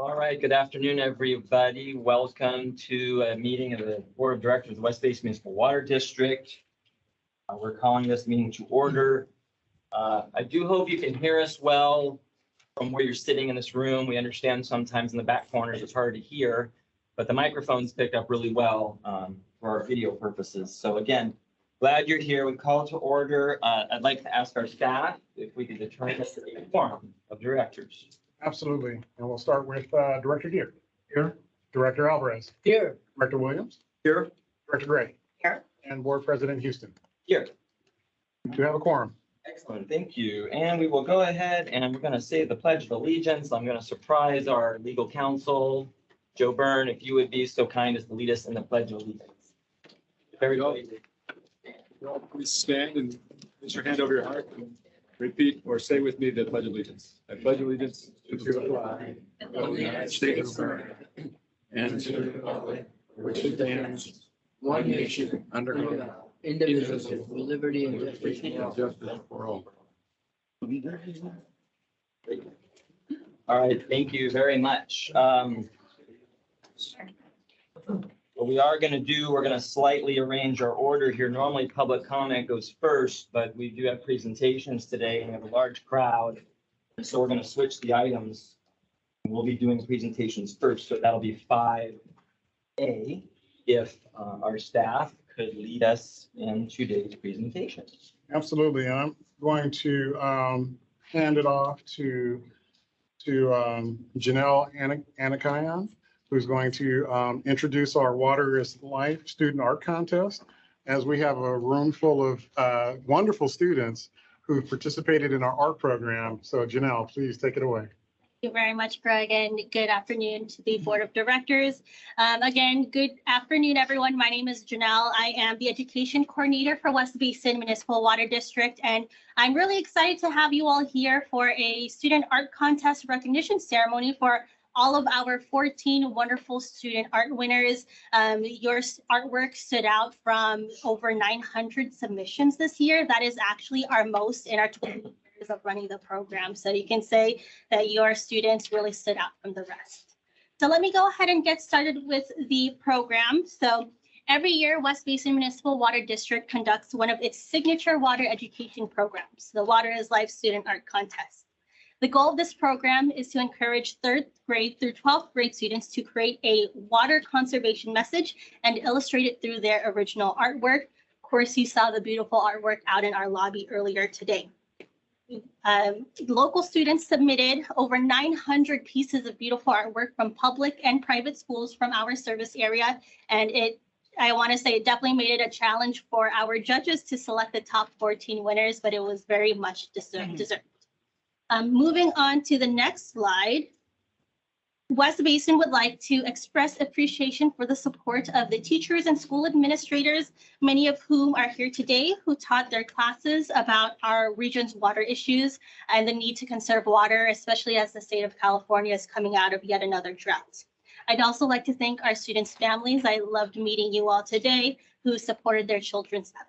All right, good afternoon, everybody. Welcome to a meeting of the Board of Directors of the West Basin Municipal Water District. We're calling this meeting to order. I do hope you can hear us well from where you're sitting in this room. We understand sometimes in the back corners it's hard to hear, but the microphones pick up really well for our video purposes. So again, glad you're here. We call to order. I'd like to ask our staff if we could determine the quorum of directors. Absolutely. And we'll start with Director Gear. Here. Director Alvarez. Here. Director Williams. Here. Director Gray. Here. And Board President Houston. Here. We do have a quorum. Excellent, thank you. And we will go ahead and we're going to say the Pledge of Allegiance. I'm going to surprise our legal counsel, Joe Byrne, if you would be so kind as to lead us in the Pledge of Allegiance. Everybody. Please stand and place your hand over your heart and repeat or say with me the Pledge of Allegiance. I pledge allegiance to the flag of the United States of America and to the republic which stands one nation under God, indivisible, with liberty and justice for all. All right, thank you very much. What we are going to do, we're going to slightly arrange our order here. Normally public comment goes first, but we do have presentations today and we have a large crowd. So we're going to switch the items. We'll be doing presentations first. So that'll be 5A if our staff could lead us in today's presentations. Absolutely. And I'm going to hand it off to Janelle Anakayan, who's going to introduce our Water is Life student art contest, as we have a room full of wonderful students who participated in our art program. So Janelle, please take it away. Thank you very much, Greg, and good afternoon to the Board of Directors. Again, good afternoon, everyone. My name is Janelle. I am the Education Coordinator for West Basin Municipal Water District, and I'm really excited to have you all here for a student art contest recognition ceremony for all of our 14 wonderful student art winners. Your artwork stood out from over 900 submissions this year. That is actually our most in our 20 years of running the program. So you can say that your students really stood out from the rest. So let me go ahead and get started with the program. So every year, West Basin Municipal Water District conducts one of its signature water education programs, the Water is Life Student Art Contest. The goal of this program is to encourage 3rd grade through 12th grade students to create a water conservation message and illustrate it through their original artwork. Of course, you saw the beautiful artwork out in our lobby earlier today. Local students submitted over 900 pieces of beautiful artwork from public and private schools from our service area. And I want to say it definitely made it a challenge for our judges to select the top 14 winners, but it was very much deserved. Moving on to the next slide, West Basin would like to express appreciation for the support of the teachers and school administrators, many of whom are here today, who taught their classes about our region's water issues and the need to conserve water, especially as the state of California is coming out of yet another drought. I'd also like to thank our students' families. I loved meeting you all today who supported their children's efforts.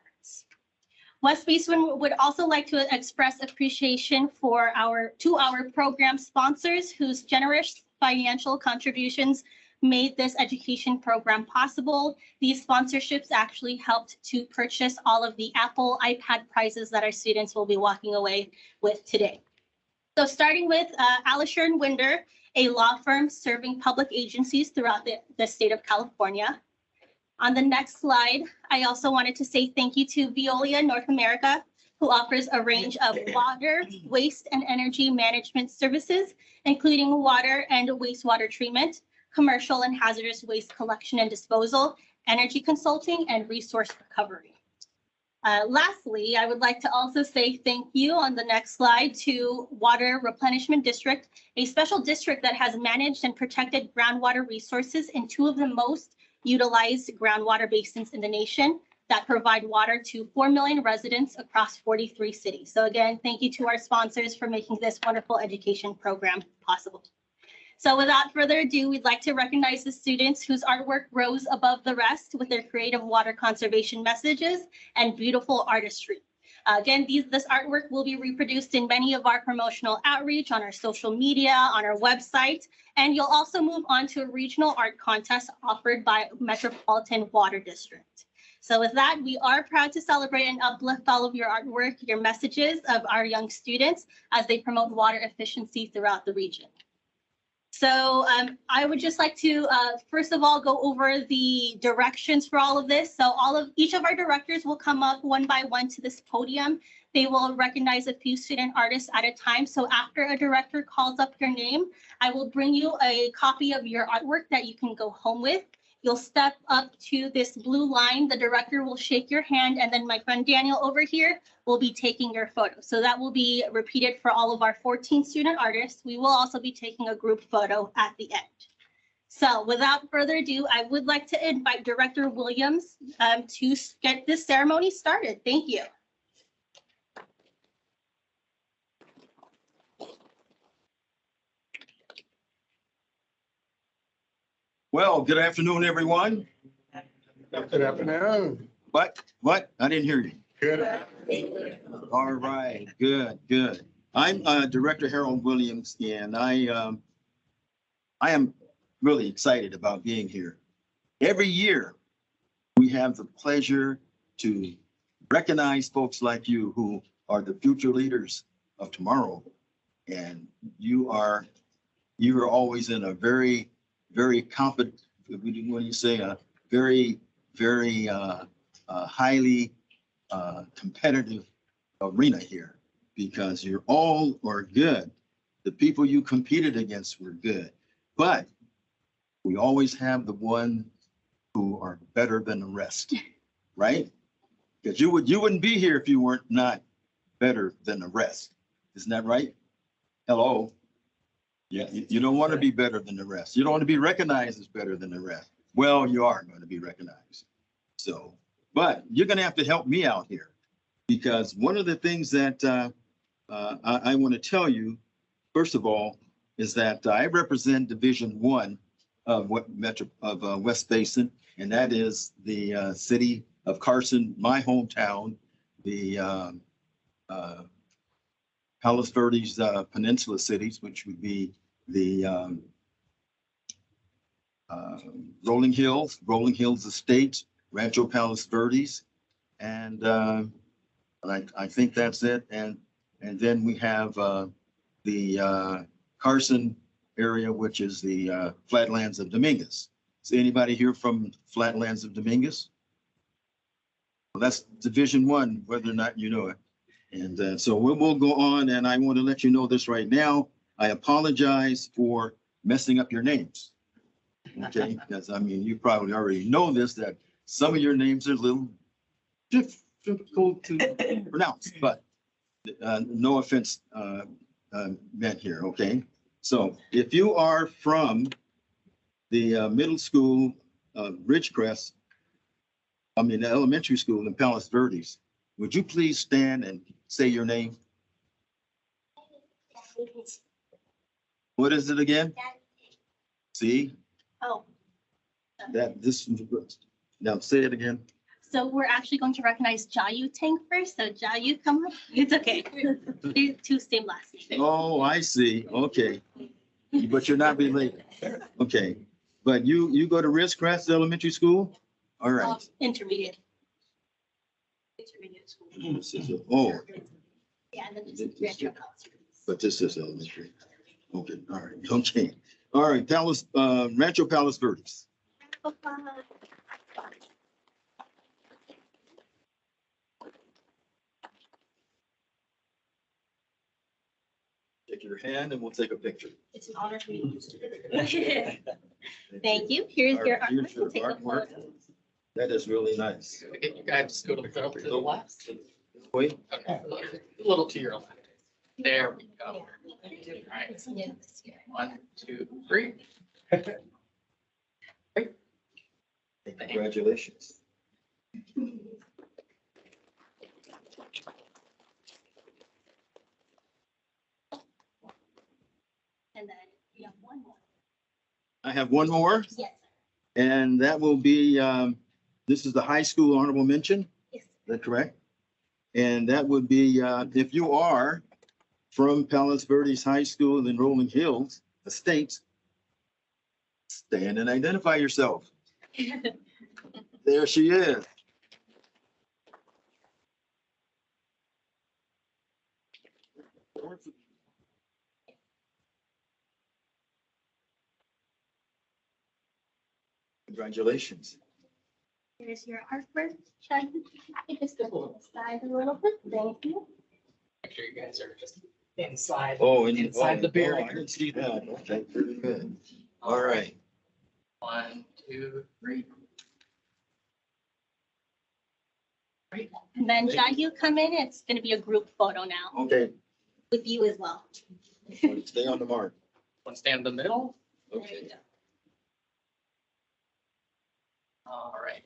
West Basin would also like to express appreciation for our program sponsors whose generous financial contributions made this education program possible. These sponsorships actually helped to purchase all of the Apple iPad prizes that our students will be walking away with today. So starting with Alisher & Winder, a law firm serving public agencies throughout the state of California. On the next slide, I also wanted to say thank you to Veolia North America, who offers a range of water, waste, and energy management services, including water and wastewater treatment, commercial and hazardous waste collection and disposal, energy consulting, and resource recovery. Lastly, I would like to also say thank you on the next slide to Water Replenishment District, a special district that has managed and protected groundwater resources in 2 of the most utilized groundwater basins in the nation that provide water to 4 million residents across 43 cities. So again, thank you to our sponsors for making this wonderful education program possible. So without further ado, we'd like to recognize the students whose artwork rose above the rest with their creative water conservation messages and beautiful artistry. Again, this artwork will be reproduced in many of our promotional outreach on our social media, on our website, and you'll also move on to a regional art contest offered by Metropolitan Water District. So with that, we are proud to celebrate and uplift all of your artwork, your messages of our young students as they promote water efficiency throughout the region. So I would just like to, first of all, go over the directions for all of this. So each of our directors will come up one by one to this podium. They will recognize a few student artists at a time. So after a director calls up your name, I will bring you a copy of your artwork that you can go home with. You'll step up to this blue line. The director will shake your hand, and then my friend Daniel over here will be taking your photo. So that will be repeated for all of our 14 student artists. We will also be taking a group photo at the end. So without further ado, I would like to invite Director Williams to get this ceremony started. Thank you. Well, good afternoon, everyone. Good afternoon. What? I didn't hear you. Good. All right, good. I'm Director Harold Williams, and I am really excited about being here. Every year, we have the pleasure to recognize folks like you who are the future leaders of tomorrow. And you are always in a very competent, what do you say, a very highly competitive arena here, because you're all are good. The people you competed against were good, but we always have the one who are better than the rest, right? Because you wouldn't be here if you weren't not better than the rest. Isn't that right? Hello. Yeah, you don't want to be better than the rest. You don't want to be recognized as better than the rest. Well, you are going to be recognized. So, but you're going to have to help me out here, because one of the things that I want to tell you, first of all, is that I represent Division 1 of West Basin, and that is the city of Carson, my hometown, the Palos Verdes Peninsula cities, which would be the Rolling Hills Estates, Rancho Palos Verdes, and I think that's it. And then we have the Carson area, which is the Flatlands of Dominguez. Is anybody here from Flatlands of Dominguez? Well, that's Division 1, whether or not you know it. And so we'll go on, and I want to let you know this right now. I apologize for messing up your names. Okay, because I mean, you probably already know this, that some of your names are a little difficult to pronounce, but no offense meant here, okay? So if you are from the middle school Ridgecrest, the elementary school in Palos Verdes, would you please stand and say your name? What is it again? See? Oh. Now say it again. So we're actually going to recognize Jayu Tang first. So Jayu, come up. It's okay. These two same last name. Oh, I see. Okay. But you're not related. Okay. But you go to Ridgecrest Elementary School? All right. Intermediate. School. Oh. Yeah, and then this is Rancho Palos Verdes. But this is elementary. Okay, all right, okay. All right, Rancho Palos Verdes. Take your hand and we'll take a picture. It's an honor for you. Thank you. Here's your artwork. We'll take a photo. That is really nice. Okay, you guys go to the left. Wait. Okay, a little to your left. There we go. All right. 1, 2, 3. Congratulations. And then we have one more. I have one more, Yes. and that will be, this is the high school honorable mention. Yes. Is that correct? And that would be, if you are from Palos Verdes High School in Rolling Hills Estates, stand and identify yourself. There she is. Congratulations. Here's your artwork. Shaggy. Just step aside a little bit. Thank you. Make sure you guys are just inside. Oh, and Inside the I barrier. didn't see that. Okay, very good. All right. 1, 2, 3. Great. And then Shaggy, you come in. It's going to be a group photo now Okay, with you as well. stay on the mark. Want to stand in the middle? Okay. All right.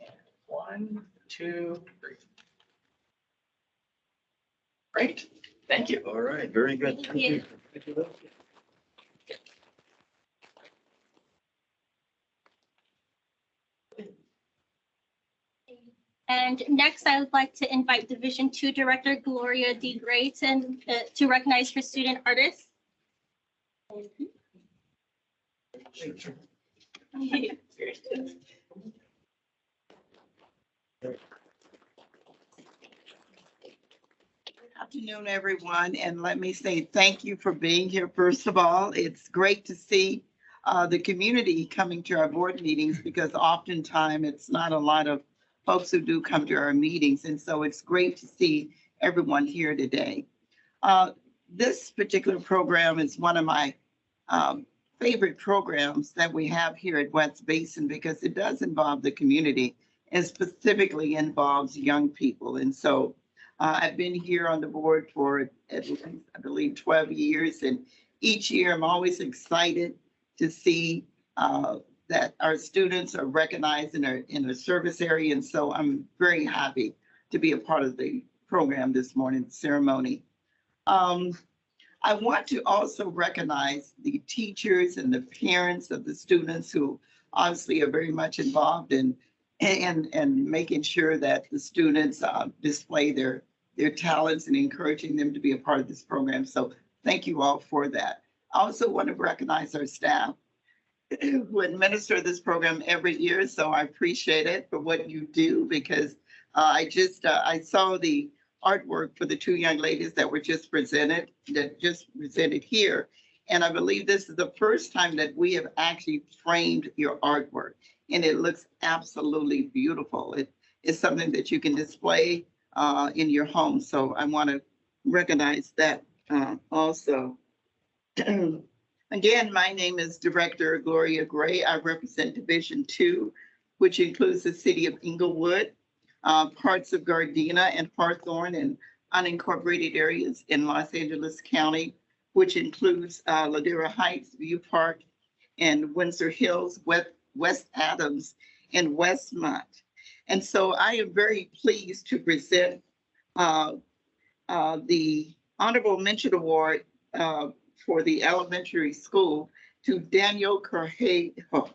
And 1, 2, 3. Great. Thank you. All right, very good. Thank you. And next, I would like to invite Division II Director Gloria D. Gray to recognize her student artists. Afternoon, everyone, and let me say thank you for being here. First of all, it's great to see the community coming to our board meetings because oftentimes it's not a lot of folks who do come to our meetings, and so it's great to see everyone here today. This particular program is one of my favorite programs that we have here at West Basin because it does involve the community and specifically involves young people, and so I've been here on the board for at least, I believe, 12 years. And each year I'm always excited to see that our students are recognized in a service area. And so I'm very happy to be a part of the program this morning ceremony. I want to also recognize the teachers and the parents of the students who obviously are very much involved in and making sure that the students display their talents and encouraging them to be a part of this program. So thank you all for that. I also want to recognize our staff who administer this program every year. So I appreciate it for what you do because I saw the artwork for the two young ladies that just presented here. And I believe this is the first time that we have actually framed your artwork. And it looks absolutely beautiful. It is something that you can display in your home. So I want to recognize that also. Again, my name is Director Gloria Gray. I represent Division II, which includes the city of Inglewood, parts of Gardena and Hawthorne and unincorporated areas in Los Angeles County, which includes Ladera Heights, View Park, and Windsor Hills, West Adams, and Westmont. And so I am very pleased to present the Honorable Mention Award for the elementary school to Daniel Carhajo.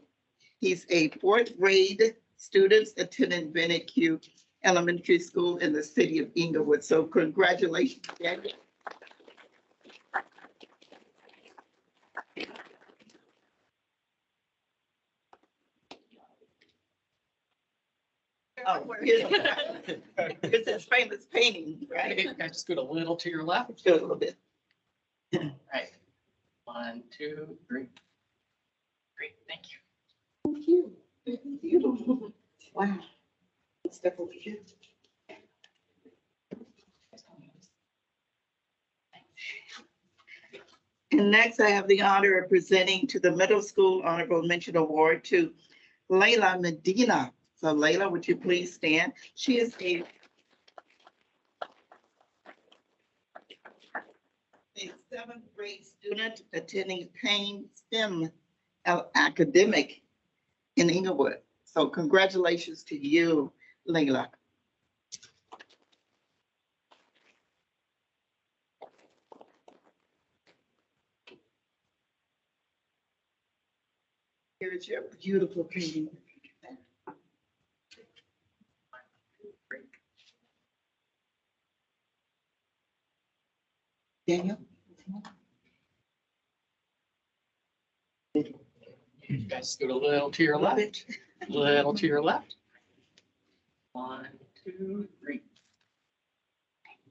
He's a fourth grade student attending Bennett Q Elementary School in the city of Inglewood. So congratulations, Daniel. Oh, it's his famous painting, right? I just go a little to your left. Just go a little bit. Right. 1, 2, 3. Great, thank you. Thank you. Beautiful. Wow. Step over here. And next, I have the honor of presenting to the Middle School Honorable Mention Award to Layla Medina. So Layla, would you please stand? She is a seventh grade student attending Payne STEM academic in Inglewood. So congratulations to you, Layla. Here's your beautiful painting. Daniel? You guys scoot a little to your left, little to your left. 1, 2, 3.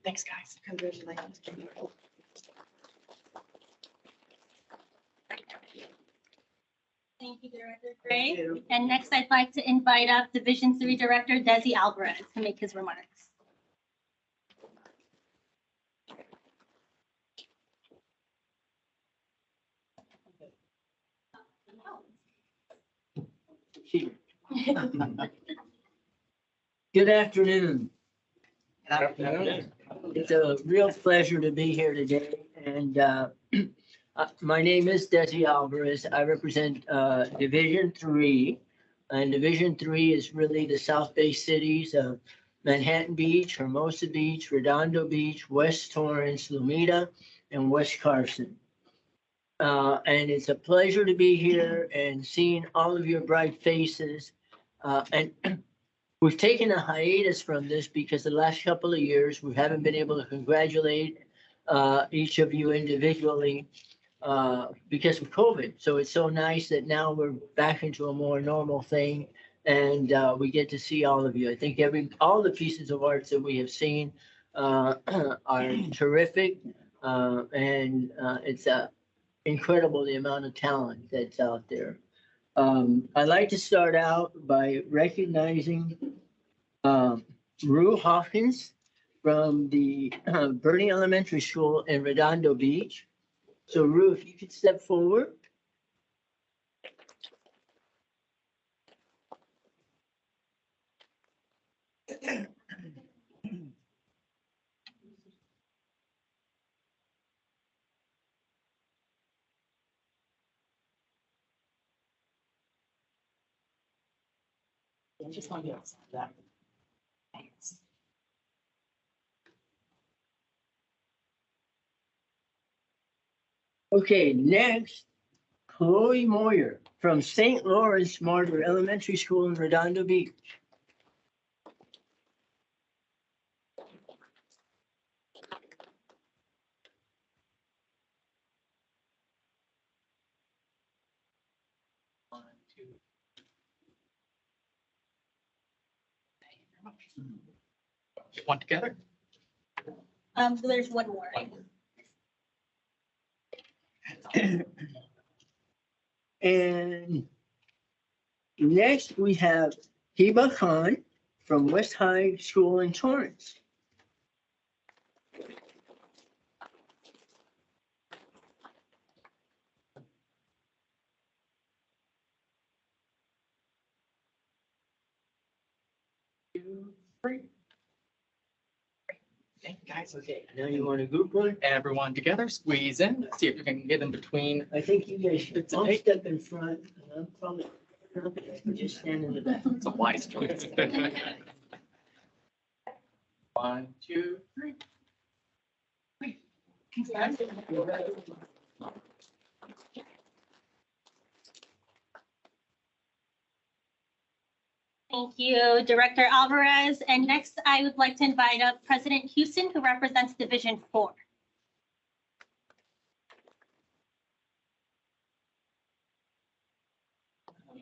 Thanks, guys. Congratulations. Thank you, Director Gray. And next, I'd like to invite up Division 3 Director Desi Alvarez to make his remarks. Good afternoon. Afternoon. It's a real pleasure to be here today. And my name is Desi Alvarez. I represent Division 3. And Division 3 is really the South Bay cities of Manhattan Beach, Hermosa Beach, Redondo Beach, West Torrance, Lumita, and West Carson. And it's a pleasure to be here and seeing all of your bright faces. And we've taken a hiatus from this because the last couple of years, we haven't been able to congratulate each of you individually because of COVID. So it's so nice that now we're back into a more normal thing and we get to see all of you. I think all the pieces of art that we have seen are terrific. And it's incredible the amount of talent that's out there. I'd like to start out by recognizing Rue Hawkins from the Bernie Elementary School in Redondo Beach. So Rue, if you could step forward. I just want to get that. Thanks. Okay, next, Chloe Moyer from St. Lawrence Martyr Elementary School in Redondo Beach. One, two. Thank you very much. Get one together. So there's one more. And next we have Hiba Khan from West High School in Torrance. Two, three. Thank you, guys. Okay, now you want a group one? Everyone together, squeeze in, see if you can get in between. I think you guys should It's all okay. step in front. And I'm probably just stand in the back. It's a wise choice. 1, 2, 3. Thank you, Director Alvarez. And next, I would like to invite up President Houston, who represents Division 4.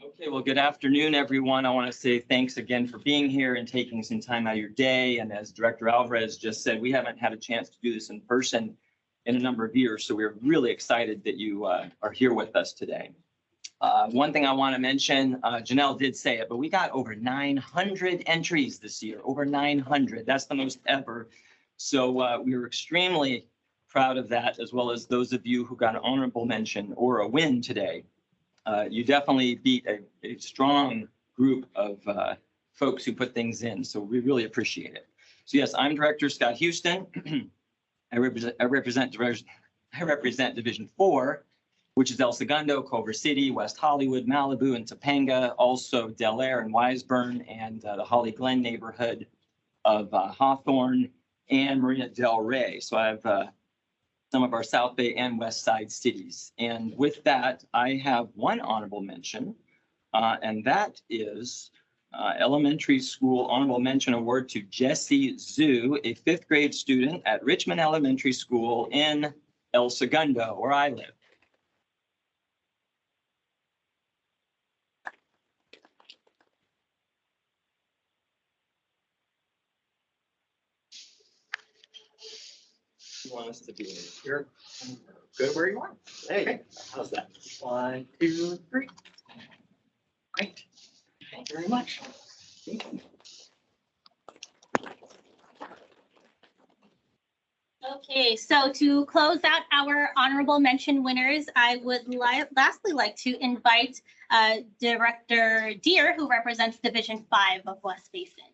Okay, well, good afternoon, everyone. I want to say thanks again for being here and taking some time out of your day. And as Director Alvarez just said, we haven't had a chance to do this in person in a number of years. So we're really excited that you are here with us today. One thing I want to mention, Janelle did say it, but we got over 900 entries this year, over 900. That's the most ever. So we were extremely proud of that, as well as those of you who got an honorable mention or a win today. You definitely beat a strong group of folks who put things in. So we really appreciate it. So yes, I'm Director Scott Houston. I represent Division 4, which is El Segundo, Culver City, West Hollywood, Malibu, and Topanga, also Del Aire and Wiseburn, and the Holly Glen neighborhood of Hawthorne and Marina Del Rey. So I have some of our South Bay and West Side cities. And with that, I have one honorable mention, and that is Elementary School Honorable Mention Award to Jessie Zhu, a fifth grade student at Richmond Elementary School in El Segundo, where I live. You want us to be here? Good where you are. Hey, how's that? 1, 2, 3. Great. Thank you very much. Okay, so to close out our honorable mention winners, I would lastly like to invite Director Deere, who represents Division 5 of West Basin.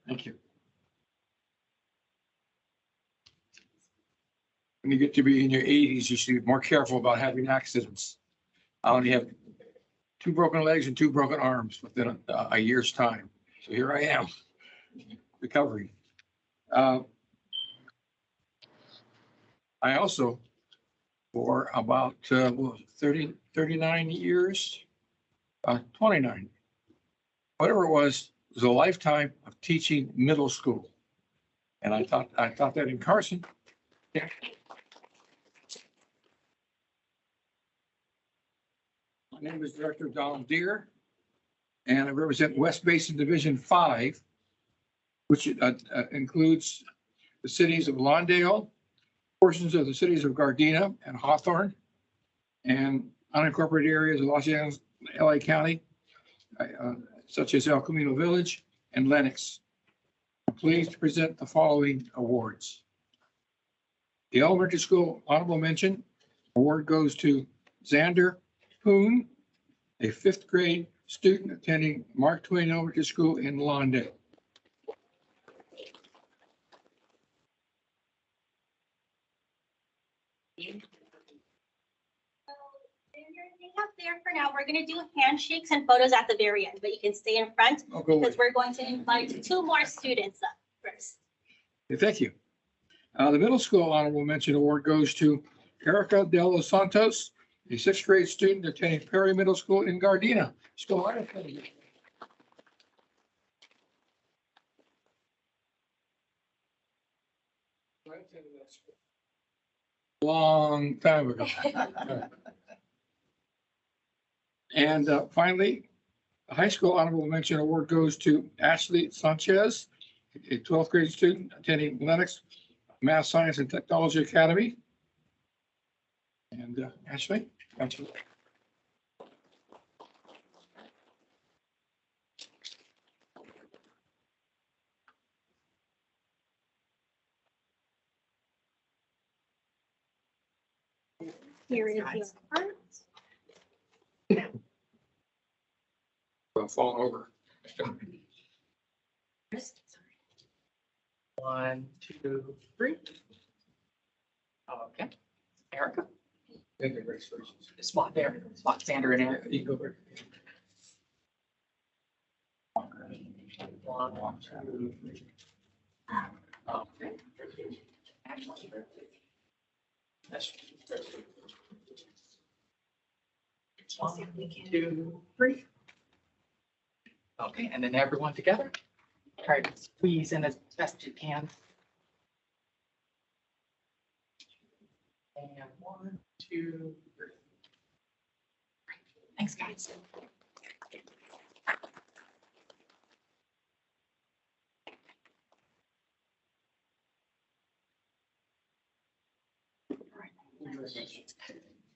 Thank you. When you get to be in your 80s, you should be more careful about having accidents. I only have 2 broken legs and 2 broken arms within a year's time. So here I am, recovering. I also, for about 39 years, 29, whatever it was a lifetime of teaching middle school. And I taught that in Carson. Yeah. My name is Director Donald Deere, and I represent West Basin Division 5, which includes the cities of Lawndale, portions of the cities of Gardena and Hawthorne, and unincorporated areas of Los Angeles, LA County, such as El Camino Village and Lenox. I'm pleased to present the following awards. The Elementary School Honorable Mention Award goes to Xander Poon, a 5th grade student attending Mark Twain Elementary School in Lawndale. Up there for now. We're going to do handshakes and photos at the very end, but you can stay in front I'll go because with. we're going to invite 2 more students up first. Thank you. The Middle School Honorable Mention Award goes to Erica De Los Santos, a 6th grade student attending Perry Middle School in Gardena. School art. Long time ago. And finally, the High School Honorable Mention Award goes to Ashley Sanchez, a 12th grade student attending Lenox Math Science and Technology Academy. And Ashley, thank you. Here is your card. I'll fall over. 1, 2, 3. Okay. Erica, spot there, spot Xander and Erica. You go there. 1, 2, 3. Okay. Ashley. That's 1, 2, 3. Okay, and then everyone together. Try to squeeze in as best you can. And 1, 2, 3. Thanks, guys.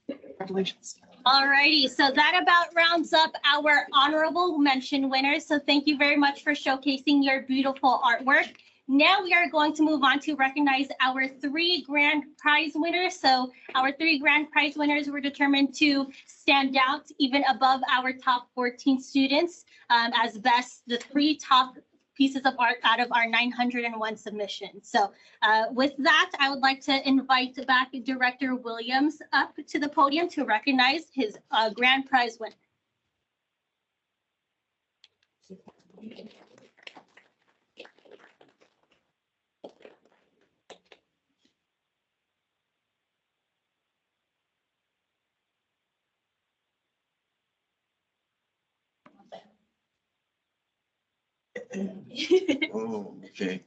Congratulations. All righty, so that about rounds up our honorable mention winners. So thank you very much for showcasing your beautiful artwork. now we are going to move on to recognize our 3 grand prize winners. So our 3 grand prize winners were determined to stand out even above our top 14 students as best, the 3 top pieces of art out of our 901 submissions. So with that, I would like to invite back Director Williams up to the podium to recognize his grand prize winner. Oh, okay.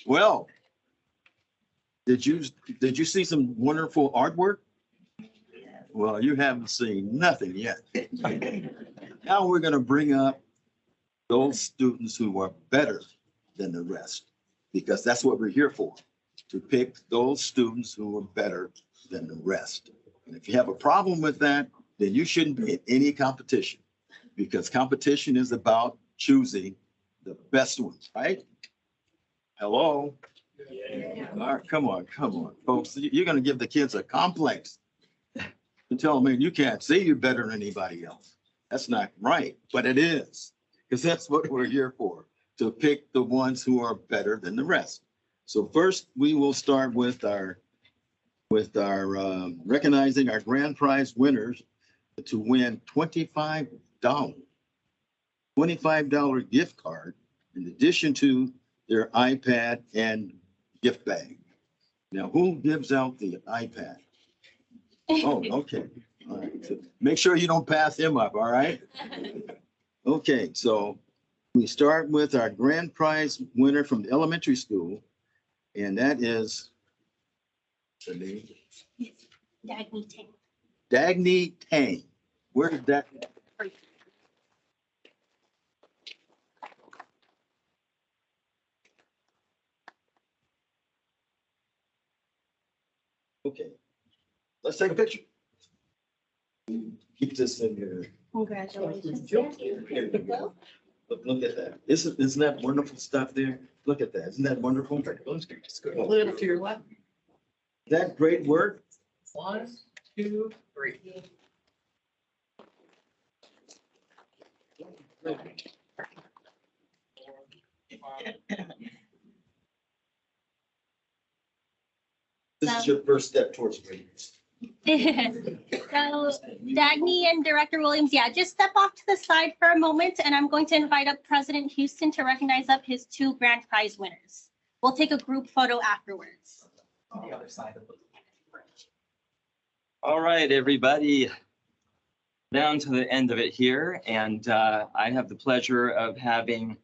Well, did you see some wonderful artwork? Well, you haven't seen nothing yet. Now we're going to bring up those students who are better than the rest, because that's what we're here for, to pick those students who are better than the rest. And if you have a problem with that, then you shouldn't be in any competition, because competition is about choosing the best ones, right? Hello? All right, come on, folks. You're going to give the kids a complex and tell them, man, you can't say you're better than anybody else. That's not right, but it is, because that's what we're here for, to pick the ones who are better than the rest. So first, we will start with our recognizing our grand prize winners to win $25 gift card in addition to their iPad and gift bag. Now, who gives out the iPad? Oh, okay. All right. So make sure you don't pass him up, all right? Okay, so we start with our grand prize winner from the elementary school, and that is the name? Dagny Tang. Dagny Tang. Where did that? Okay, let's take a picture. Keep this in here. Congratulations. Here you go. Look at that. Isn't that wonderful stuff there? Look at that. Isn't that wonderful? Just go a little to your left. That great work. 1, 2, 3. This is your first step towards greatness. So Dagny and Director Williams, yeah, just step off to the side for a moment, and I'm going to invite up President Houston to recognize up his 2 grand prize winners. We'll take a group photo afterwards. On the other side of the. All right, everybody. Down to the end of it here, and I have the pleasure of having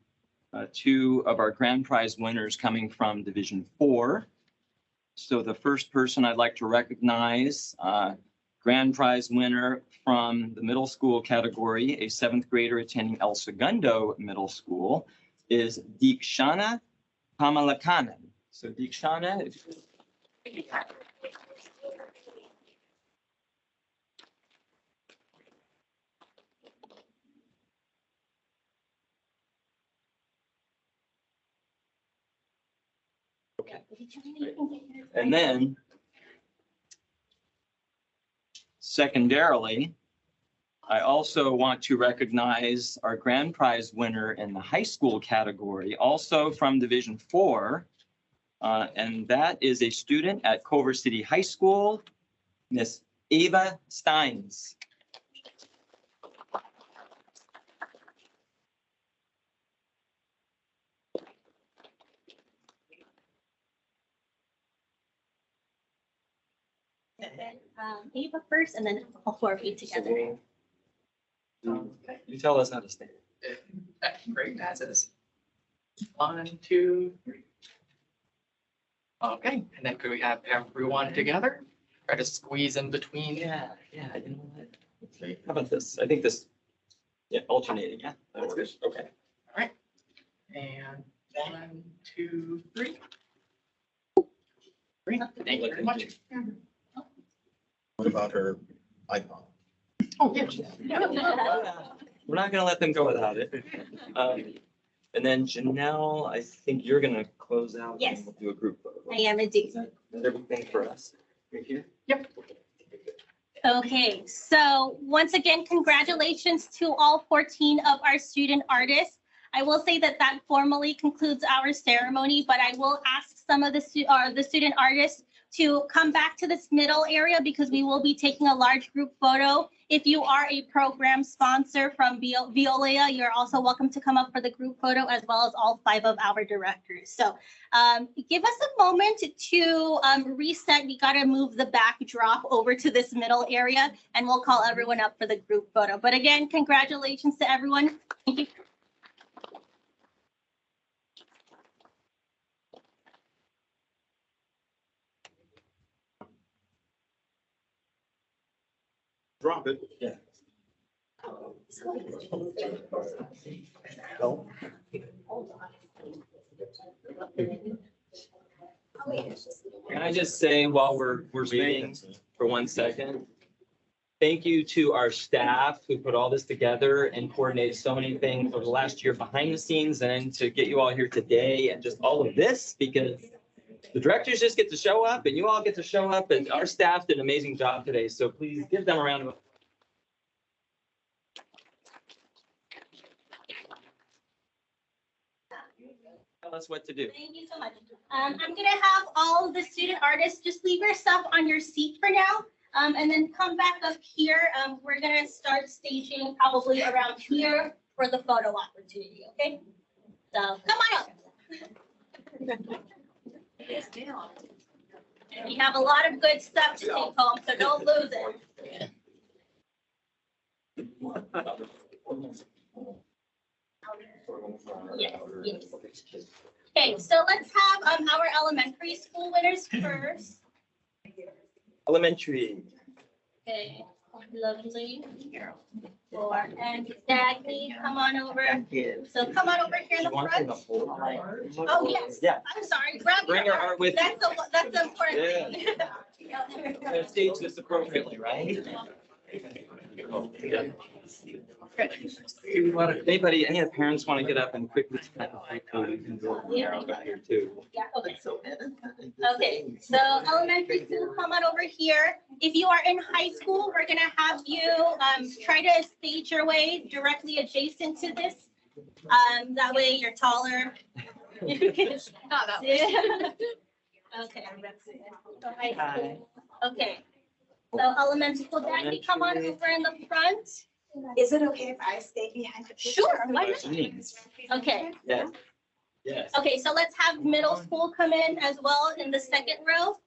2 of our grand prize winners coming from Division 4. So the first person I'd like to recognize, grand prize winner from the middle school category, a 7th grader attending El Segundo Middle School, is Deekshana Kamalakanan. So Deekshana, and then secondarily, I also want to recognize our grand prize winner in the high school category, also from Division 4. And that is a student at Culver City High School, Miss Ava Steins. Ava first, and then all 4 of you together. You tell us how to stand. Great, as is. 1, 2, 3. Okay, and then could we have everyone together? Try to squeeze in between. Yeah, you know what? Okay, how about this? I think this, yeah, alternating, yeah. That's good. Okay. All right. And 1, 2, 3. Great, thank you very much. What about her iPod? Oh, yeah. we're not gonna let them go without it. And then Janelle, I think you're gonna close out. and Yes. we'll Do a group photo. I am indeed. Is that everything for us? Right here? Okay, so once again, congratulations to all 14 of our student artists. I will say that that formally concludes our ceremony, but I will ask some of the student artists to come back to this middle area because we will be taking a large group photo. If you are a program sponsor from Veolia, you're also welcome to come up for the group photo as well as all 5 of our directors. So give us a moment to reset. We got to move the backdrop over to this middle area and we'll call everyone up for the group photo. But again, congratulations to everyone. Thank you. Drop it. Yeah. Can I just say while we're waiting for 1 second? Thank you to our staff who put all this together and coordinated so many things over the last year behind the scenes and to get you all here today and just all of this because the directors just get to show up and you all get to show up and our staff did an amazing job today. So please give them a round of applause. Tell us what to do. Thank you so much. I'm gonna have all the student artists just leave your stuff on your seat for now. And then come back up here. We're gonna start staging probably around here for the photo opportunity, okay? So come on up. And we have a lot of good stuff to take home, so don't lose it. Yes, yes. Okay, so let's have our elementary school winners first. Elementary. Okay, lovely. Four, and Dagny, come on over. So come on over here in the front. Oh, yes. Yeah. I'm sorry, grab Bring your her art with you. That's the important thing. Gonna stage this appropriately, right? Anybody, any of the parents want to get up and quickly? We can go over here too. Yeah, okay. Okay, so elementary school, come on over here. If you are in high school, we're gonna have you try to stage your way directly adjacent to this. That way you're taller. Okay. Hi. Okay. So elementary school, Dagny, come on over in the front. Is it okay if I stay behind the picture? Sure, why not? Okay. Yes. Yes. Okay, so let's have middle school come in as well in the second row.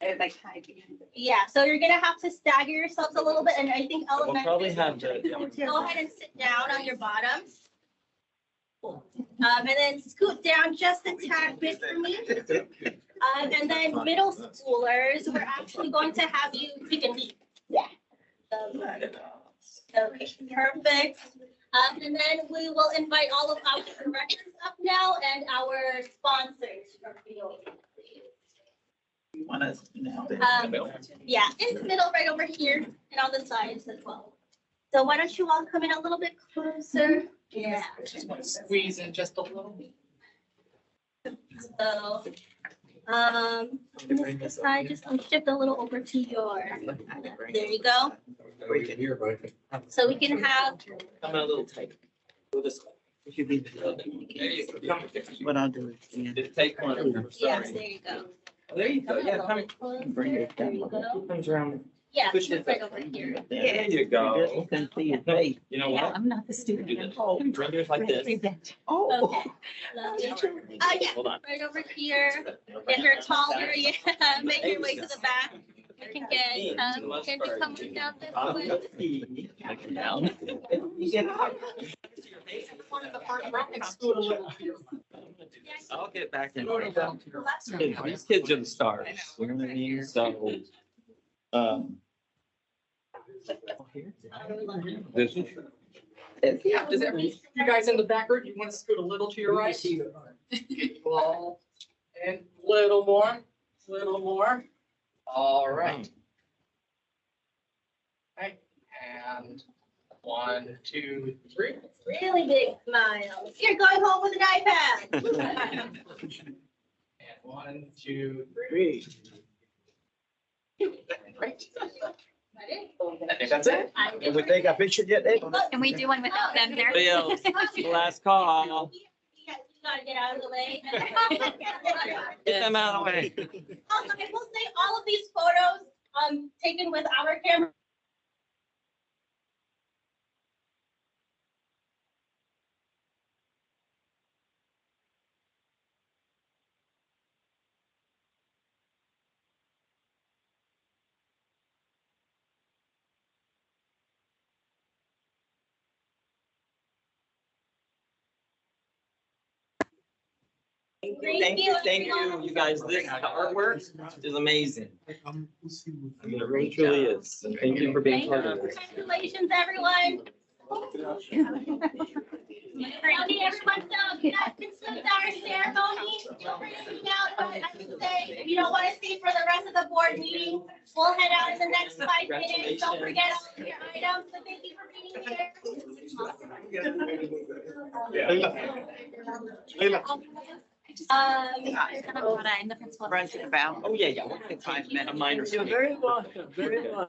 Like hide behind the. Yeah, so you're gonna have to stagger yourselves a little bit, and I think We'll probably elementary. have the. Go ahead and sit down on your bottoms. And then scoot down just a tad bit for me. And then middle schoolers, we're actually going to have you take a knee. Yeah. Okay, perfect. And then we will invite all of our directors up now and our sponsors from Veolia. You want us now? Yeah, in the middle, right over here, and on the sides as well. So why don't you all come in a little bit closer? Yeah. Just want to squeeze in just a little bit. So, this side, just shift a little over to your, there you go. So we can have, Come in a little tight. Go this way. It should be a little bit. There you go. Come. What I'll do is. Just take one. yes, there you go. Oh, there you go. Yeah, come. Bring it There down. you go. Comes around. Yeah, Push shift it right up. over here. There you go. You can see your face. You know what? I'm not the Do student. this. Bring yours like this. Oh. Okay. Lovely. Yeah, Hold on. right over here. If you're taller, yeah, make your way to the back. You can get, can you come down this way? Down. You get I'll get back in. These kids are the stars. You know what I mean? So. This is. Yeah, does that mean you guys in the back row, you want to scoot a little to your right? Well, and little more. All right. Okay, and 1, 2, 3. Really big smiles. You're going home with an iPad. And 1, 2, 3. Great. I think that's it. Can we take a picture yet, Dave? Can we do one without them there? Leo, last call. You gotta get out of the way. Get them out of the way. Also, I will say all of these photos, taken with our camera. Thank you, thank You guys, this artwork is amazing. I mean, it really truly is. And thank you for being part of this. Congratulations, everyone. County, everyone's done. That concludes our ceremony. Feel free to hang out, but I would say, if you don't want to stay for the rest of the board meeting, we'll head out in the next 5 minutes. Don't forget all of your items, so thank you for being here. Front and back. Oh, yeah, yeah. 5 minutes. A minor. You're very welcome, very welcome.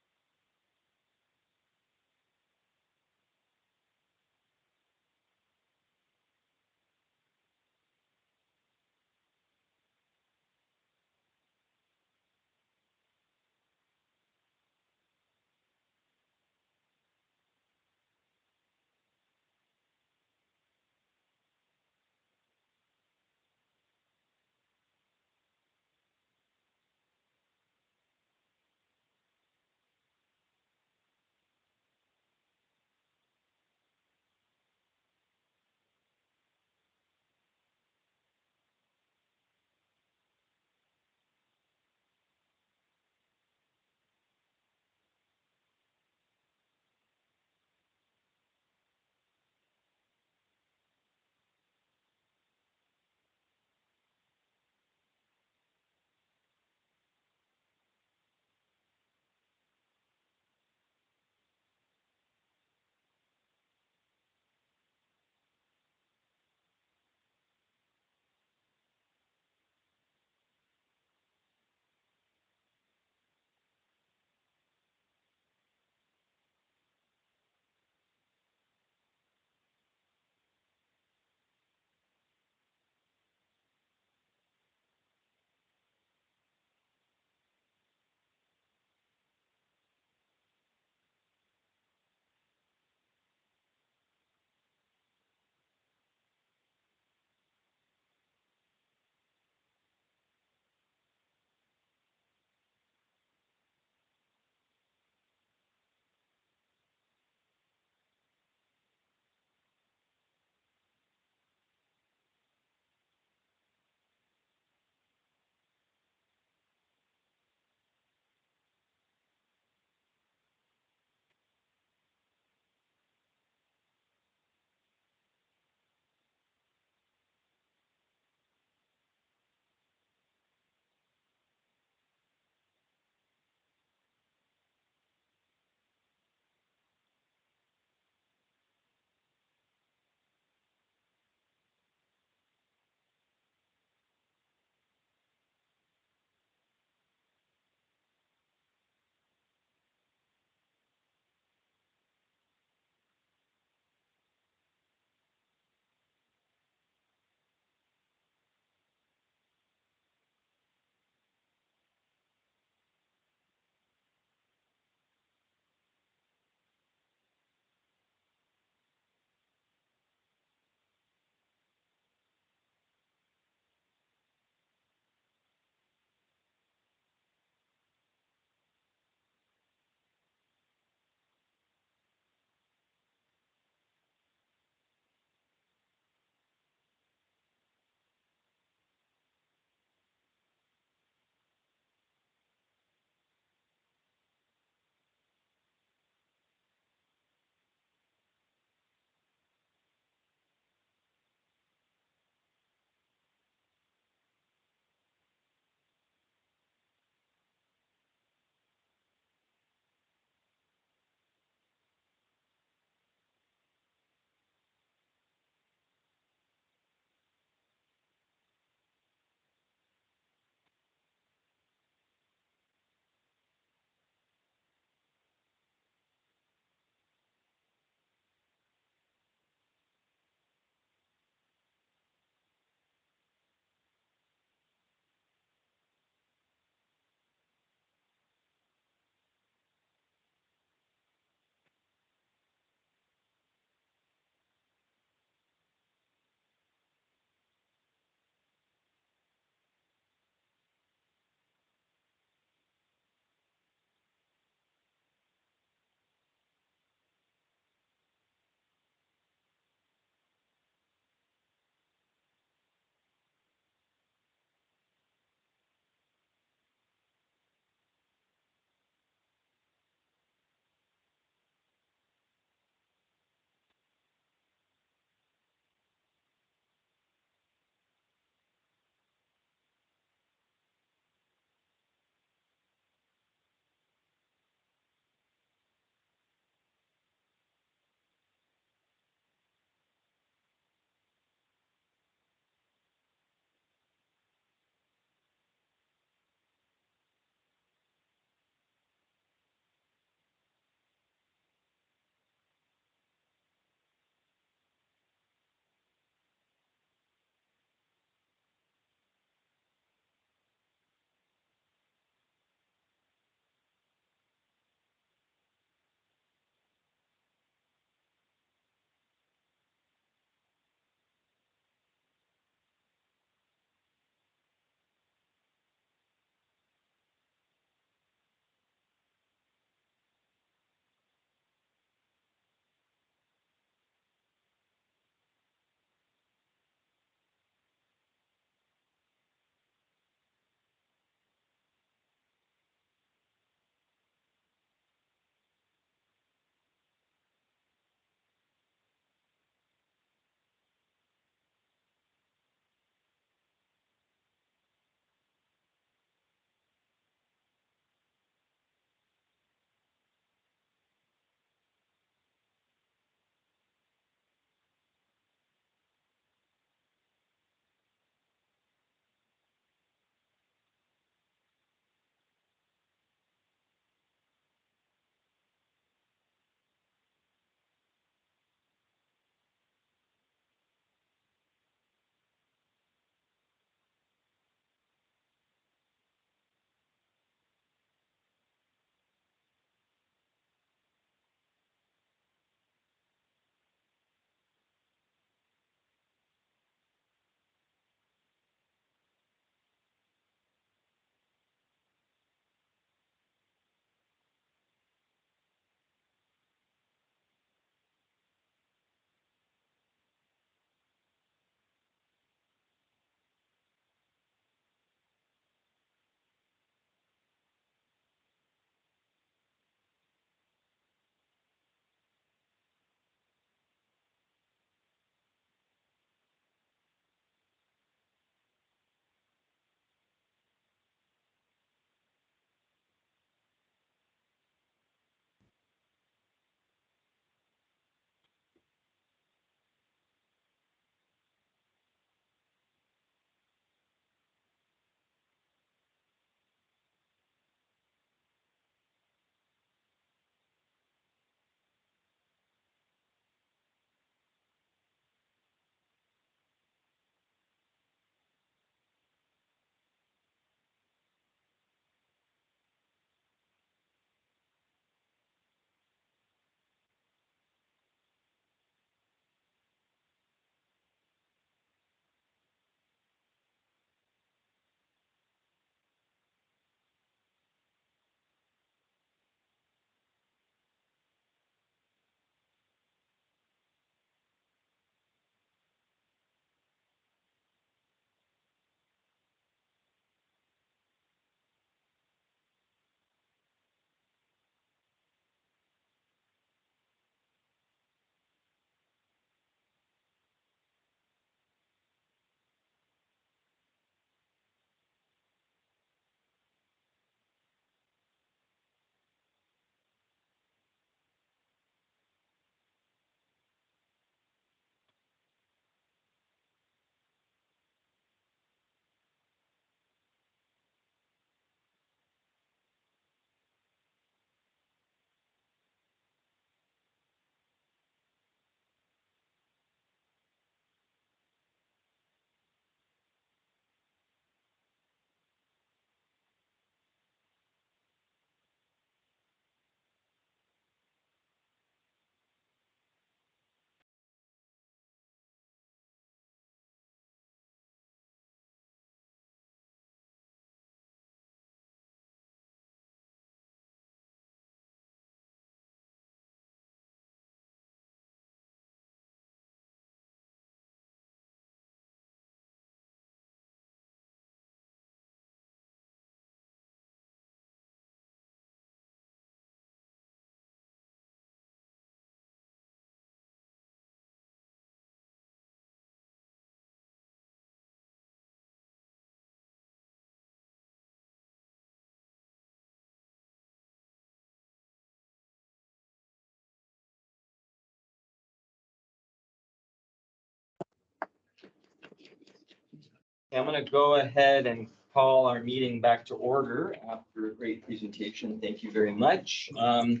I'm going to go ahead and call our meeting back to order after a great presentation. Thank you very much. We'll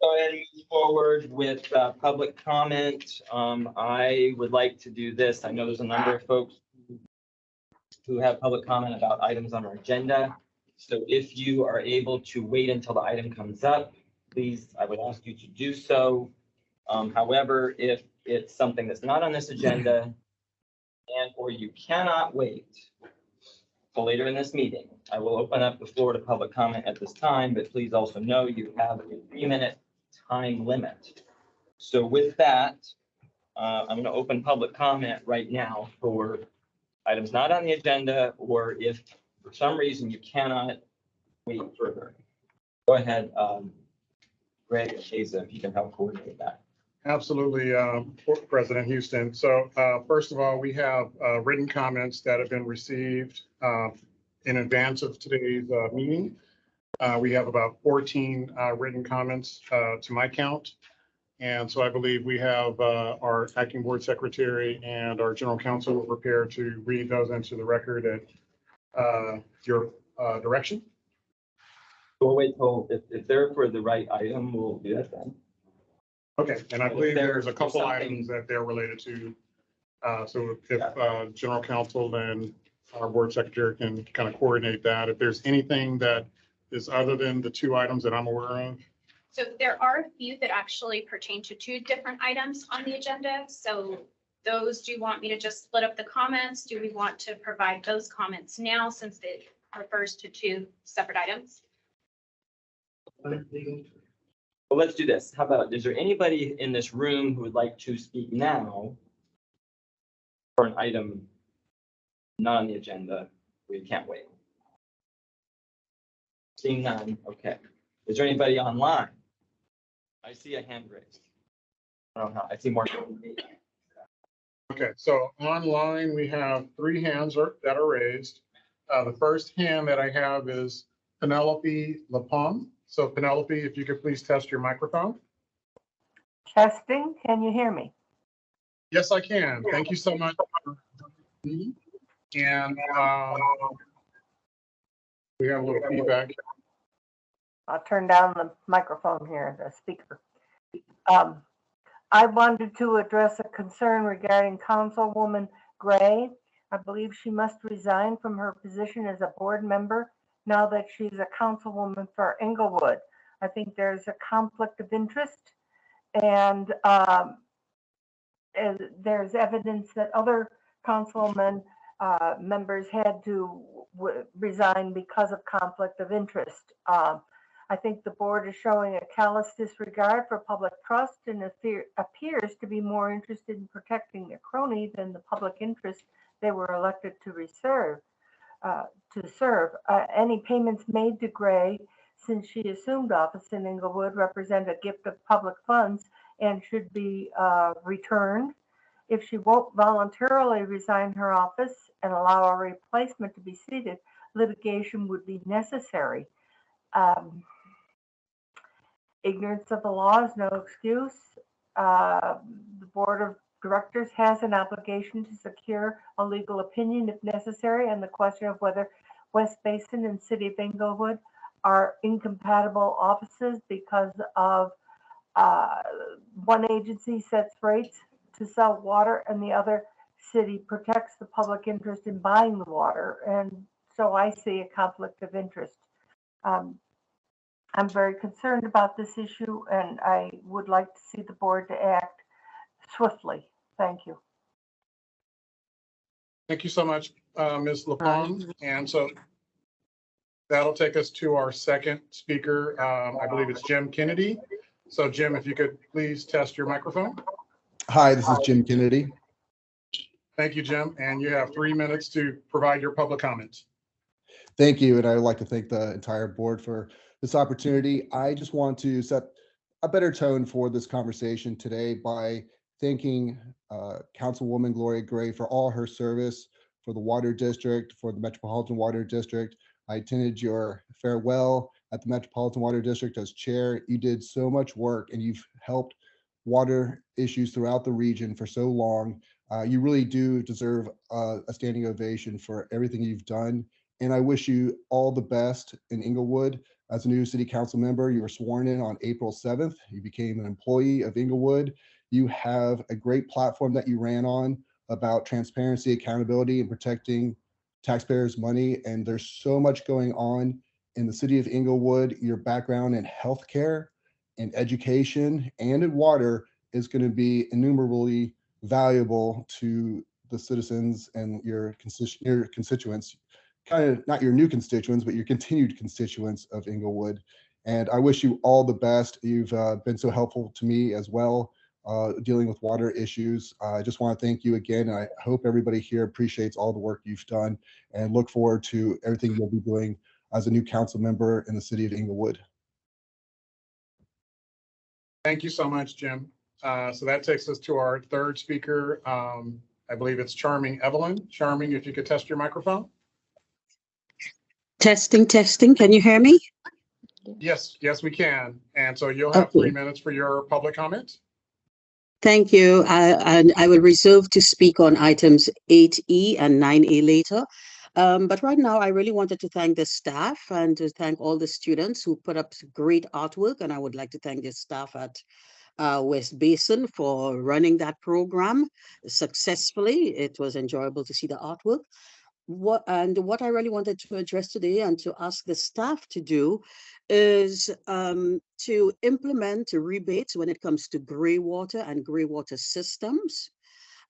go ahead and move forward with public comment. I would like to do this. I know there's a number of folks who have public comment about items on our agenda. So if you are able to wait until the item comes up, please, I would ask you to do so. However, if it's something that's not on this agenda and or you cannot wait till later in this meeting, I will open up the floor to public comment at this time, but please also know you have a 3-minute time limit. So with that, I'm going to open public comment right now for items not on the agenda, or if for some reason you cannot wait further. Go ahead, Greg and Shaza, if you can help coordinate that. Absolutely, President Houston. So first of all, we have written comments that have been received in advance of today's meeting. We have about 14 written comments to my count. And so I believe we have our acting board secretary and our general counsel will prepare to read those into the record at your direction. We'll wait till, if they're for the right item, we'll do that then. Okay, and I believe there's a couple something- items that they're related to. So if general counsel and our board secretary can kind of coordinate that, if there's anything that is other than the 2 items that I'm aware of. So there are a few that actually pertain to 2 different items on the agenda. So those, do you want me to just split up the comments? Do we want to provide those comments now since it refers to 2 separate items? Well, let's do this. How about, is there anybody in this room who would like to speak now for an item not on the agenda where you can't wait? Seeing none, okay. Is there anybody online? I see a hand raised. I don't know, I see more. Okay, so online, we have 3 hands that are raised. The first hand that I have is Penelope Lapom. So Penelope, if you could please test your microphone. Testing, can you hear me? Yes, I can. Thank you so much. And we have a little feedback. I'll turn down the microphone here, the speaker. I wanted to address a concern regarding Councilwoman Gray. I believe she must resign from her position as a board member now that she's a councilwoman for Englewood. I think there's a conflict of interest, and there's evidence that other councilmen members had to resign because of conflict of interest. I think the board is showing a callous disregard for public trust and appears to be more interested in protecting their crony than the public interest they were elected to serve. Any payments made to Gray since she assumed office in Englewood represent a gift of public funds and should be returned. If she won't voluntarily resign her office and allow a replacement to be seated, litigation would be necessary. Ignorance of the law is no excuse. The board of directors has an obligation to secure a legal opinion if necessary, and the question of whether West Basin and City of Englewood are incompatible offices because of one agency sets rates to sell water and the other city protects the public interest in buying the water. And so I see a conflict of interest. I'm very concerned about this issue, and I would like to see the board to act swiftly. Thank you. Thank you so much, Ms. Lapom. And so that'll take us to our second speaker. I believe it's Jim Kennedy. So Jim, if you could please test your microphone. Hi, this is Jim Kennedy. Thank you, Jim. And you have 3 minutes to provide your public comments. Thank you. And I would like to thank the entire board for this opportunity. I just want to set a better tone for this conversation today by thanking Councilwoman Gloria Gray for all her service for the Water District, for the Metropolitan Water District. I attended your farewell at the Metropolitan Water District as chair. You did so much work and you've helped water issues throughout the region for so long. You really do deserve a standing ovation for everything you've done. And I wish you all the best in Inglewood. As a new city council member, you were sworn in on April 7th. You became an employee of Inglewood. You have a great platform that you ran on about transparency, accountability, and protecting taxpayers' money. And there's so much going on in the city of Inglewood. Your background in healthcare, in education, and in water is going to be innumerably valuable to the citizens and your constituents, kind of not your new constituents, but your continued constituents of Inglewood. And I wish you all the best. You've been so helpful to me as well, dealing with water issues. I just want to thank you again. And I hope everybody here appreciates all the work you've done and look forward to everything you'll be doing as a new council member in the city of Inglewood. Thank you so much, Jim. So that takes us to our third speaker. I believe it's Charming Evelyn. Charming, if you could test your microphone. Testing, testing. Can you hear me? Yes, yes, we can. And so you'll have 3 minutes for your public comment. Thank you. I will reserve to speak on items 8E and 9A later. But right now, I really wanted to thank the staff and to thank all the students who put up great artwork. And I would like to thank the staff at West Basin for running that program successfully. It was enjoyable to see the artwork. What I really wanted to address today and to ask the staff to do is to implement rebates when it comes to gray water and gray water systems,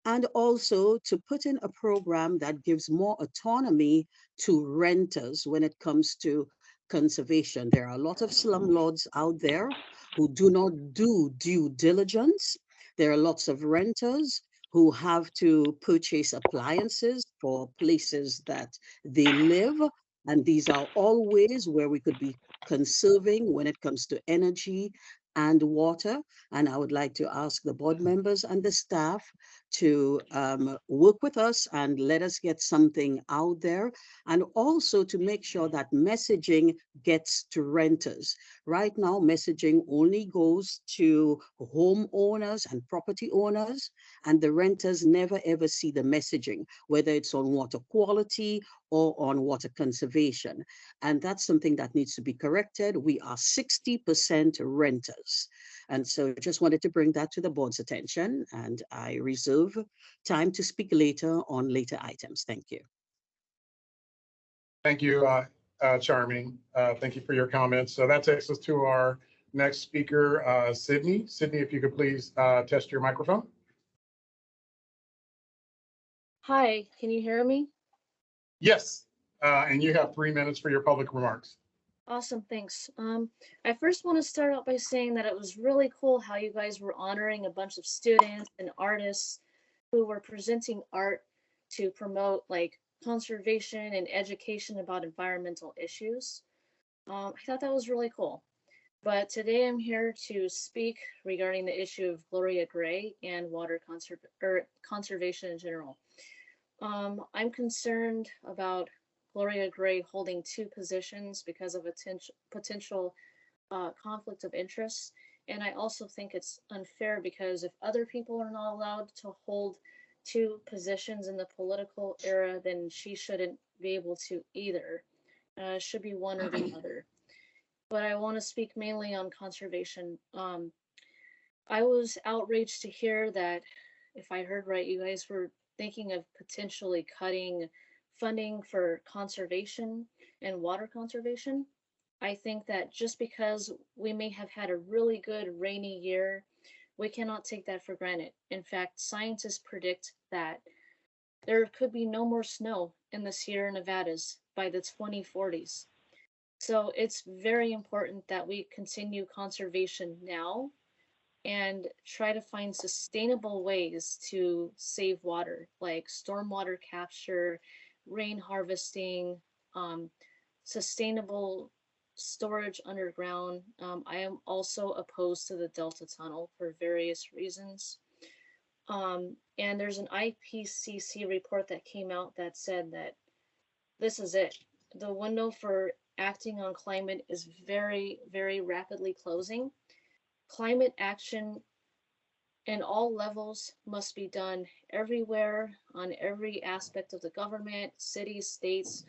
and also to put in a program that gives more autonomy to renters when it comes to conservation. There are a lot of slumlords out there who do not do due diligence. There are lots of renters who have to purchase appliances for places that they live. And these are all ways where we could be conserving when it comes to energy and water. And I would like to ask the board members and the staff to work with us and let us get something out there, and also to make sure that messaging gets to renters. Right now, messaging only goes to homeowners and property owners, and the renters never ever see the messaging, whether it's on water quality or on water conservation. And that's something that needs to be corrected. We are 60% renters. And so I just wanted to bring that to the board's attention, and I reserve time to speak later on later items. Thank you. Thank you, Charming. Thank you for your comments. So that takes us to our next speaker, Sydney. Sydney, if you could please test your microphone. Hi, can you hear me? Yes, and you have 3 minutes for your public remarks. Awesome, thanks. I first want to start out by saying that it was really cool how you guys were honoring a bunch of students and artists who were presenting art to promote like conservation and education about environmental issues. I thought that was really cool. But today I'm here to speak regarding the issue of Gloria Gray and water conservation in general. I'm concerned about Gloria Gray holding 2 positions because of a potential conflict of interest. And I also think it's unfair because if other people are not allowed to hold 2 positions in the political era, then she shouldn't be able to either. It should be one or the other. But I want to speak mainly on conservation. I was outraged to hear that, if I heard right, you guys were thinking of potentially cutting funding for conservation and water conservation. I think that just because we may have had a really good rainy year, we cannot take that for granted. In fact, scientists predict that there could be no more snow in the Sierra Nevadas by the 2040s. So it's very important that we continue conservation now and try to find sustainable ways to save water, like stormwater capture, rain harvesting, sustainable storage underground. I am also opposed to the Delta Tunnel for various reasons. And there's an IPCC report that came out that said that this is it. The window for acting on climate is very, very rapidly closing. Climate action and all levels must be done everywhere on every aspect of the government, cities, states,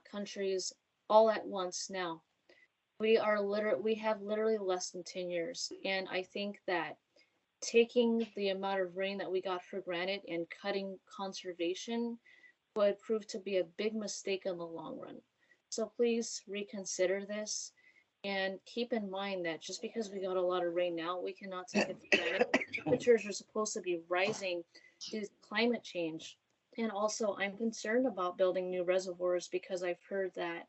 countries, all at once now. We have literally less than 10 years. And I think that taking the amount of rain that we got for granted and cutting conservation would prove to be a big mistake in the long run. So please reconsider this and keep in mind that just because we got a lot of rain now, we cannot take it for granted. Temperatures are supposed to be rising due to climate change. And also, I'm concerned about building new reservoirs because I've heard that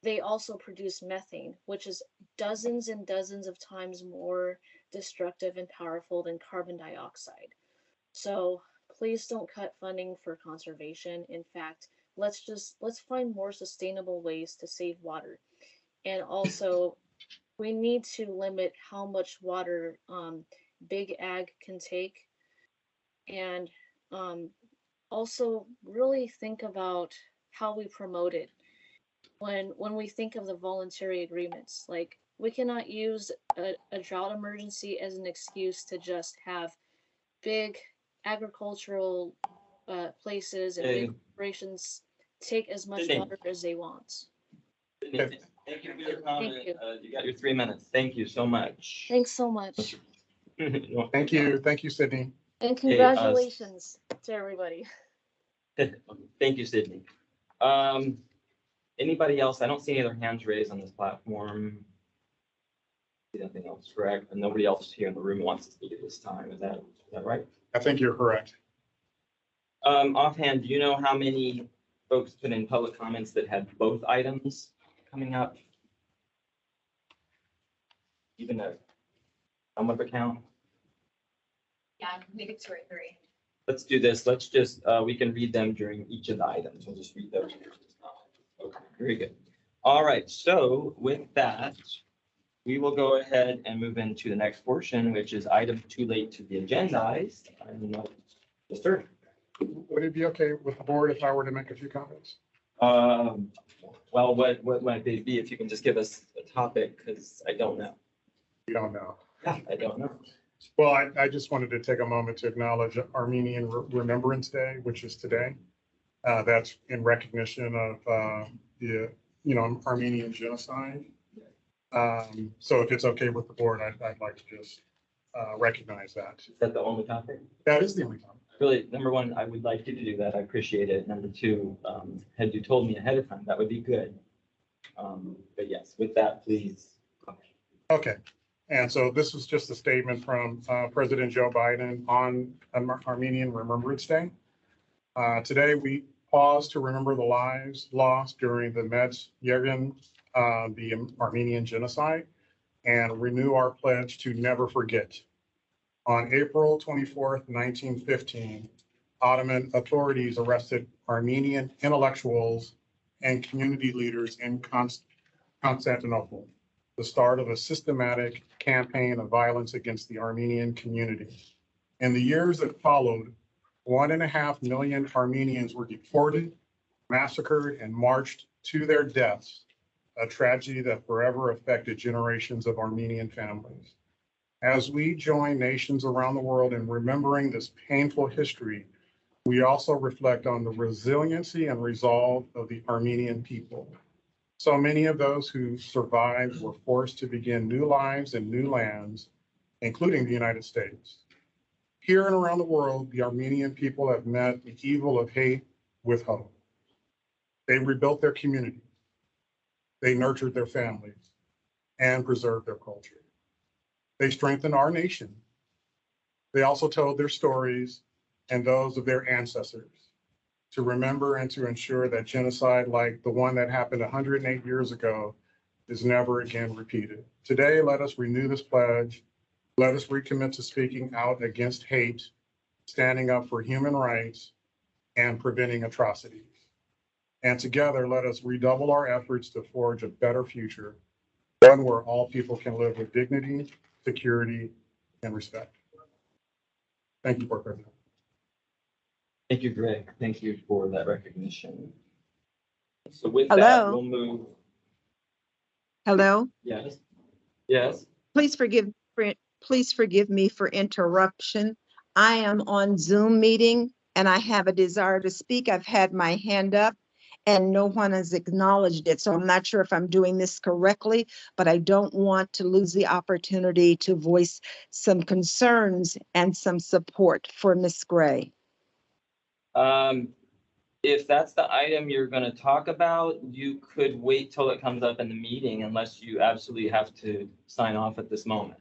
they also produce methane, which is dozens and dozens of times more destructive and powerful than carbon dioxide. So please don't cut funding for conservation. In fact, let's find more sustainable ways to save water. And also, we need to limit how much water big ag can take, and also really think about how we promote it. When we think of the voluntary agreements, like we cannot use a drought emergency as an excuse to just have big agricultural places and big corporations take as much Sydney. water as they want. Thank you for your comment. Thank you. You got your 3 minutes. Thank you so much. Thanks so much. Thank you. Thank you, Sydney. And congratulations to everybody. Thank you, Sydney. Anybody else? I don't see any other hands raised on this platform. See nothing else, correct? And nobody else here in the room wants to speak at this time. Is that right? I think you're correct. Offhand, do you know how many folks put in public comments that had both items coming up? Even a somewhat of a count? Yeah, maybe 2 or 3. Let's do this. Let's just, we can read them during each of the items. We'll just read those. Okay, very good. All right, so with that, we will go ahead and move into the next portion, which is item too late to be agendized. Yes, sir. Would it be okay with the board if I were to make a few comments? Well, what might they be if you can just give us a topic, because I don't know. You don't know. I don't know. Well, I just wanted to take a moment to acknowledge Armenian Remembrance Day, which is today. That's in recognition of the Armenian genocide. So if it's okay with the board, I'd like to just recognize that. Is that the only topic? That is the only topic. Really, number one, I would like you to do that. I appreciate it. Number two, had you told me ahead of time, that would be good. But yes, with that, please. Okay. And so this was just a statement from President Joe Biden on Armenian Remembrance Day. Today, we pause to remember the lives lost during the Medz-Yegan, the Armenian genocide, and renew our pledge to never forget. On April 24th, 1915, Ottoman authorities arrested Armenian intellectuals and community leaders in Constantinople, the start of a systematic campaign of violence against the Armenian community. In the years that followed, 1.5 million Armenians were deported, massacred, and marched to their deaths, a tragedy that forever affected generations of Armenian families. As we join nations around the world in remembering this painful history, we also reflect on the resiliency and resolve of the Armenian people. So many of those who survived were forced to begin new lives in new lands, including the United States. Here and around the world, the Armenian people have met the evil of hate with hope. They rebuilt their community. They nurtured their families and preserved their culture. They strengthened our nation. They also told their stories and those of their ancestors to remember and to ensure that genocide like the one that happened 108 years ago is never again repeated. Today, let us renew this pledge. Let us recommit to speaking out against hate, standing up for human rights, and preventing atrocities. And together, let us redouble our efforts to forge a better future, one where all people can live with dignity, security, and respect. Thank you, Board President. Thank you, Greg. Thank you for that recognition. So with Hello. that, we'll move. Hello, Yes. Yes. please forgive please forgive me for interruption. I am on Zoom meeting and I have a desire to speak. I've had my hand up and no one has acknowledged it. So I'm not sure if I'm doing this correctly, but I don't want to lose the opportunity to voice some concerns and some support for Ms. Gray. If that's the item you're going to talk about, you could wait till it comes up in the meeting unless you absolutely have to sign off at this moment.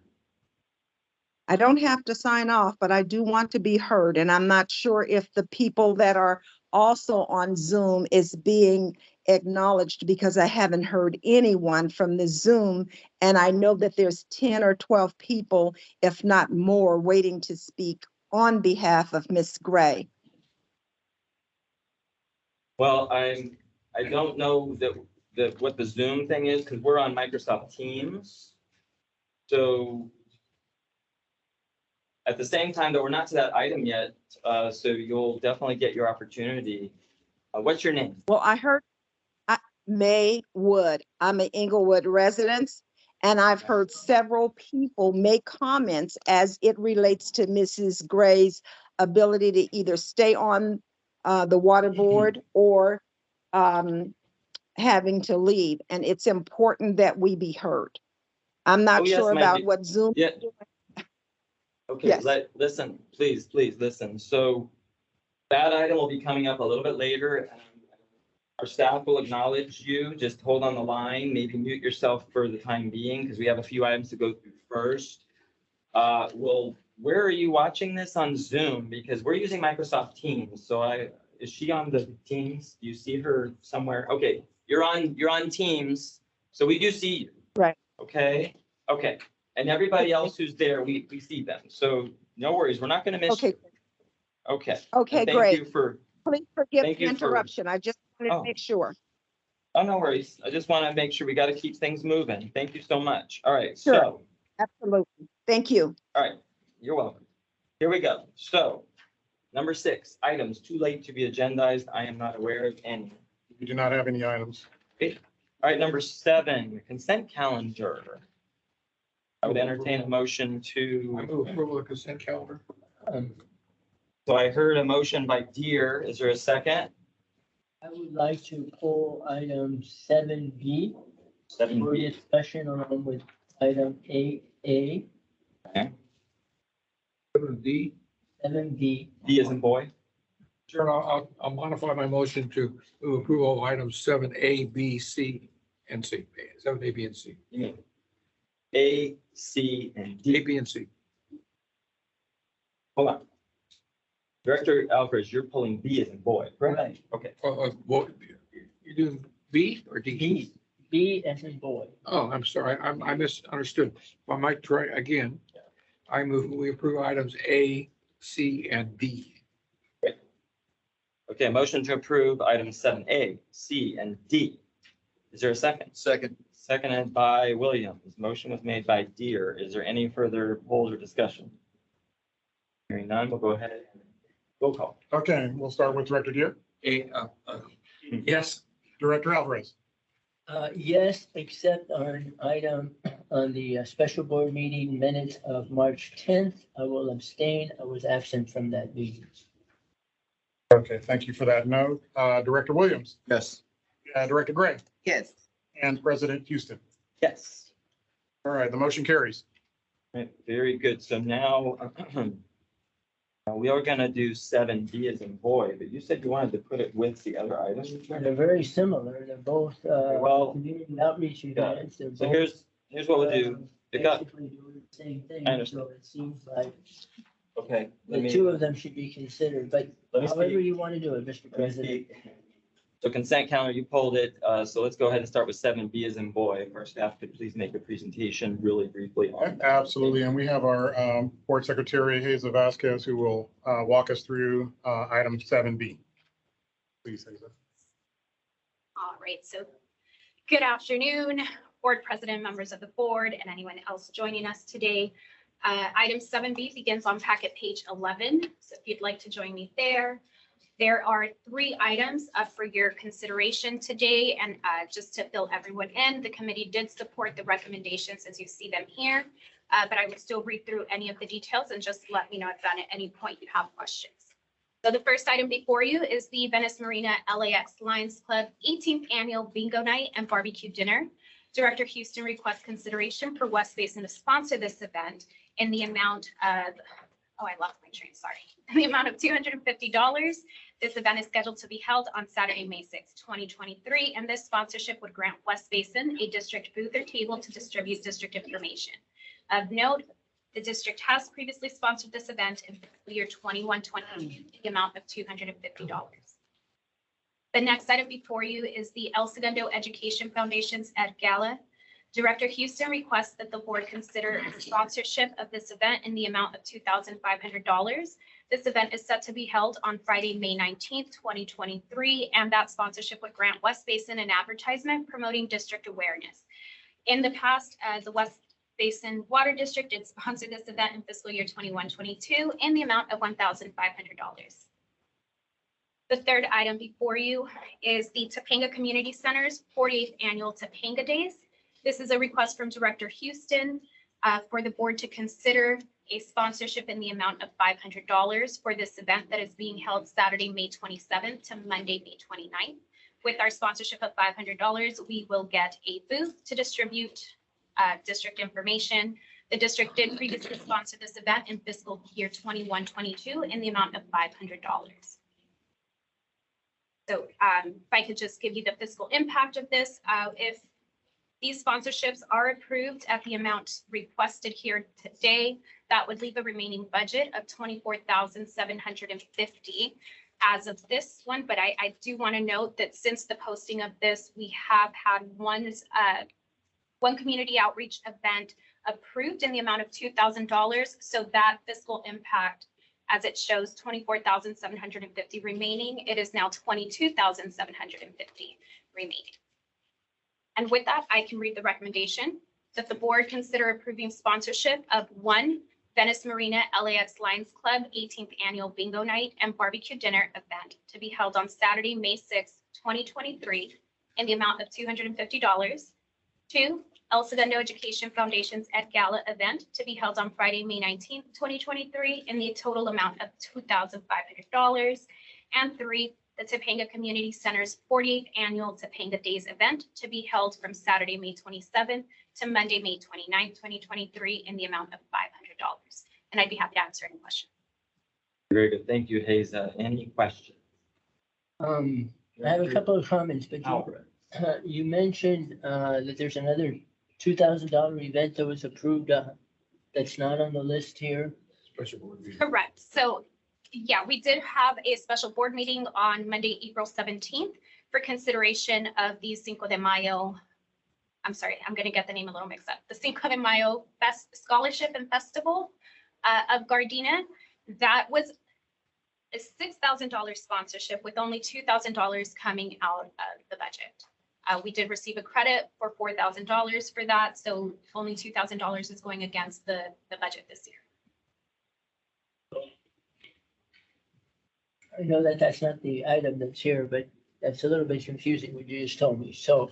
I don't have to sign off, but I do want to be heard. And I'm not sure if the people that are also on Zoom is being acknowledged because I haven't heard anyone from the Zoom. And I know that there's 10 or 12 people, if not more, waiting to speak on behalf of Ms. Gray. Well, I don't know what the Zoom thing is because we're on Microsoft Teams. So at the same time, though, we're not to that item yet, so you'll definitely get your opportunity. What's your name? Well, I heard May Wood. I'm an Inglewood resident, and I've heard several people make comments as it relates to Mrs. Gray's ability to either stay on the water board or having to leave. And it's important that we be heard. I'm not Oh, yes, sure ma'am. about what Zoom. Yeah. Okay, Yes. listen, please listen. So that item will be coming up a little bit later. Our staff will acknowledge you. Just hold on the line, maybe mute yourself for the time being, because we have a few items to go through first. Where are you watching this on Zoom? Because we're using Microsoft Teams. So is she on the Teams? Do you see her somewhere? Okay, you're on Teams. So we do see you. Right. Okay, okay. And everybody else who's there, we see them. So no worries, we're not gonna miss you. Okay. Okay, And great. Thank you for, Please forgive thank the you for- interruption. I just wanted Oh. to make sure. oh, no worries. I just want to make sure we got to keep things moving. Thank you so much. All right, Sure. so, Absolutely. Thank you. all right, you're welcome. Here we go. So, number 6, items too late to be agendized. I am not aware of any. We do not have any items. Okay. All right, number 7, consent calendar. I would entertain a motion I to, move approval of consent calendar. so I heard a motion by Deere. Is there a second? I would like to pull item 7B for 7B. discussion along with item 8A, D. 7B. D as in boy. Sure, I'll modify my motion to move approval of items 7A, B, C, and C. 7A, B, and C. You mean A, C, and A, D. B, and C. Hold on. Director Alvarez, you're pulling B as in boy, correct? Right. Okay. What, you're doing B or D? B, B as in boy. Oh, I'm sorry, I misunderstood. If I might try again, I move we approve items A, C, and D. Okay, motion to approve items 7A, C, and D. Is there a second? Second. Seconded by Williams. Motion was made by Deere. Is there any further polls or discussion? Hearing none, we'll go ahead and roll call. Okay, we'll start with Director Deere. Yes. Director Alvarez. Yes, except on item, on the special board meeting minutes of March 10th, I will abstain. I was absent from that meeting. Okay, thank you for that note. Director Williams, Yes. Director Gray, Yes. and President Houston. Yes. All right, the motion carries. Right, very good. So now we are gonna do 7B as in boy, but you said you wanted to put it with the other items. They're very similar. They're both, Well, community outreach events. They're So both, here's what we'll do. It got, basically doing the same thing. I understand. So it seems like okay. let the me- two of them should be considered, but let me however speak. you want to do it, Mr. Let me President. speak. So consent calendar, you pulled it. So let's go ahead and start with 7B as in boy. If our staff could please make a presentation really briefly on that. Absolutely, and we have our Board Secretary Hazel Vasquez who will walk us through item 7B. Please, Hazel. All right, so good afternoon, board president, members of the board, and anyone else joining us today. Item 7B begins on packet page 11, so if you'd like to join me there. There are 3 items up for your consideration today, and just to fill everyone in, the committee did support the recommendations as you see them here. but I will still read through any of the details and just let me know if at any point you have questions. So the first item before you is the Venice Marina LAX Lions Club 18th Annual Bingo Night and Barbecue Dinner. Director Houston requests consideration for West Basin to sponsor this event in the amount of, oh, I lost my train, sorry, in the amount of $250. This event is scheduled to be held on Saturday, May 6, 2023, and this sponsorship would grant West Basin a district booth or table to distribute district information. Of note, the district has previously sponsored this event in fiscal year 21-22, the amount of $250. The next item before you is the El Segundo Education Foundation's Ed Gala. Director Houston requests that the board consider the sponsorship of this event in the amount of $2,500. This event is set to be held on Friday, May 19th, 2023, and that sponsorship would grant West Basin an advertisement promoting district awareness. In the past, the West Basin Water District did sponsor this event in fiscal year 21-22 in the amount of $1,500. The third item before you is the Topanga Community Center's 48th Annual Topanga Days. This is a request from Director Houston for the board to consider a sponsorship in the amount of $500 for this event that is being held Saturday, May 27th to Monday, May 29th. With our sponsorship of $500, we will get a booth to distribute district information. The district did previously sponsor this event in fiscal year 21-22 in the amount of $500. So if I could just give you the fiscal impact of this, if these sponsorships are approved at the amount requested here today, that would leave a remaining budget of $24,750 as of this one. But I do want to note that since the posting of this, we have had one community outreach event approved in the amount of $2,000. So that fiscal impact, as it shows $24,750 remaining, it is now $22,750 remaining. And with that, I can read the recommendation that the board consider approving sponsorship of one Venice Marina LAX Lions Club 18th Annual Bingo Night and Barbecue Dinner event to be held on Saturday, May 6, 2023 in the amount of $250. Two, El Segundo Education Foundation's Ed Gala event to be held on Friday, May 19th, 2023 in the total amount of $2,500. And three, the Topanga Community Center's 48th Annual Topanga Days event to be held from Saturday, May 27th to Monday, May 29th, 2023 in the amount of $500. And I'd be happy to answer any questions. Very good. Thank you, Haza. Any questions? I have a couple of comments, but you mentioned that there's another $2,000 event that was approved that's not on the list here. Special board meeting. Correct. So yeah, we did have a special board meeting on Monday, April 17th for consideration of the Cinco de Mayo. I'm sorry, I'm going to get the name a little mixed up. The Cinco de Mayo Scholarship and Festival of Gardena. That was a $6,000 sponsorship with only $2,000 coming out of the budget. We did receive a credit for $4,000 for that, so only $2,000 is going against the budget this year. I know that that's not the item that's here, but that's a little bit confusing what you just told me. So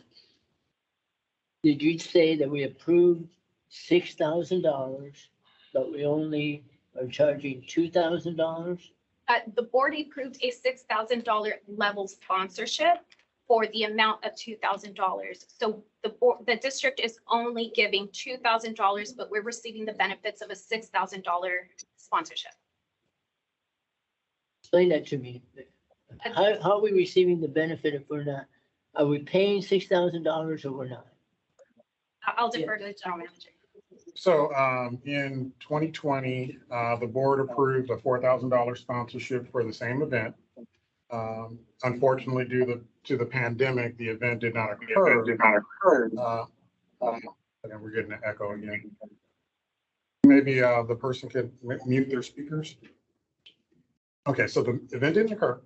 did you say that we approved $6,000, but we only are charging $2,000? The board approved a $6,000 level sponsorship for the amount of $2,000. So the district is only giving $2,000, but we're receiving the benefits of a $6,000 sponsorship. Explain that to me. How are we receiving the benefit if we're not? Are we paying $6,000 or we're not? I'll defer to the general manager. So in 2020, the board approved a $4,000 sponsorship for the same event. Unfortunately, due to the pandemic, the event did not occur. And we're getting an echo again. Maybe the person could mute their speakers. Okay, so the event didn't occur.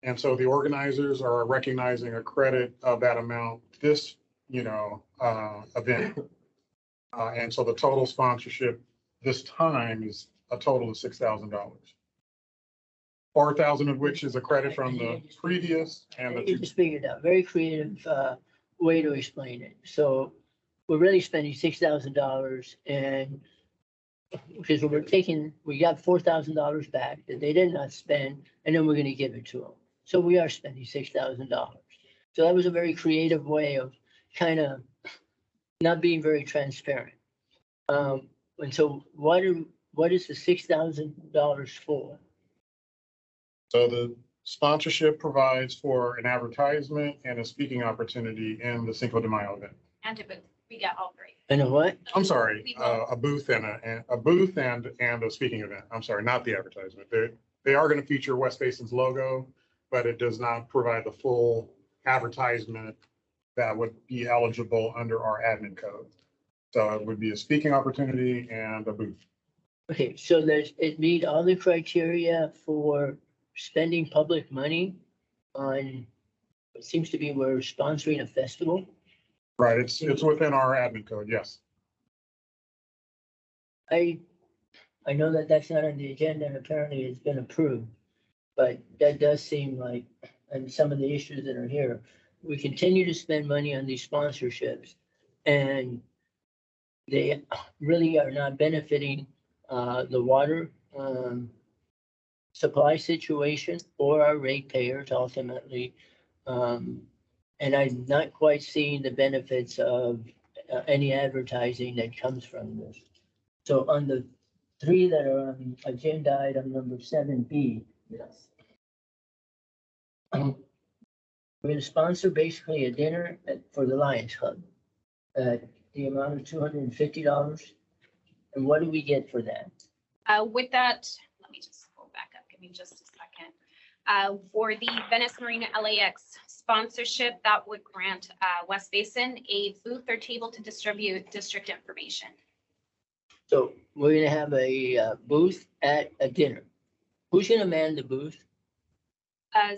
And so the organizers are recognizing a credit of that amount this, event. And so the total sponsorship this time is a total of $6,000. 4,000 of which is a credit from the previous and the. You just figured out, very creative way to explain it. So we're really spending $6,000 and because we got $4,000 back that they did not spend, and then we're gonna give it to them. So we are spending $6,000. So that was a very creative way of kind of not being very transparent. And so what is the $6,000 for? So the sponsorship provides for an advertisement and a speaking opportunity in the Cinco de Mayo event. And a booth. We got all three. And a what? I'm sorry, a booth and a speaking event. I'm sorry, not the advertisement. They are going to feature West Basin's logo, but it does not provide the full advertisement that would be eligible under our admin code. So it would be a speaking opportunity and a booth. Okay, so it meet all the criteria for spending public money on, it seems to be we're sponsoring a festival. Right, it's within our admin code, yes. I know that that's not on the agenda and apparently it's been approved, but that does seem like, and some of the issues that are here, we continue to spend money on these sponsorships and they really are not benefiting the water supply situation or our ratepayers ultimately. And I'm not quite seeing the benefits of any advertising that comes from this. So on the three that are on agenda item number 7B, yes. We're going to sponsor basically a dinner for the Lions Club at the amount of $250. And what do we get for that? With that, let me just go back up. Give me just a second. For the Venice Marina LAX sponsorship, that would grant West Basin a booth or table to distribute district information. So we're going to have a booth at a dinner. Who's going to man the booth?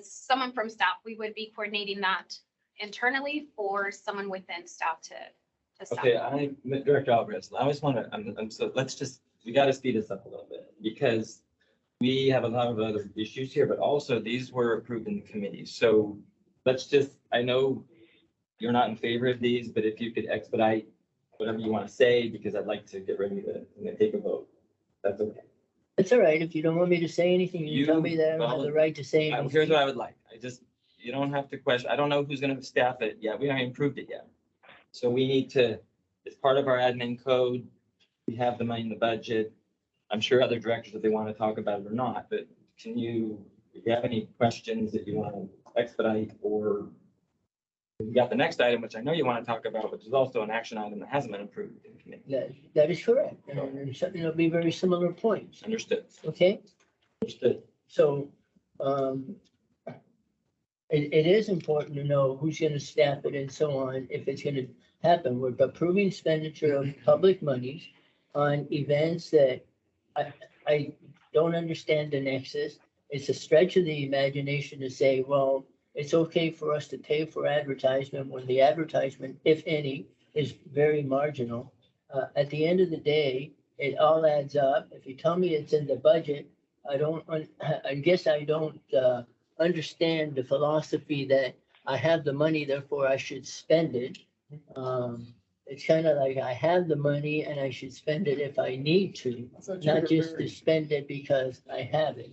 Someone from staff, we would be coordinating that internally for someone within staff to staff. Okay, Director Alvarez, I always want to, so we got to speed this up a little bit because we have a lot of other issues here, but also these were approved in the committee. So I know you're not in favor of these, but if you could expedite whatever you want to say, because I'd like to get ready to take a vote. That's okay. It's all right. If you don't want me to say anything, you tell me that I don't have the right to say anything. Here's what I would like. You don't have to question. I don't know who's going to staff it yet. We haven't approved it yet. So we need to, as part of our admin code, we have the money in the budget. I'm sure other directors, if they want to talk about it or not, but if you have any questions that you want to expedite, or you got the next item, which I know you want to talk about, which is also an action item that hasn't been approved in committee. That is correct. And something that'll be very similar points. Understood. Okay? Understood. So it is important to know who's going to staff it and so on, if it's going to happen. We're approving expenditure of public monies on events that I don't understand the nexus. It's a stretch of the imagination to say, well, it's okay for us to pay for advertisement when the advertisement, if any, is very marginal. At the end of the day, it all adds up. If you tell me it's in the budget, I guess I don't understand the philosophy that I have the money, therefore I should spend it. It's kind of like I have the money and I should spend it if I need to, not just to spend it because I have it.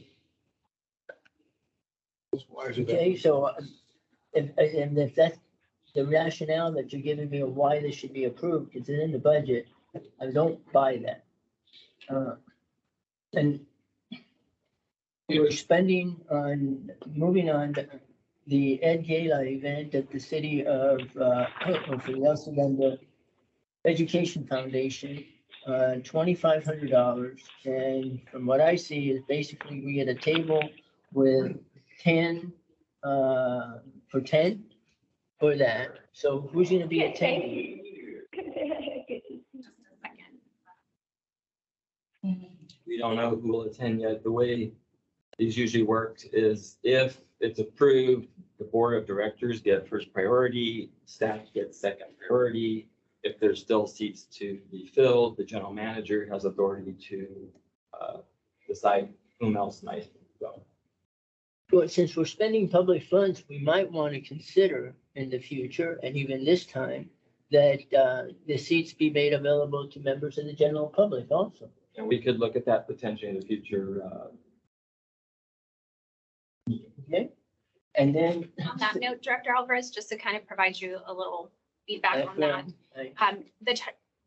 Okay, so if that's the rationale that you're giving me of why this should be approved, because it's in the budget, I don't buy that. And we're spending on, moving on to the Ed Gala event at the city of, for the El Segundo Education Foundation, $2,500. And from what I see is basically we get a table with 10, for 10 for that. So who's going to be attending? We don't know who will attend yet. The way these usually works is if it's approved, the board of directors get first priority, staff gets second priority. If there's still seats to be filled, the general manager has authority to decide whom else might go. Well, since we're spending public funds, we might want to consider in the future, and even this time, that the seats be made available to members of the general public also. And we could look at that potentially in the future. Okay, and then. On that note, Director Alvarez, just to kind of provide you a little feedback on that.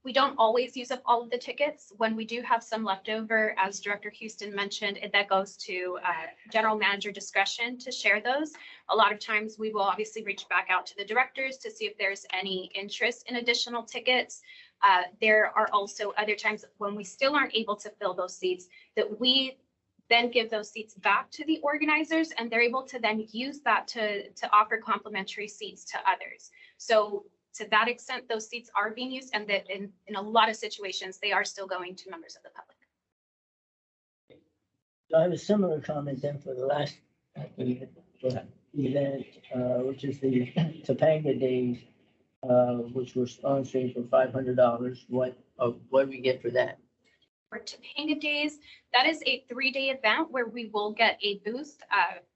We don't always use up all of the tickets. When we do have some leftover, as Director Houston mentioned, that goes to general manager discretion to share those. A lot of times we will obviously reach back out to the directors to see if there's any interest in additional tickets. There are also other times when we still aren't able to fill those seats that we then give those seats back to the organizers, and they're able to then use that to offer complimentary seats to others. So to that extent, those seats are being used, and that in a lot of situations, they are still going to members of the public. So I have a similar comment then for the last event, which is the Topanga Days, which we're sponsoring for $500. What do we get for that? For Topanga Days, that is a 3-day event where we will get a booth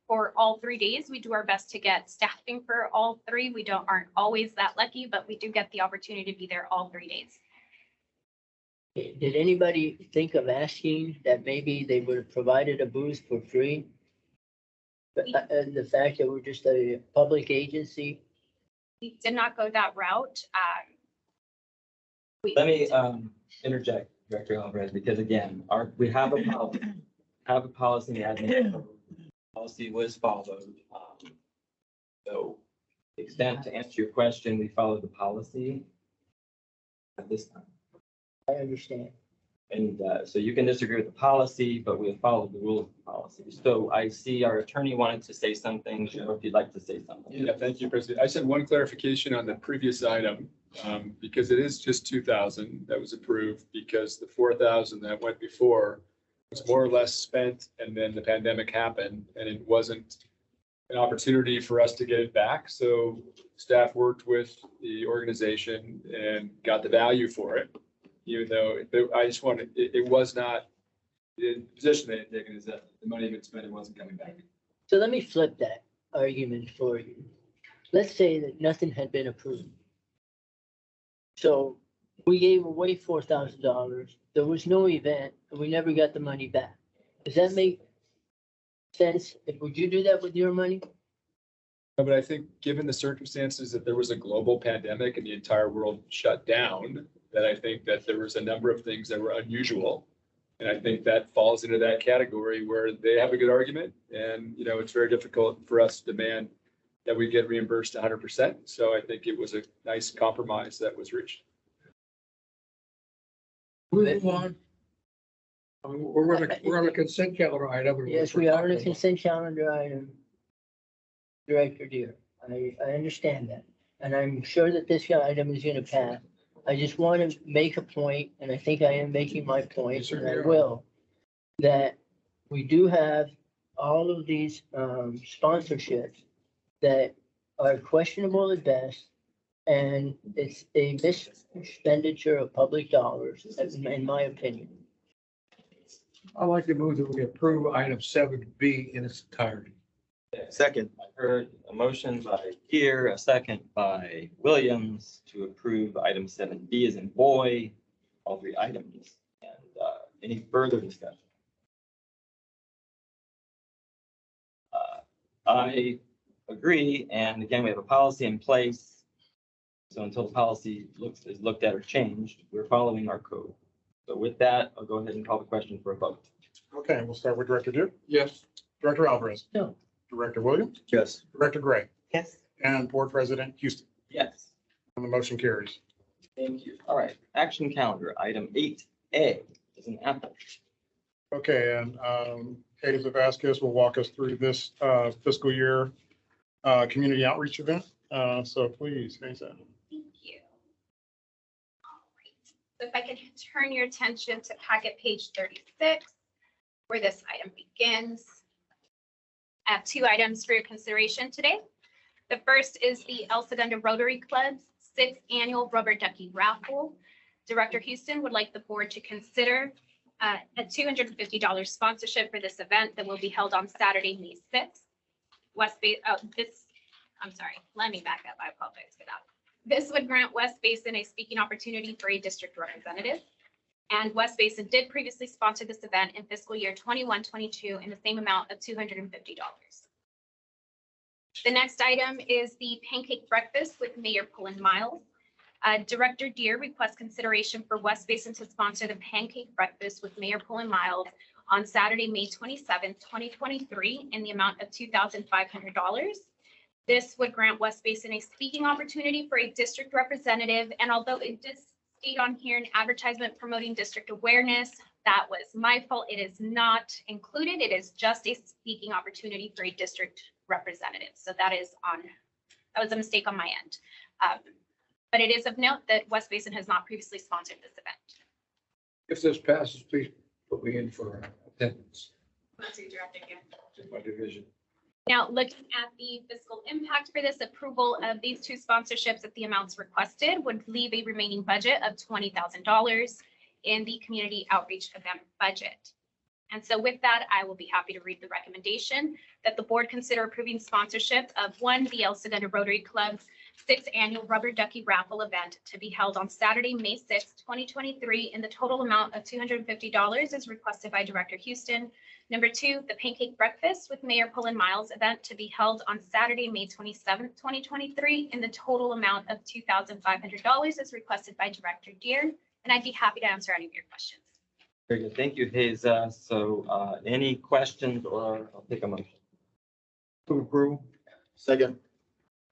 for all 3 days. We do our best to get staffing for all 3. We aren't always that lucky, but we do get the opportunity to be there all 3 days. Did anybody think of asking that maybe they would have provided a booth for free? The fact that we're just a public agency? We did not go that route. Let me interject, Director Alvarez, because again, we have a policy, the admin policy was followed. So the extent to answer your question, we followed the policy at this time. I understand. And so you can disagree with the policy, but we have followed the rules of the policy. So I see our attorney wanted to say something. Joe, if you'd like to say something. Yeah, thank you, President. I just had one clarification on the previous item, because it is just 2,000 that was approved, because the 4,000 that went before was more or less spent, and then the pandemic happened, and it wasn't an opportunity for us to get it back. So staff worked with the organization and got the value for it, even though I just wanted, it was not, the position they had taken is that the money had been spent, it wasn't coming back. So let me flip that argument for you. Let's say that nothing had been approved. So we gave away $4,000. There was no event, and we never got the money back. Does that make sense? Would you do that with your money? No, but I think given the circumstances that there was a global pandemic and the entire world shut down, that I think that there was a number of things that were unusual. And I think that falls into that category where they have a good argument, and, you know, it's very difficult for us to demand that we get reimbursed 100%. So I think it was a nice compromise that was reached. Move on. We're on a consent calendar item. Yes, we are on a consent calendar item. Director Deere, I understand that. And I'm sure that this item is gonna pass. I just want to make a point, and I think I am making my point, and I will, that we do have all of these sponsorships that are questionable at best, and it's a misexpenditure of public dollars, in my opinion. I'd like to move that we approve item 7B in its entirety. Second. I heard a motion by Kier, a second by Williams to approve item 7B as in boy, all 3 items. And any further discussion? I agree. And again, we have a policy in place. So until the policy is looked at or changed, we're following our code. So with that, I'll go ahead and call the question for a vote. Okay, we'll start with Director Duke, Yes. Director Alvarez, No. Director Williams, Yes. Director Gray, Yes. and Board President Houston. Yes. And the motion carries. Thank you. All right, action calendar, item 8A is an apple. Okay, and Katie Vasquez will walk us through this fiscal year community outreach event. So please, Hazel. Thank you. All right. So if I can turn your attention to packet page 36, where this item begins. I have 2 items for your consideration today. The first is the El Segundo Rotary Club's 6th annual rubber ducky raffle. Director Houston would like the board to consider a $250 sponsorship for this event that will be held on Saturday, May 6th. Let me back up. I apologize for that. This would grant West Basin a speaking opportunity for a district representative. And West Basin did previously sponsor this event in fiscal year 21-22 in the same amount of $250. The next item is the pancake breakfast with Mayor Pullen Miles. Director Deere requests consideration for West Basin to sponsor the pancake breakfast with Mayor Pullen Miles on Saturday, May 27th, 2023, in the amount of $2,500. This would grant West Basin a speaking opportunity for a district representative. And although it did state on here an advertisement promoting district awareness, that was my fault. It is not included. It is just a speaking opportunity for a district representative. So that was a mistake on my end. But it is of note that West Basin has not previously sponsored this event. If this passes, please put me in for attendance. That's your director again. In my division. Now, looking at the fiscal impact for this, approval of these two sponsorships at the amounts requested would leave a remaining budget of $20,000 in the community outreach event budget. And so with that, I will be happy to read the recommendation that the board consider approving sponsorship of one, the El Segundo Rotary Club's 6th annual Rubber Ducky Raffle event to be held on Saturday, May 6th, 2023, in the total amount of $250 as requested by Director Houston. Number 2, the Pancake Breakfast with Mayor Pullen Miles event to be held on Saturday, May 27th, 2023, in the total amount of $2,500 as requested by Director Deere. And I'd be happy to answer any of your questions. Very good. Thank you, Hazel. So any questions, or I'll take a motion? To approve. Second.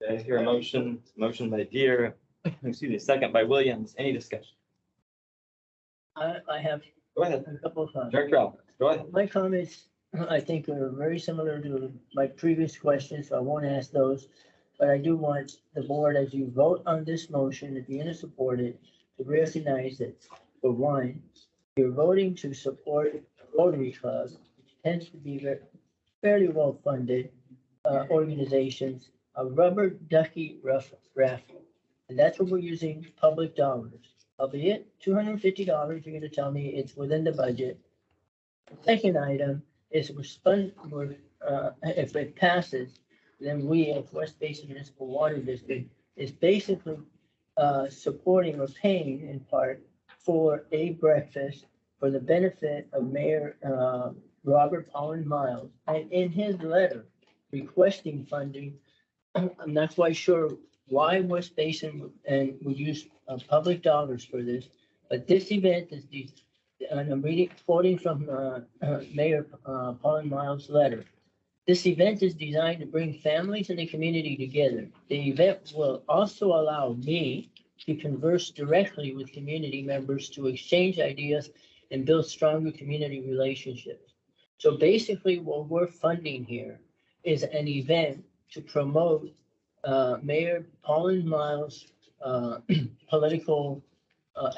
I hear a motion by Deere, excuse me, second by Williams. Any discussion? I have Go ahead. a couple of comments. Director Alvarez, go ahead. My comments, I think, are very similar to my previous questions, so I won't ask those. But I do want the board, as you vote on this motion, if you're going to support it, to recognize that, for one, you're voting to support Rotary Club, which tends to be fairly well-funded organizations, a rubber ducky raffle. And that's what we're using public dollars. Albeit $250, you're going to tell me it's within the budget. Second item is if it passes, then we at West Basin Municipal Water District is basically supporting or paying in part for a breakfast for the benefit of Mayor Robert Pullen Miles. And in his letter requesting funding, I'm not quite sure why West Basin would use public dollars for this, but this event is and I'm quoting from Mayor Pullen Miles' letter. This event is designed to bring families in the community together. The event will also allow me to converse directly with community members to exchange ideas and build stronger community relationships. So basically what we're funding here is an event to promote Mayor Pullen Miles' political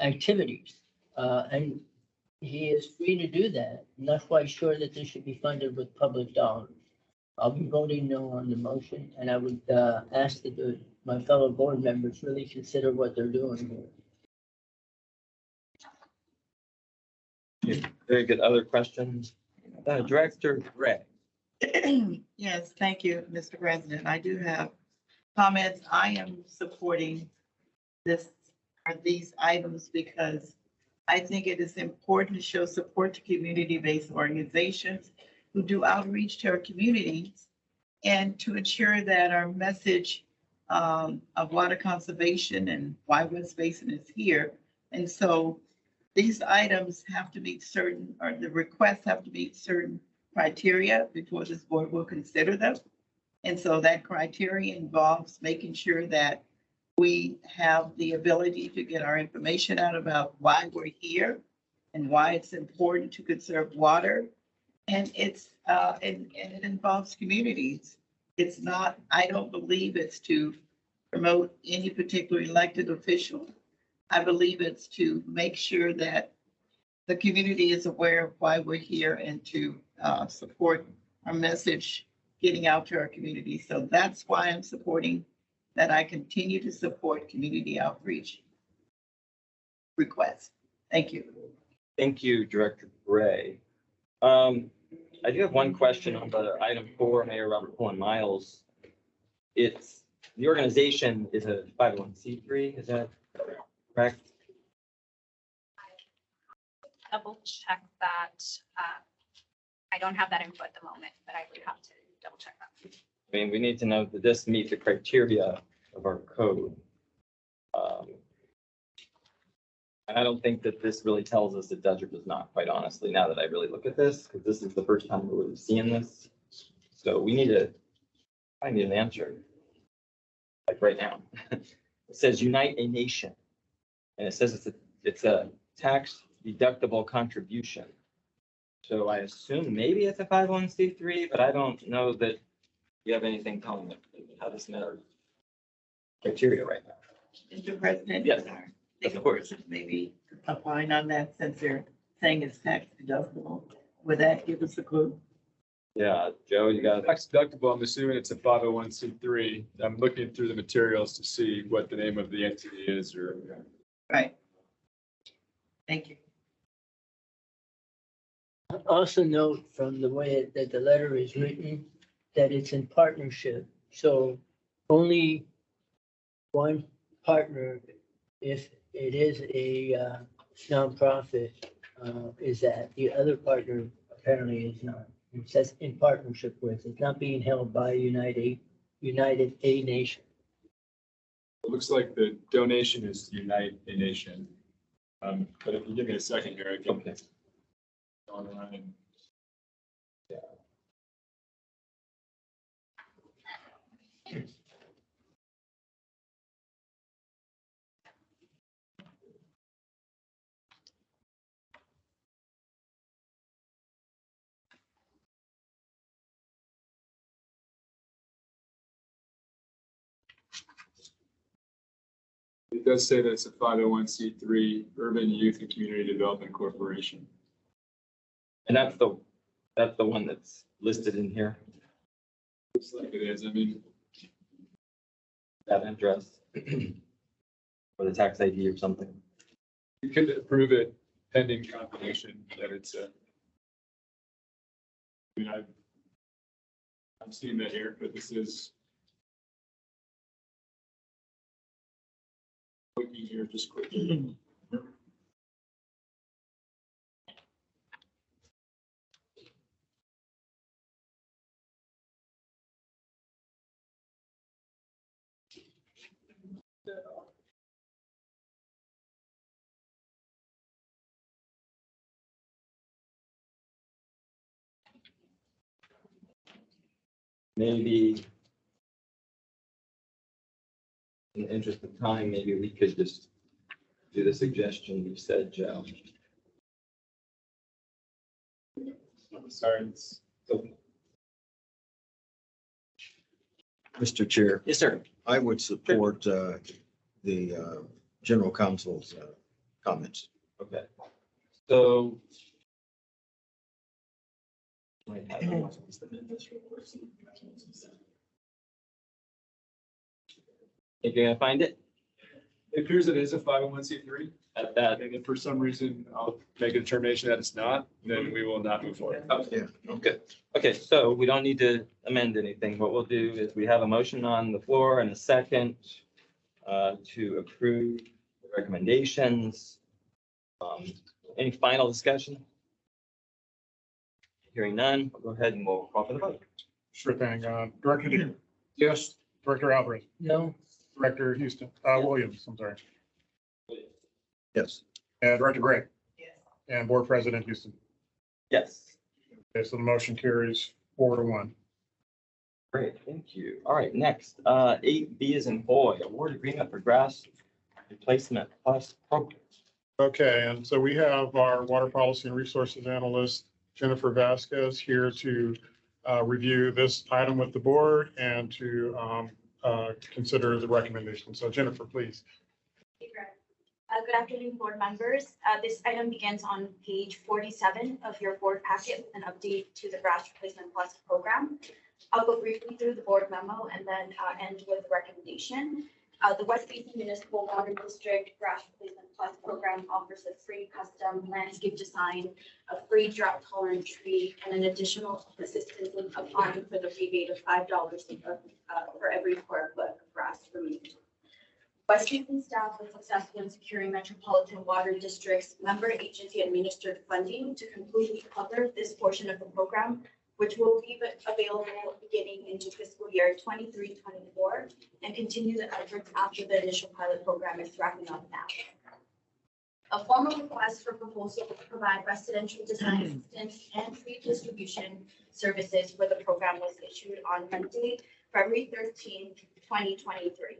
activities. And he is free to do that. I'm not quite sure that this should be funded with public dollars. I'll be voting no on the motion, and I would ask that my fellow board members really consider what they're doing here. Very good. Other questions? Director Gray. Yes, thank you, Mr. President. I do have comments. I am supporting these items because I think it is important to show support to community-based organizations who do outreach to our communities and to ensure that our message of water conservation and why West Basin is here. And so these items have to meet certain, or the requests have to meet certain criteria before this board will consider them. And so that criteria involves making sure that we have the ability to get our information out about why we're here and why it's important to conserve water. And it's and it involves communities. It's not, I don't believe it's to promote any particular elected official. I believe it's to make sure that the community is aware of why we're here and to support our message getting out to our community. So that's why I'm supporting that. I continue to support community outreach requests. Thank you. Thank you, Director Gray. I do have one question on the item 4, Mayor Robert Pullen Miles. It's, the organization is a 501c3, is that correct? double check that. I don't have that info at the moment, but I would have to double check that. I mean, we need to know that this meets the criteria of our code. I don't think that this really tells us that Dudger does not, quite honestly, now that I really look at this, because this is the first time we're really seeing this. So I need an answer. Like right now. It says unite a nation. And it says it's a tax deductible contribution. So I assume maybe it's a 501c3, but I don't know that you have anything telling me how this matters. Criteria right now. Mr. President? Yes. Of course. Maybe opine on that since they're saying it's tax deductible. Would that give us a clue? Yeah, Joe, you got it. Tax deductible, I'm assuming it's a 501c3. I'm looking through the materials to see what the name of the entity is or. Right. Thank you. Also note from the way that the letter is written, that it's in partnership. So only one partner, if it is a nonprofit, is that. The other partner apparently is not. It says in partnership with, it's not being held by United A Nation. It looks like the donation is to Unite a Nation. But if you give me a second here, I can. Okay. Online. It does say that it's a 501c3 Urban Youth and Community Development Corporation. And that's the one that's listed in here, Looks like it is. I mean, that address. Or the tax ID or something. you could approve it pending confirmation that it's a. I mean, I'm seeing that here, but this is. Looking here just quickly. Maybe in the interest of time, maybe we could just do the suggestion you said, Joe. Sorry, it's. Mr. Chair, Yes, sir. I would support the general counsel's comments. Okay. So. If you're gonna find it, It appears it is a 501c3. at that, And if for some reason I'll make a determination that it's not, then we will not move forward. Yeah. okay. Okay, so we don't need to amend anything. What we'll do is we have a motion on the floor and a second to approve the recommendations. Any final discussion? Hearing none, we'll go ahead and we'll call for the vote. Sure thing. Director Deere, Yes. Director Alvarez, No, Director Houston, Williams, I'm sorry, Yes. and Director Gray, Yes. and Board President Houston. Yes. Okay, so the motion carries 4-1. Great, thank you. All right, next, 8B is in boy, award agreement for grass replacement plus program. Okay, and so we have our water policy and resources analyst, Jennifer Vasquez, here to review this item with the board and to consider the recommendation. So Jennifer, please. Good afternoon, board members. This item begins on page 47 of your board packet with an update to the grass replacement plus program. I'll go briefly through the board memo and then end with the recommendation. The West Basin Municipal Water District Grass Replacement Plus program offers a free custom landscape design, a free drought tolerant tree, and an additional assistance in applying for the rebate of $5 for every square foot of grass removed. West Basin staff was successful in securing Metropolitan Water District's member agency administered funding to completely cover this portion of the program, which will be available beginning into fiscal year 23-24 and continue the efforts after the initial pilot program is wrapping up now. A formal request for proposal to provide residential design assistance and tree distribution services for the program was issued on Monday, February 13, 2023.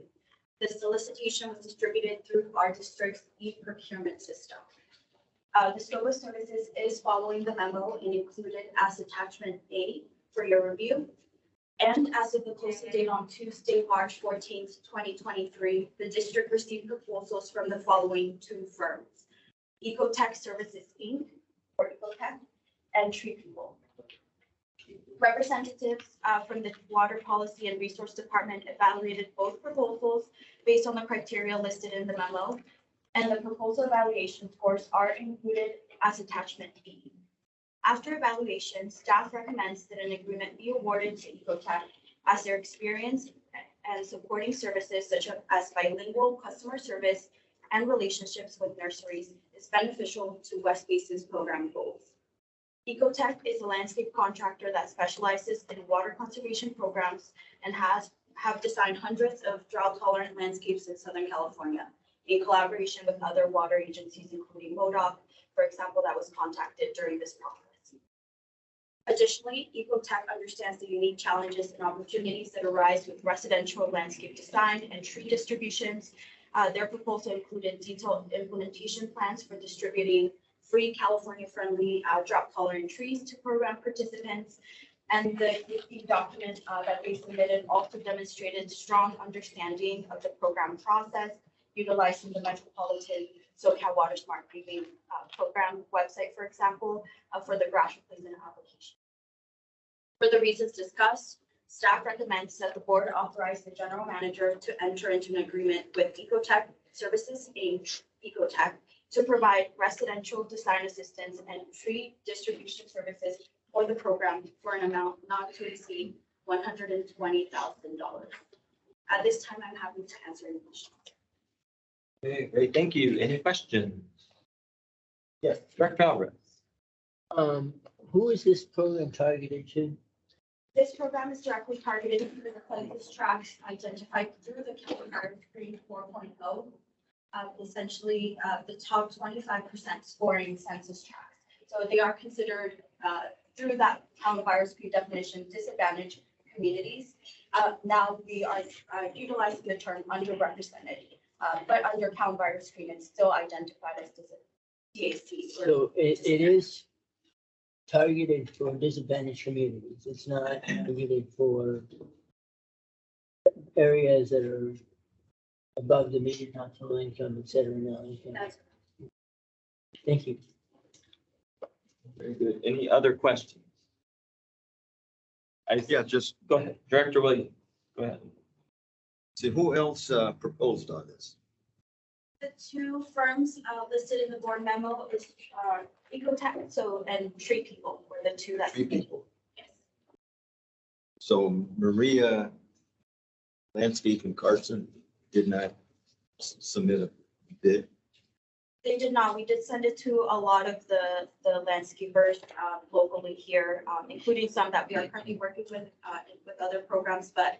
The solicitation was distributed through our district's e-procurement system. The scope of services is following the memo and included as attachment A for your review. And as of the posted date on Tuesday, March 14th, 2023, the district received proposals from the following two firms: Ecotech Services Inc., or Ecotech, and Tree People. Representatives from the Water Policy and Resource Department evaluated both proposals based on the criteria listed in the memo, and the proposal evaluation scores are included as attachment B. After evaluation, staff recommends that an agreement be awarded to Ecotech as their experience and supporting services such as bilingual customer service and relationships with nurseries is beneficial to West Basin's program goals. Ecotech is a landscape contractor that specializes in water conservation programs and have designed hundreds of drought-tolerant landscapes in Southern California in collaboration with other water agencies, including MODOC, for example, that was contacted during this process. Additionally, Ecotech understands the unique challenges and opportunities that arise with residential landscape design and tree distributions. Their proposal included detailed implementation plans for distributing free California-friendly drought-tolerant trees to program participants. And the document that they submitted also demonstrated strong understanding of the program process, utilizing the Metropolitan SoCal Water Smart Paving program website, for example, for the grass replacement application. For the reasons discussed, staff recommends that the board authorize the general manager to enter into an agreement with Ecotech Services Inc., Ecotech, to provide residential design assistance and tree distribution services for the program for an amount not to exceed $120,000. At this time, I'm happy to answer any questions. Okay, great, thank you. Any questions? Yes, Director Alvarez. Who is this program targeted to? This program is directly targeted to the census tracts identified through the Kindergarten Screen 4.0. Essentially, the top 25% scoring census tracts. So they are considered through that County Virus Screen definition disadvantaged communities. Now we are utilizing the term underrepresented, but under County Virus Screen, it's still identified as DAC. So it is targeted for disadvantaged communities. It's not targeted for areas that are above the median household income, et cetera. No, okay. Thank you. Very good. Any other questions? Yeah, just Go ahead, Director Williams. Go ahead. see who else proposed on this? The two firms listed in the board memo is Ecotech, and Tree People were the two that. Tree People. Yes. So Maria Landscape and Carson did not submit a bid. They did not. We did send it to a lot of the landscapers locally here, including some that we are currently working with other programs, but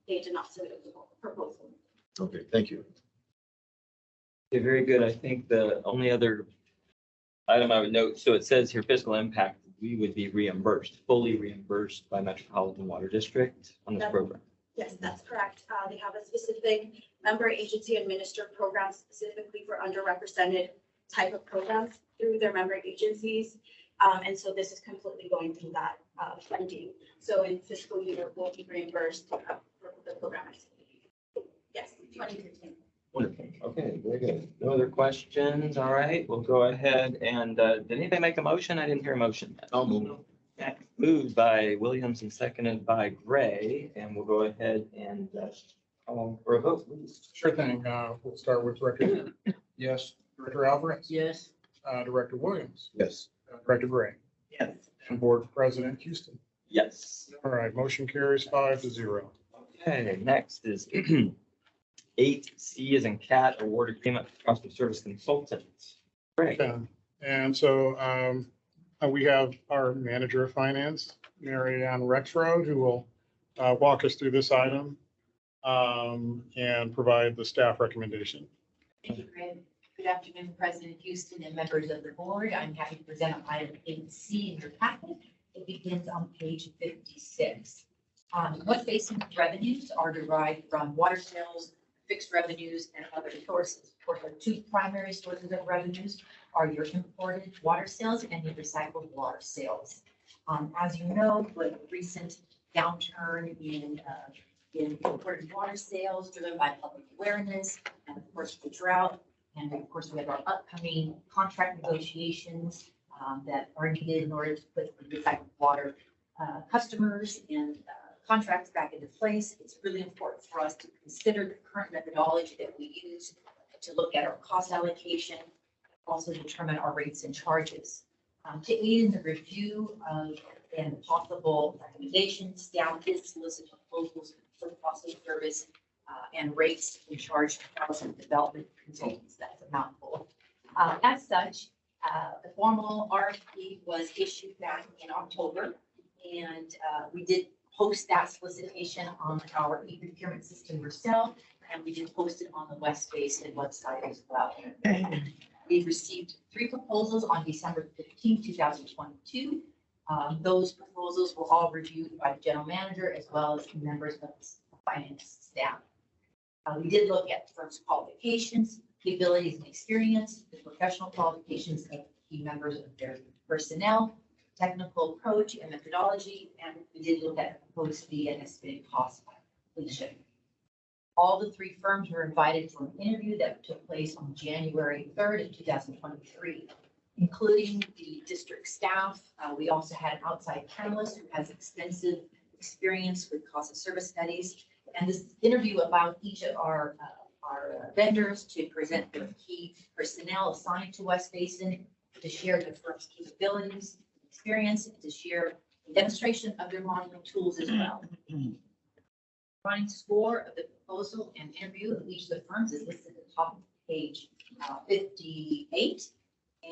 they did not submit a proposal. Okay, thank you. Okay, very good. I think the only other item I would note, so it says here fiscal impact, we would be reimbursed, fully reimbursed by Metropolitan Water District on this program. Yes, that's correct. They have a specific member agency administered program specifically for underrepresented type of programs through their member agencies. And so this is completely going through that funding. So in fiscal year, we'll be reimbursed for the program. Yes, 2015. Okay, very good. No other questions? All right, we'll go ahead and, did anybody make a motion? I didn't hear a motion. I'll move. Moved by Williams and seconded by Gray, and we'll go ahead and call for a vote, please. Sure thing. We'll start with Director. Yes. Director Alvarez. Yes. Director Williams. Yes. Director Gray. Yes. And Board President Houston. Yes. All right, motion carries 5-0. Okay, next is 8C is in cat, award agreement for cost of service consultants. Greg. Okay. And so we have our manager of finance, Mary Ann Rexroad, who will walk us through this item and provide the staff recommendation. Thank you, Greg. Good afternoon, President Houston and members of the board. I'm happy to present item 8C in your packet. It begins on page 56. West Basin revenues are derived from water sales, fixed revenues, and other sources. Of course, our two primary sources of revenues are your imported water sales and your recycled water sales. As you know, with the recent downturn in imported water sales driven by public awareness and of course the drought, and of course we have our upcoming contract negotiations that are needed in order to put the recycled water customers and contracts back into place. It's really important for us to consider the current methodology that we use to look at our cost allocation, also determine our rates and charges. To aid in the review of and possible recommendations, staff did solicit proposals for cost of service and rates and charge and development consultants. That's a mouthful. As such, the formal RFP was issued back in October, and we did post that solicitation on our e-procurement system yourself, and we did post it on the West Basin website as well. We received 3 proposals on December 15, 2022. Those proposals were all reviewed by the general manager as well as members of the finance staff. We did look at the firm's qualifications, capabilities and experience, the professional qualifications of key members of their personnel, technical approach and methodology, and we did look at proposed fee and estimated cost by completion. All the 3 firms were invited for an interview that took place on January 3rd of 2023, including the district staff. We also had an outside panelist who has extensive experience with cost of service studies. And this interview allowed each of our vendors to present their key personnel assigned to West Basin, to share the firm's capabilities, experience, and to share a demonstration of their modeling tools as well. Running score of the proposal and interview of each of the firms is listed at the top of page 58.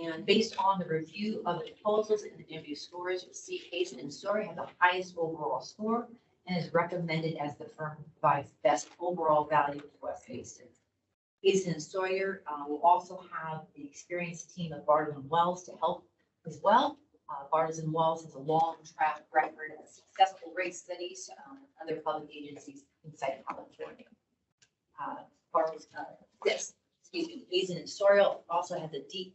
And based on the review of the proposals and the interview scores, you'll see Basin and Sawyer have the highest overall score and is recommended as the firm who provides best overall value to West Basin. Basin and Sawyer will also have the experienced team of Bartle and Wells to help as well. Bartle and Wells has a long track record of successful rate studies with other public agencies inside California. Basin and Sawyer also has a deep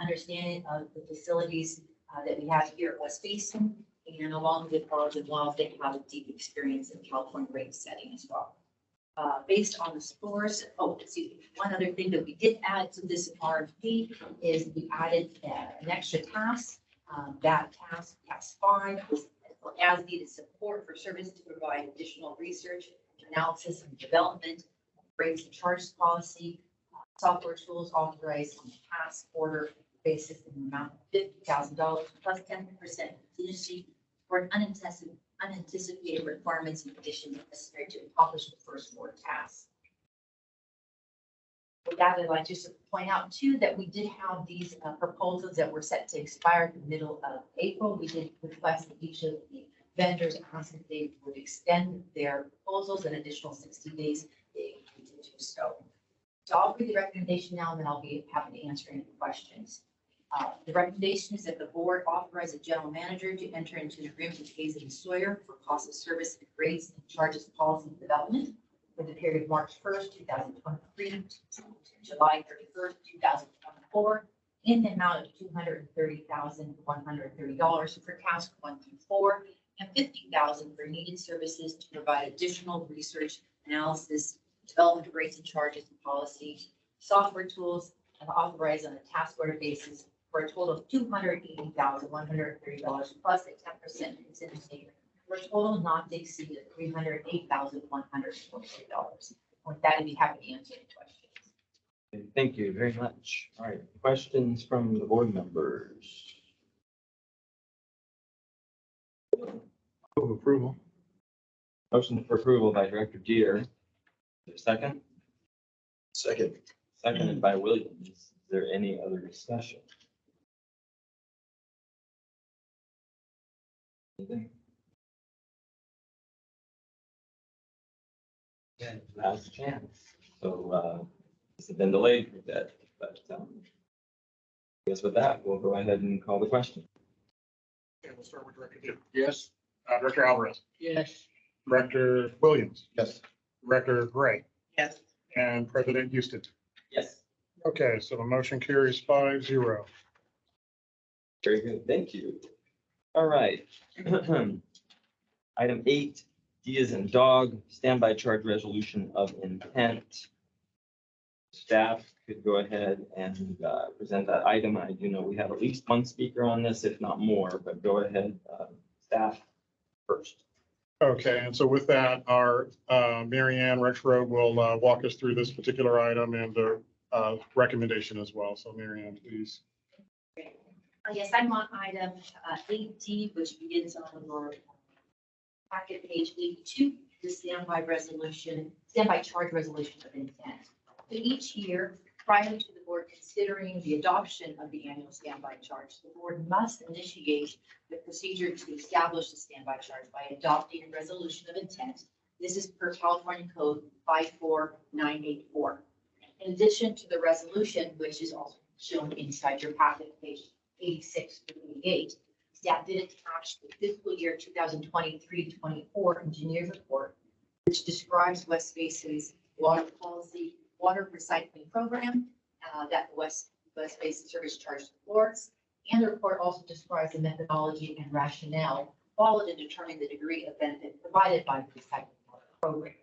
understanding of the facilities that we have here at West Basin, and along with Bartle and Wells, they have a deep experience in California rate setting as well. Based on the scores, one other thing that we did add to this RFP is we added an extra task. That task 5, was for as-needed support for service to provide additional research, analysis, and development, rates and charges policy, software tools authorized on a task order basis in the amount of $50,000 plus 10% contingency for unanticipated requirements and conditions necessary to accomplish the first 4 tasks. With that, I'd like to just point out too that we did have these proposals that were set to expire in the middle of April. We did request that each of the vendors asked if they would extend their proposals an additional 60 days. They did do so. So I'll read the recommendation now, and then I'll be happy to answer any questions. The recommendation is that the board authorize the general manager to enter into an agreement with Basin and Sawyer for cost of service and rates and charges policy development for the period March 1st, 2023 to July 31st, 2024, in the amount of $230,130 for task 1 through 4, and $50,000 for needed services to provide additional research, analysis, development of rates and charges and policy, software tools, and authorized on a task order basis for a total of $280,130 plus a 10% contingency, for a total not to exceed $308,140. With that, I'd be happy to answer any questions. Thank you very much. All right, questions from the board members? Approval. Motion for approval by Director Jeter. Is there a second? Second. Seconded by Williams. Is there any other discussion? Anything? Yeah, last chance. So, this has been delayed for that, but, I guess with that, we'll go ahead and call the question. Okay, we'll start with Director Gill. Yes. Director Alvarez, Yes. Director Williams, Yes. Director Gray, Yes. and President Houston. Yes. Okay, so the motion carries 5-0. Very good, thank you. All right. Item 8, D as in dog, standby charge resolution of intent. Staff could go ahead and present that item. I do know we have at least one speaker on this, if not more, but go ahead, staff first. Okay, and so with that, our Mary Ann Rexroad will walk us through this particular item and the recommendation as well. So Mary Ann, please. Yes, I'm on item 8D, which begins on your packet page 82, the standby charge resolution of intent. So each year, prior to the board considering the adoption of the annual standby charge, the board must initiate the procedure to establish the standby charge by adopting a resolution of intent. This is per California Code 54984. In addition to the resolution, which is also shown inside your packet, page 86 to 88, staff did attach the fiscal year 2023-24 engineer's report, which describes West Basin's water policy, water recycling program that the West Basin Service charged the boards. And the report also describes the methodology and rationale followed in determining the degree of benefit provided by the recycling water program.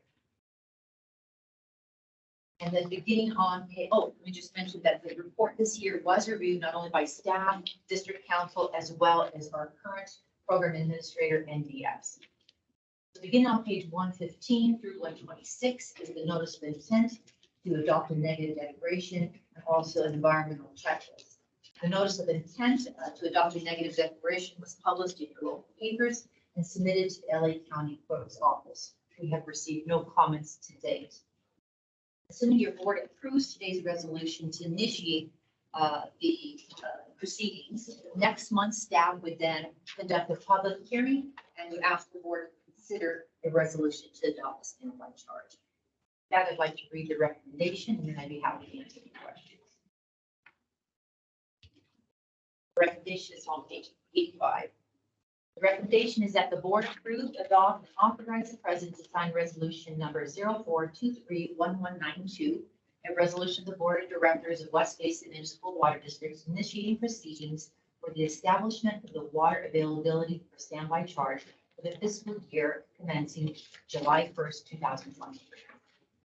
And then beginning on, let me just mention that the report this year was reviewed not only by staff, district council, as well as our current program administrator, NDS. So beginning on page 115 through 126 is the notice of intent to adopt a negative declaration and also an environmental checklist. The notice of intent to adopt a negative declaration was published in your local papers and submitted to the LA County Clerk's office. We have received no comments to date. Assuming your board approves today's resolution to initiate the proceedings, next month staff would then conduct a public hearing and would ask the board to consider a resolution to adopt a standby charge. Now I'd like to read the recommendation and then I'd be happy to answer any questions. The recommendation is on page 85. The recommendation is that the board approve, adopt, and authorize the president to sign resolution number 04231192, a resolution of the board of directors of West Basin Municipal Water District initiating proceedings for the establishment of the water availability for standby charge for the fiscal year commencing July 1st, 2023.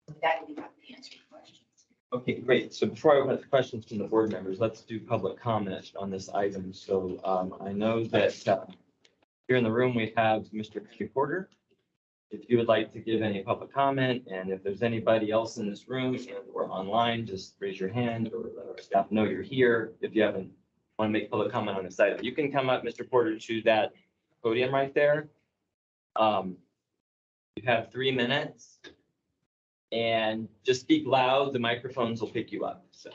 With that, we'll be happy to answer your questions. Okay, great. So before I open up the questions from the board members, let's do public comment on this item. So I know that here in the room, we have Mr. Porter. If you would like to give any public comment, and if there's anybody else in this room or online, just raise your hand or let our staff know you're here. If you want to make public comment on this item, you can come up, Mr. Porter, to that podium right there. You have 3 minutes. And just speak loud, the microphones will pick you up, so.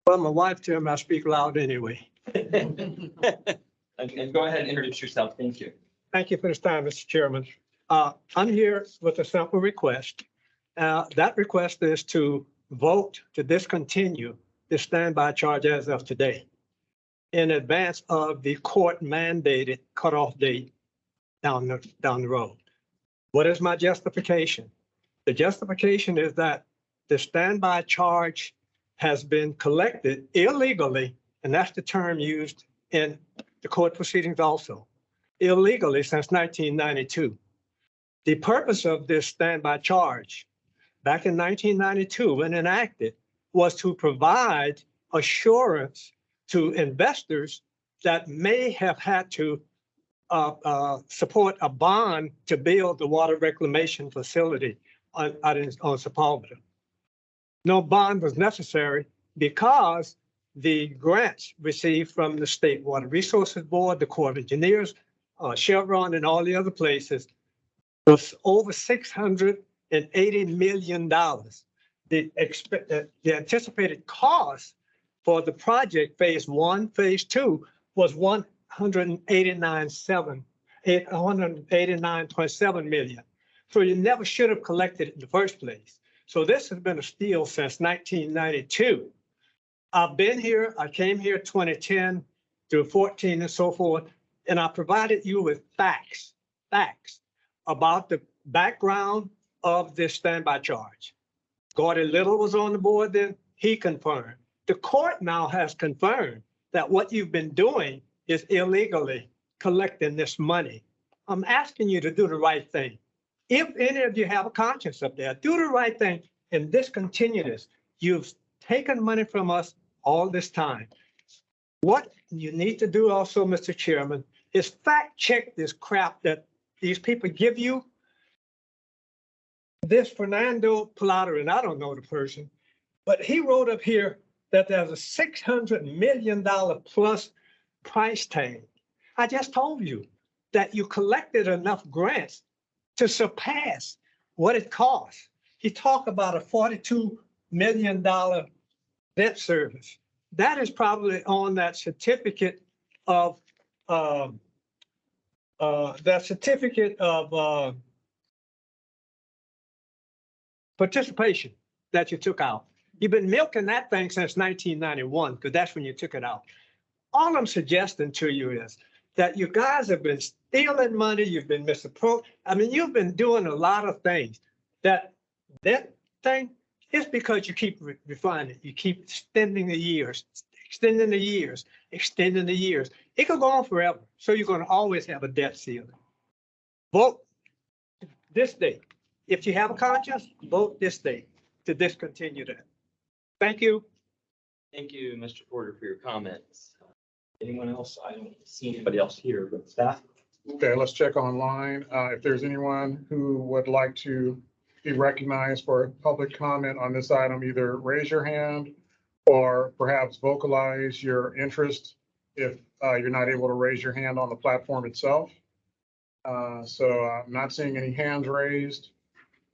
Well, my wife tells me I speak loud anyway. And go ahead and introduce yourself. Thank you. Thank you for this time, Mr. Chairman. I'm here with a simple request. That request is to vote to discontinue the standby charge as of today in advance of the court mandated cutoff date down the road. What is my justification? The justification is that the standby charge has been collected illegally, and that's the term used in the court proceedings also, illegally since 1992. The purpose of this standby charge back in 1992 when enacted was to provide assurance to investors that may have had to support a bond to build the water reclamation facility on Sepulveda. No bond was necessary because the grants received from the State Water Resources Board, the Corps of Engineers, Chevron, and all the other places was over $680 million. the anticipated cost for the project, phase one, phase two, was 189.7 million. So you never should have collected it in the first place. So this has been a steal since 1992. I've been here, I came here 2010 through 14 and so forth, and I provided you with facts about the background of this standby charge. Gordon Little was on the board then, he confirmed. The court now has confirmed that what you've been doing is illegally collecting this money. I'm asking you to do the right thing. If any of you have a conscience up there, do the right thing and discontinue this. You've taken money from us all this time. What you need to do also, Mr. Chairman, is fact check this crap that these people give you. This Fernando Plata, and I don't know the person, but he wrote up here that there's a $600 million plus price tag. I just told you that you collected enough grants to surpass what it costs. He talked about a $42 million debt service. That is probably on that certificate of participation that you took out. You've been milking that thing since 1991, because that's when you took it out. All I'm suggesting to you is that you guys have been stealing money, you've been misapproached. I mean, you've been doing a lot of things. That thing is because you keep refining, you keep extending the years, extending the years, extending the years. It could go on forever. So you're going to always have a debt ceiling. Vote this day. If you have a conscience, vote this day to discontinue that. Thank you. Thank you, Mr. Porter, for your comments. Anyone else? I don't see anybody else here, but staff. Okay, let's check online. If there's anyone who would like to be recognized for public comment on this item, either raise your hand or perhaps vocalize your interest if you're not able to raise your hand on the platform itself. So I'm not seeing any hands raised.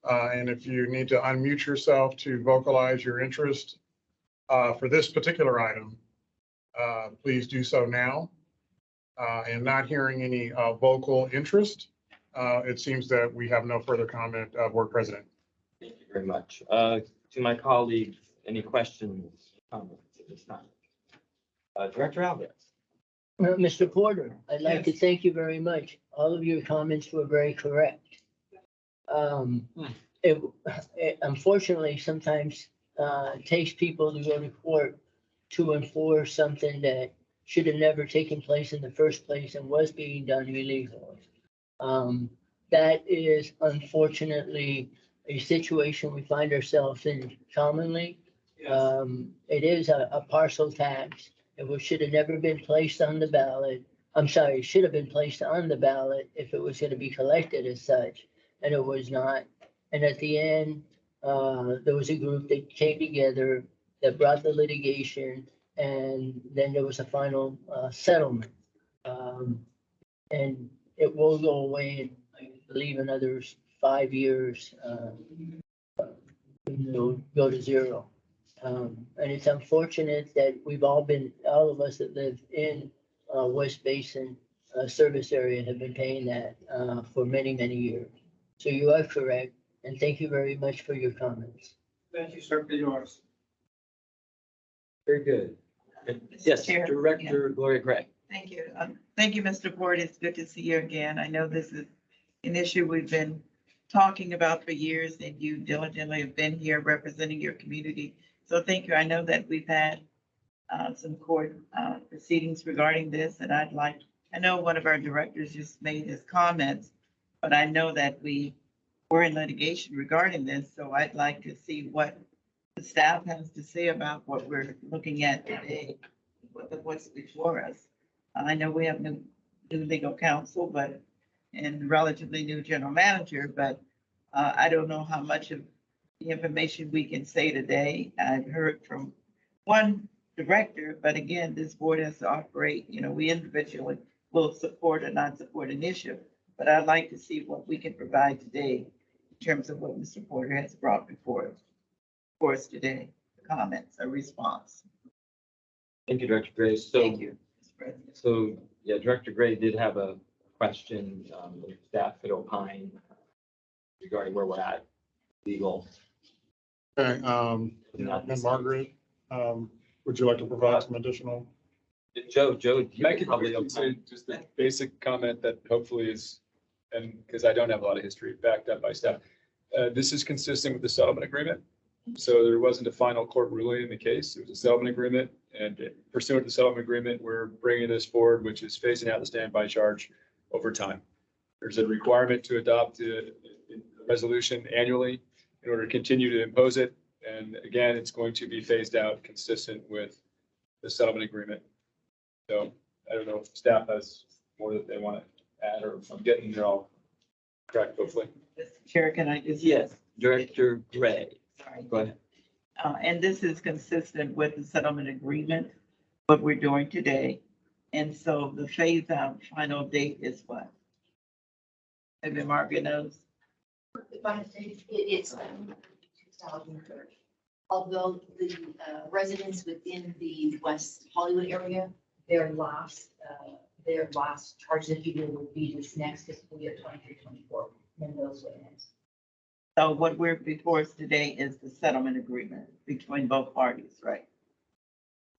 And if you need to unmute yourself to vocalize your interest for this particular item, please do so now. And not hearing any vocal interest, it seems that we have no further comment, Board President. Thank you very much. To my colleagues, any questions, comments at this time? Director Alvarez. Mr. Porter, I'd like to thank you very much. All of your comments were very correct. It unfortunately sometimes takes people to go to court to enforce something that should have never taken place in the first place and was being done illegally. That is unfortunately a situation we find ourselves in commonly. It is a parcel tax. It should have never been placed on the ballot. I'm sorry, it should have been placed on the ballot if it was going to be collected as such, and it was not. And at the end, there was a group that came together that brought the litigation, and then there was a final settlement. And it will go away in, I believe, another 5 years. It'll go to zero. And it's unfortunate that all of us that live in West Basin service area have been paying that for many, many years. So you are correct, and thank you very much for your comments. Thank you, sir, for yours. Very good. Yes, Chair. Director Gloria Gray. Thank you. Thank you, Mr. Ford. It's good to see you again. I know this is an issue we've been talking about for years, and you diligently have been here representing your community. So thank you. I know that we've had some court proceedings regarding this, and I know one of our directors just made his comments, but I know that we were in litigation regarding this, so I'd like to see what the staff has to say about what we're looking at today, what's before us. I know we have new legal counsel, and relatively new general manager, but I don't know how much of the information we can say today. I've heard from one director, but again, this board has to operate, we individually will support or not support an issue, but I'd like to see what we can provide today in terms of what Mr. Porter has brought before us. for us today? Comments or response? Thank you, Director Gray. Thank you, Mr. President. So, yeah, Director Gray did have a question, if staff could opine regarding where we're at, legal. Okay, and Margaret, would you like to provide some additional? Joe, you I could could probably probably say opine. just a basic comment that hopefully is, and because I don't have a lot of history backed up by staff. This is consistent with the settlement agreement. So there wasn't a final court ruling in the case. It was a settlement agreement, and pursuant to the settlement agreement, we're bringing this forward, which is phasing out the standby charge over time. There's a requirement to adopt a resolution annually in order to continue to impose it. And again, it's going to be phased out consistent with the settlement agreement. So I don't know if staff has more that they want to add, or if I'm getting it all correct, hopefully. Mr. Chair, can I just? Yes, Director Gray. Sorry. Go ahead. And this is consistent with the settlement agreement, what we're doing today. And so the phase out final date is what? Maybe Margaret knows. It's 2030. Although the residents within the West Hollywood area, their last charge, if you will, would be this next fiscal year, 23-24, and those would end. So what we're before us today is the settlement agreement between both parties, right?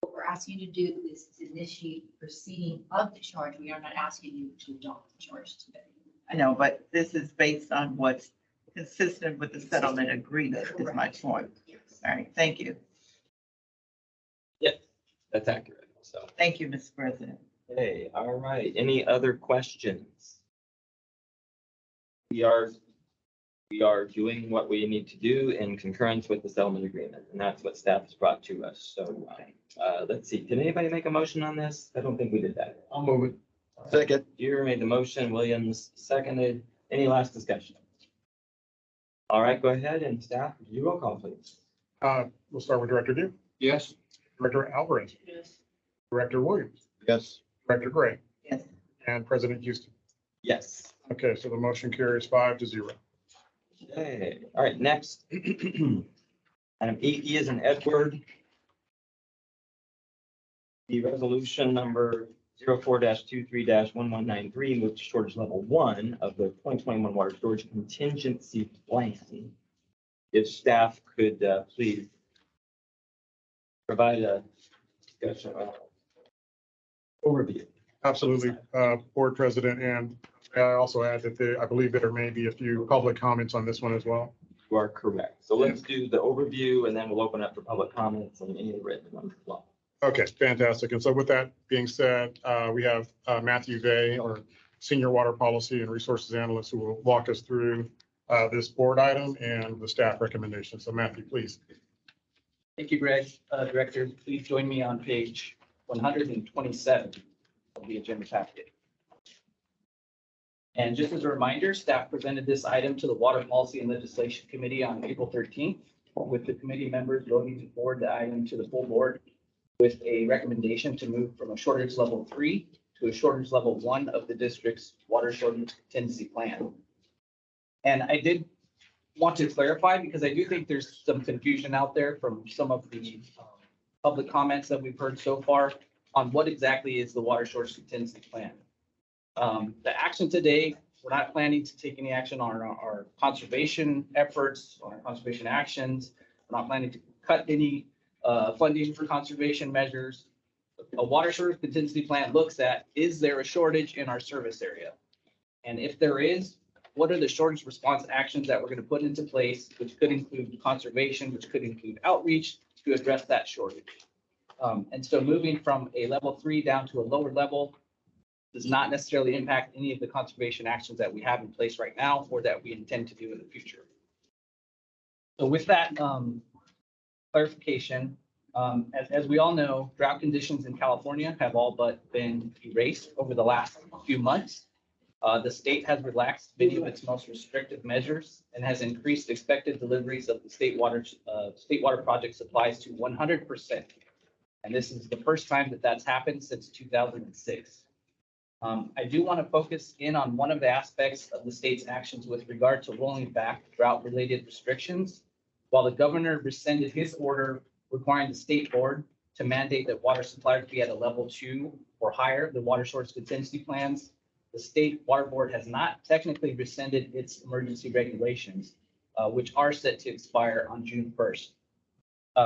What we're asking you to do is to initiate proceeding of the charge. We are not asking you to adopt the charge today. I know, but this is based on what's consistent with the settlement agreement is my point. All right, thank you. Yes, that's accurate. So, Thank you, Mr. President. hey, all right. Any other questions? We are doing what we need to do in concurrence with the settlement agreement, and that's what staff has brought to us. So, let's see. Did anybody make a motion on this? I don't think we did that. I'll move it. Second. Deere made the motion, Williams seconded. Any last discussion? All right, go ahead, and staff, you roll call, please. We'll start with Director Dew, Yes. Director Alvarez, Yes. Director Williams, Yes. Director Gray, Yes. and President Houston. Yes. Okay, so the motion carries 5-0. Okay, all right, next. Item 8E is an Edward. The resolution number 04-23-1193 moves to shortage level 1 of the 2021 water storage contingency plan. If staff could please provide a discussion overview. Absolutely, Board President, and may I also add that I believe there may be a few public comments on this one as well. You are correct. So let's do the overview, and then we'll open up for public comments and any written ones as well. Okay, fantastic. And so with that being said, we have Matthew Vay, our Senior Water Policy and Resources Analyst, who will walk us through this board item and the staff recommendation. So Matthew, please. Thank you, Greg. Director, please join me on page 127 of the agenda packet. And just as a reminder, staff presented this item to the Water Policy and Legislation Committee on April 13th, with the committee members voting to forward the item to the full board with a recommendation to move from a shortage level 3 to a shortage level 1 of the district's water shortage contingency plan. And I did want to clarify, because I do think there's some confusion out there from some of the public comments that we've heard so far on what exactly is the water shortage contingency plan. The action today, we're not planning to take any action on our conservation efforts, on our conservation actions. We're not planning to cut any funding for conservation measures. A water shortage contingency plan looks at, is there a shortage in our service area? And if there is, what are the shortage response actions that we're going to put into place, which could include conservation, which could include outreach to address that shortage. And so moving from a level 3 down to a lower level does not necessarily impact any of the conservation actions that we have in place right now or that we intend to do in the future. So with that clarification, as we all know, drought conditions in California have all but been erased over the last few months. The state has relaxed many of its most restrictive measures and has increased expected deliveries of the state water project supplies to 100%. And this is the first time that that's happened since 2006. I do want to focus in on one of the aspects of the state's actions with regard to rolling back drought-related restrictions. While the governor rescinded his order requiring the state board to mandate that water suppliers be at a level 2 or higher, the water source contingency plans, the state water board has not technically rescinded its emergency regulations, which are set to expire on June 1st.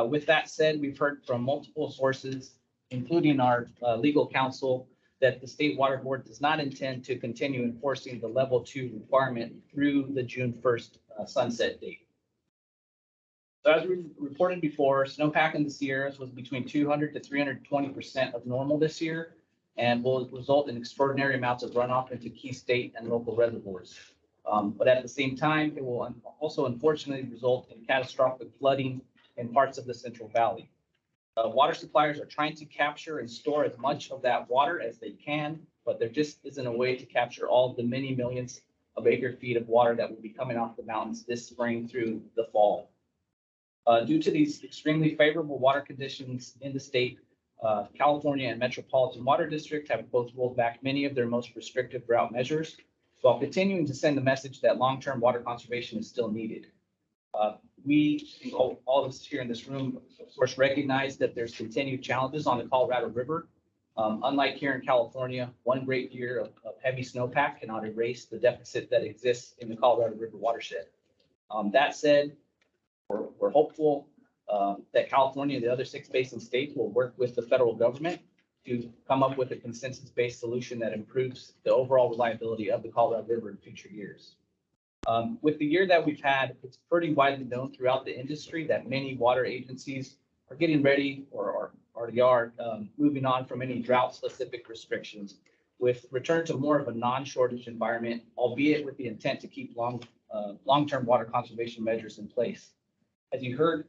With that said, we've heard from multiple sources, including our legal counsel, that the state water board does not intend to continue enforcing the level 2 requirement through the June 1st sunset date. So as we reported before, snowpack in the Sierras was between 200 to 320% of normal this year and will result in extraordinary amounts of runoff into key state and local reservoirs. But at the same time, it will also unfortunately result in catastrophic flooding in parts of the Central Valley. Water suppliers are trying to capture and store as much of that water as they can, but there just isn't a way to capture all of the many millions of acre feet of water that will be coming off the mountains this spring through the fall. Due to these extremely favorable water conditions in the state, California and Metropolitan Water District have both rolled back many of their most restrictive drought measures, while continuing to send the message that long-term water conservation is still needed. We, all of us here in this room, of course, recognize that there's continued challenges on the Colorado River. Unlike here in California, one great year of heavy snowpack cannot erase the deficit that exists in the Colorado River watershed. That said, we're hopeful that California and the other 6 basin states will work with the federal government to come up with a consensus-based solution that improves the overall reliability of the Colorado River in future years. With the year that we've had, it's pretty widely known throughout the industry that many water agencies are getting ready or already are moving on from any drought-specific restrictions with return to more of a non-shortage environment, albeit with the intent to keep long-term water conservation measures in place. As you heard,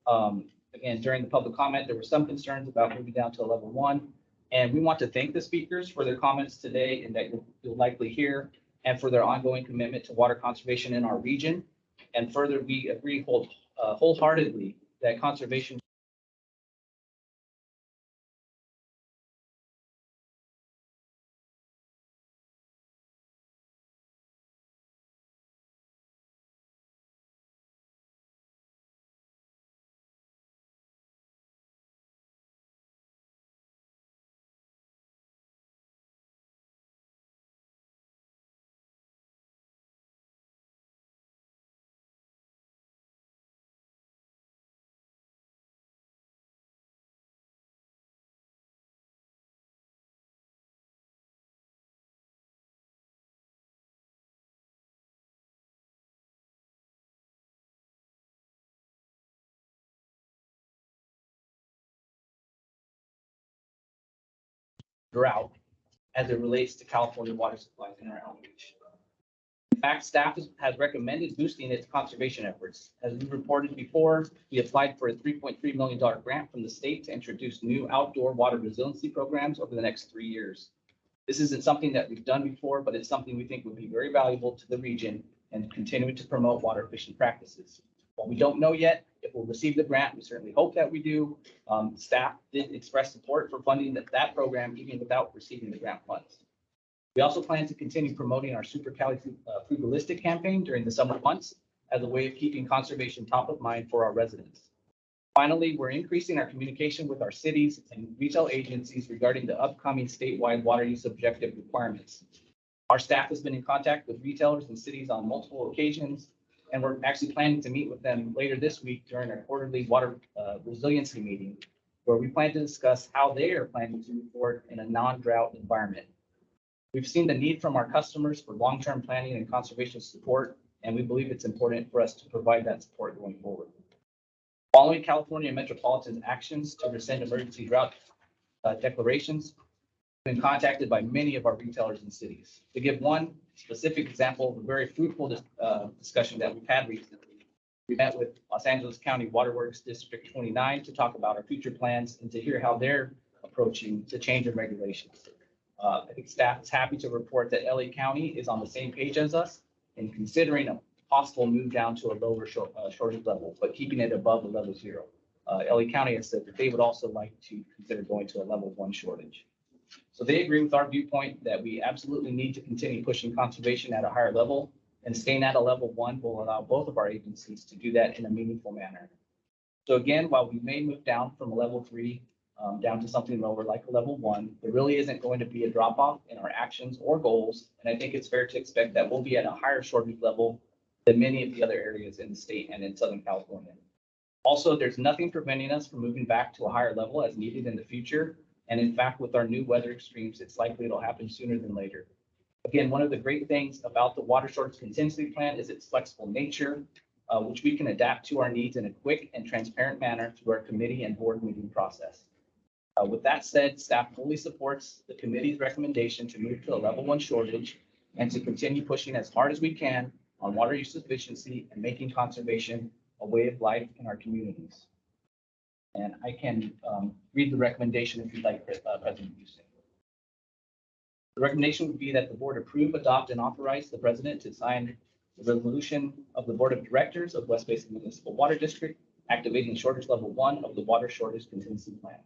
again, during the public comment, there were some concerns about moving down to a level 1. And we want to thank the speakers for their comments today and that you'll likely hear, and for their ongoing commitment to water conservation in our region. And further, we agree wholeheartedly that conservation drought as it relates to California water supplies in our outreach. In fact, staff has recommended boosting its conservation efforts. As we reported before, we applied for a $3.3 million grant from the state to introduce new outdoor water resiliency programs over the next 3 years. This isn't something that we've done before, but it's something we think would be very valuable to the region and continuing to promote water efficient practices. While we don't know yet if we'll receive the grant, we certainly hope that we do. Staff did express support for funding that program even without receiving the grant funds. We also plan to continue promoting our Supercalifragilistic campaign during the summer months as a way of keeping conservation top of mind for our residents. Finally, we're increasing our communication with our cities and retail agencies regarding the upcoming statewide water use objective requirements. Our staff has been in contact with retailers and cities on multiple occasions, and we're actually planning to meet with them later this week during our quarterly water resiliency meeting, where we plan to discuss how they are planning to move forward in a non-drought environment. We've seen the need from our customers for long-term planning and conservation support, and we believe it's important for us to provide that support going forward. Following California Metropolitan's actions to rescind emergency drought declarations, we've been contacted by many of our retailers and cities. To give one specific example of a very fruitful discussion that we've had recently, we met with Los Angeles County Waterworks District 29 to talk about our future plans and to hear how they're approaching the change in regulations. I think staff is happy to report that LA County is on the same page as us in considering a possible move down to a lower shortage level, but keeping it above the level 0. LA County has said that they would also like to consider going to a level 1 shortage. So they agree with our viewpoint that we absolutely need to continue pushing conservation at a higher level And staying at a level 1 will allow both of our agencies to do that in a meaningful manner. So again, while we may move down from a level 3 down to something lower like a level 1, there really isn't going to be a drop off in our actions or goals. And I think it's fair to expect that we'll be at a higher shortage level than many of the other areas in the state and in Southern California. Also, there's nothing preventing us from moving back to a higher level as needed in the future. And in fact, with our new weather extremes, it's likely it'll happen sooner than later. Again, one of the great things about the water shortage contingency plan is its flexible nature, which we can adapt to our needs in a quick and transparent manner through our committee and board meeting process. With that said, staff fully supports the committee's recommendation to move to a level 1 shortage and to continue pushing as hard as we can on water use efficiency and making conservation a way of life in our communities. And I can read the recommendation if you'd like, President Houston. The recommendation would be that the board approve, adopt, and authorize the president to sign the resolution of the board of directors of West Basin Municipal Water District, activating shortage level 1 of the water shortage contingency plan.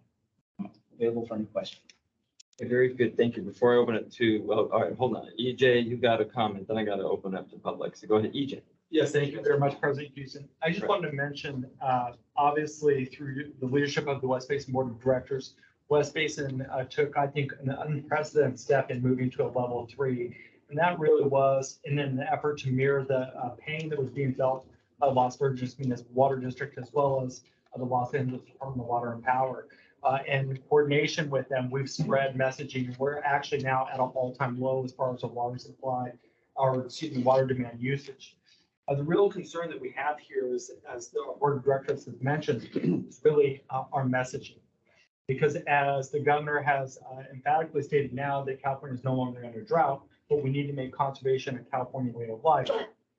Available for any questions. Okay, very good. Thank you. Before I open it to, well, all right, hold on. EJ, you got a comment, then I got to open up to public. So go ahead, EJ. Yes, thank you very much, President Houston. I just wanted to mention, obviously, through the leadership of the West Basin Board of Directors, West Basin took, I think, an unprecedented step in moving to a level 3. And that really was in an effort to mirror the pain that was being felt by Los Virgenes Municipal Water District, as well as the Los Angeles Department of Water and Power. And in coordination with them, we've spread messaging. We're actually now at an all-time low as far as the water supply, or excuse me, water demand usage. The real concern that we have here is, as the board of directors has mentioned, is really our messaging. Because as the governor has emphatically stated now that California is no longer under drought, but we need to make conservation a California way of life.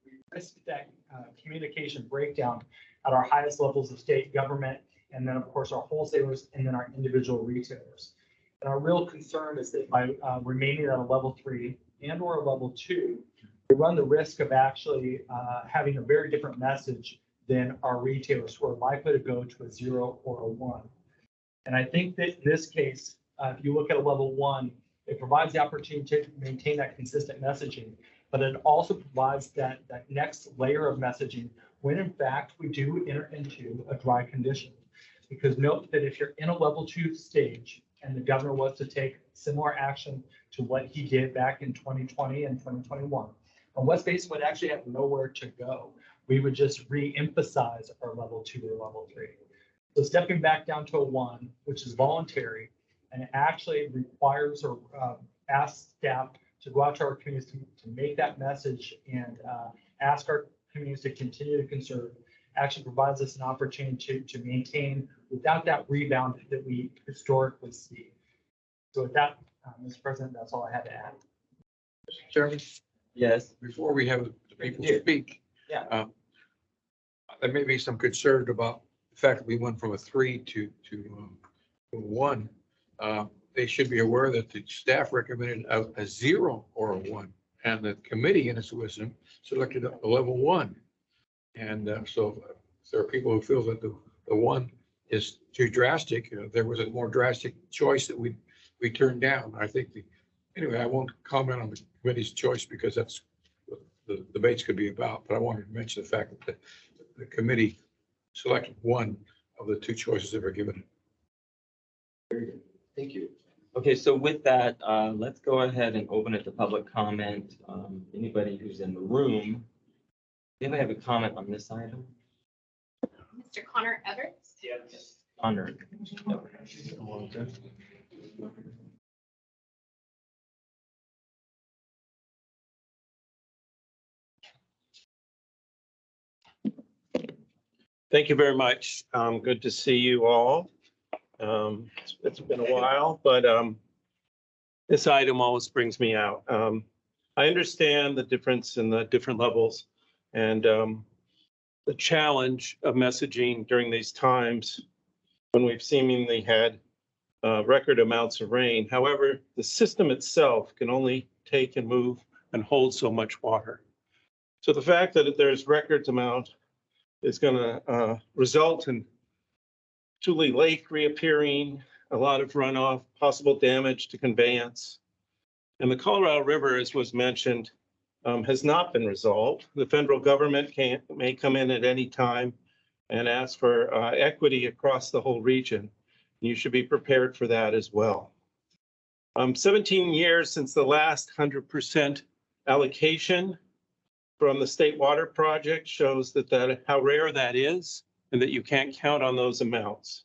We risk that communication breakdown at our highest levels of state government, and then of course our wholesalers, and then our individual retailers. And our real concern is that by remaining at a level 3 and or a level 2, we run the risk of actually having a very different message than our retailers, who are likely to go to a 0 or a 1. And I think that in this case, if you look at a level 1, it provides the opportunity to maintain that consistent messaging, but it also provides that next layer of messaging when in fact we do enter into a dry condition. Because note that if you're in a level 2 stage and the governor was to take similar action to what he did back in 2020 and 2021, and West Basin would actually have nowhere to go. We would just re-emphasize our level 2 or level 3. So stepping back down to a 1, which is voluntary, and actually requires or asks staff to go out to our communities to make that message and ask our communities to continue to conserve, actually provides us an opportunity to maintain without that rebound that we historically see. So with that, Mr. President, that's all I had to add. Mr. Chairman? Yes. Before we have the people speak. Yeah. There may be some concern about the fact that we went from a 3 to 1. They should be aware that the staff recommended a 0 or a 1, and the committee in its wisdom selected a level 1. And so if there are people who feel that the 1 is too drastic, there was a more drastic choice that we turned down. I think anyway, I won't comment on the committee's choice because that's what the debates could be about, but I wanted to mention the fact that the committee selected 1 of the 2 choices that were given. Very good. Thank you. Okay, so with that, let's go ahead and open it to public comment. Anybody who's in the room, anybody have a comment on this item? Mr. Connor Everett? Yes. Connor. Thank you very much. Good to see you all. It's been a while, but this item always brings me out. I understand the difference in the different levels and the challenge of messaging during these times when we've seemingly had record amounts of rain. However, the system itself can only take and move and hold so much water. So the fact that there's records amount is going to result in Tule Lake reappearing, a lot of runoff, possible damage to conveyance. And the Colorado River, as was mentioned, has not been resolved. The federal government may come in at any time and ask for equity across the whole region. You should be prepared for that as well. 17 years since the last 100% allocation from the State Water Project shows that how rare that is and that you can't count on those amounts.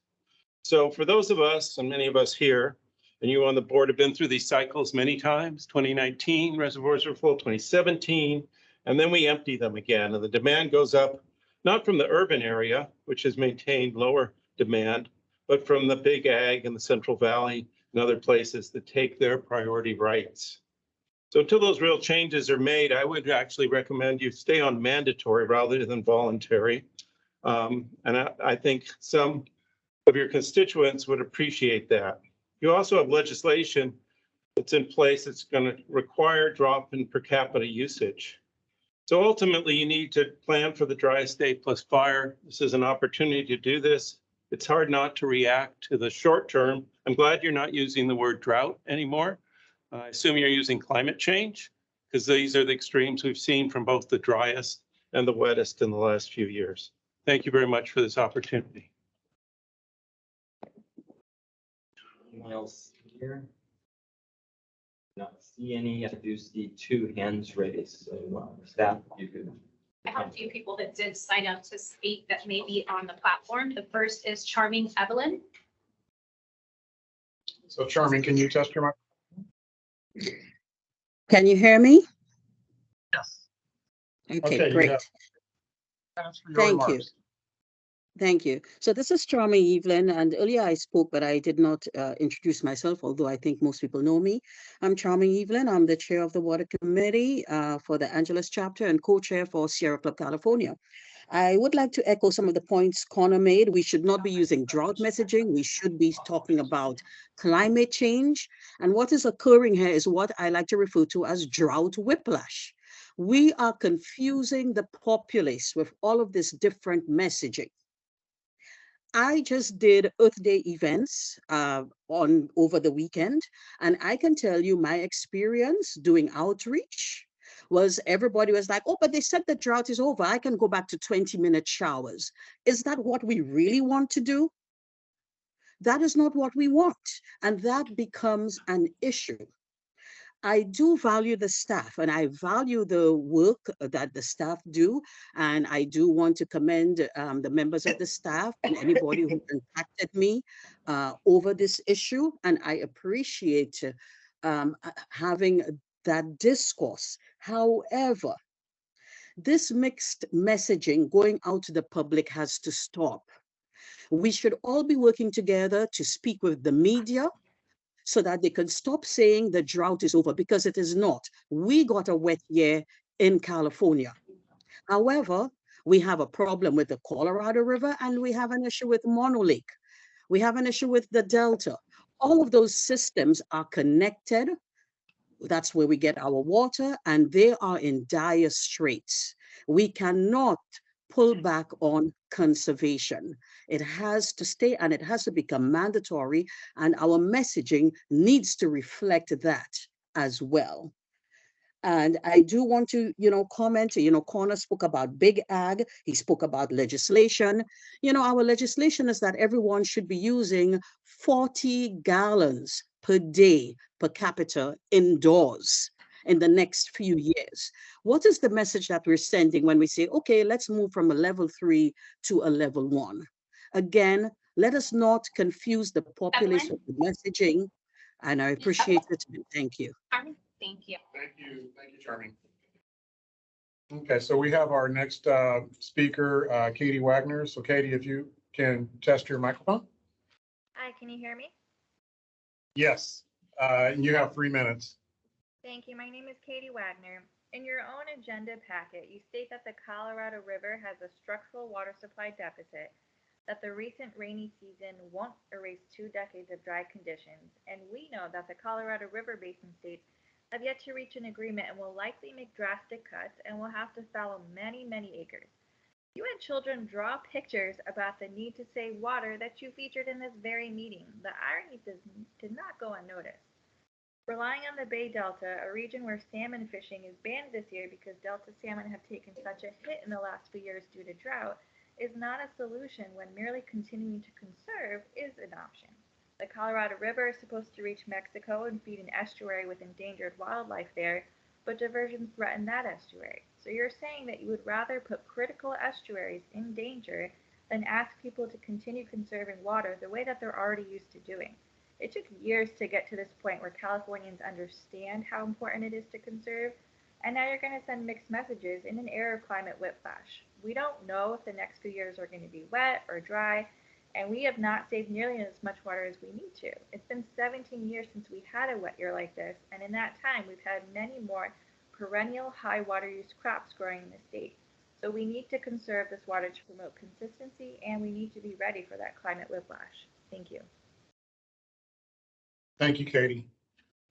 So for those of us, and many of us here, and you on the board have been through these cycles many times, 2019 reservoirs are full, 2017, and then we empty them again. And the demand goes up, not from the urban area, which has maintained lower demand, but from the big ag and the Central Valley and other places that take their priority rights. So until those real changes are made, I would actually recommend you stay on mandatory rather than voluntary. And I think some of your constituents would appreciate that. You also have legislation that's in place that's going to require drop in per capita usage. So ultimately, you need to plan for the driest day plus fire. This is an opportunity to do this. It's hard not to react to the short term. I'm glad you're not using the word drought anymore. I assume you're using climate change, because these are the extremes we've seen from both the driest and the wettest in the last few years. Thank you very much for this opportunity. Anyone else here? Not see any. I do see 2 hands raised. So staff, you could. I have a few people that did sign up to speak that may be on the platform. The first is Charming Evelyn. So Charming, can you test your mic? Can you hear me? Yes. Okay, great. Thank you. Thank you. So this is Charming Evelyn, and earlier I spoke, but I did not introduce myself, although I think most people know me. I'm Charming Evelyn. I'm the chair of the Water Committee for the Angeles chapter and co-chair for Sierra Club, California. I would like to echo some of the points Connor made. We should not be using drought messaging. We should be talking about climate change. And what is occurring here is what I like to refer to as drought whiplash. We are confusing the populace with all of this different messaging. I just did Earth Day events over the weekend, and I can tell you my experience doing outreach was everybody was like, oh, but they said the drought is over. I can go back to 20-minute showers. Is that what we really want to do? That is not what we want, and that becomes an issue. I do value the staff, and I value the work that the staff do, and I do want to commend the members of the staff and anybody who contacted me over this issue, and I appreciate having that discourse. However, this mixed messaging going out to the public has to stop. We should all be working together to speak with the media, so that they can stop saying the drought is over, because it is not. We got a wet year in California. However, we have a problem with the Colorado River, and we have an issue with Mono Lake. We have an issue with the Delta. All of those systems are connected. That's where we get our water, and they are in dire straits. We cannot pull back on conservation. It has to stay, and it has to become mandatory, and our messaging needs to reflect that as well. And I do want to, comment, Connor spoke about big ag, he spoke about legislation. Our legislation is that everyone should be using 40 gallons per day per capita indoors in the next few years. What is the message that we're sending when we say, okay, let's move from a level 3 to a level 1? Again, let us not confuse the populace with the messaging, and I appreciate it. Thank you. Thank you. Thank you, Charming. Okay, so we have our next speaker, Katie Wagner. So Katie, if you can test your microphone. Hi, can you hear me? Yes, you have 3 minutes. Thank you. My name is Katie Wagner. In your own agenda packet, you state that the Colorado River has a structural water supply deficit, that the recent rainy season won't erase 2 decades of dry conditions, and we know that the Colorado River Basin states have yet to reach an agreement and will likely make drastic cuts and will have to fallow many, many acres. You had children draw pictures about the need to save water that you featured in this very meeting. The irony did not go unnoticed. Relying on the Bay Delta, a region where salmon fishing is banned this year because Delta salmon have taken such a hit in the last few years due to drought, is not a solution when merely continuing to conserve is an option. The Colorado River is supposed to reach Mexico and feed an estuary with endangered wildlife there, but diversions threaten that estuary. So you're saying that you would rather put critical estuaries in danger than ask people to continue conserving water the way that they're already used to doing. It took years to get to this point where Californians understand how important it is to conserve, and now you're going to send mixed messages in an era of climate whiplash. We don't know if the next few years are going to be wet or dry, and we have not saved nearly as much water as we need to. It's been 17 years since we had a wet year like this, and in that time we've had many more perennial high water use crops growing in the state. So we need to conserve this water to promote consistency, and we need to be ready for that climate whiplash. Thank you. Thank you, Katie.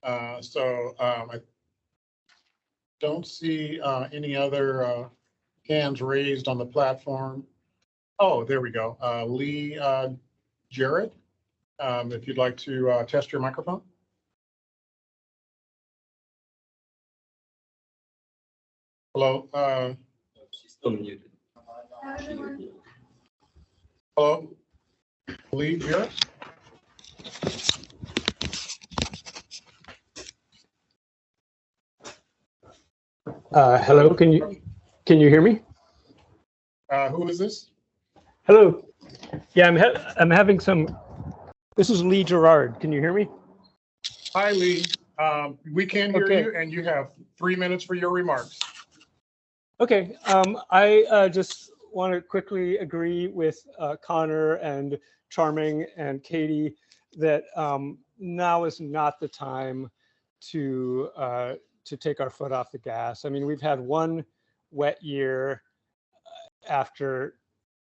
I don't see any other hands raised on the platform. Oh, there we go. Lee Jarrett, if you'd like to test your microphone. Hello. She's still muted. Hello, Lee Jarrett. Hello, can you hear me? Who is this? Hello. Yeah, I'm having some. This is Lee Gerard. Can you hear me? Hi, Lee. We can hear Okay. you, and you have 3 minutes for your remarks. Okay. I just want to quickly agree with Connor and Charming and Katie that now is not the time to take our foot off the gas. I mean, we've had one wet year after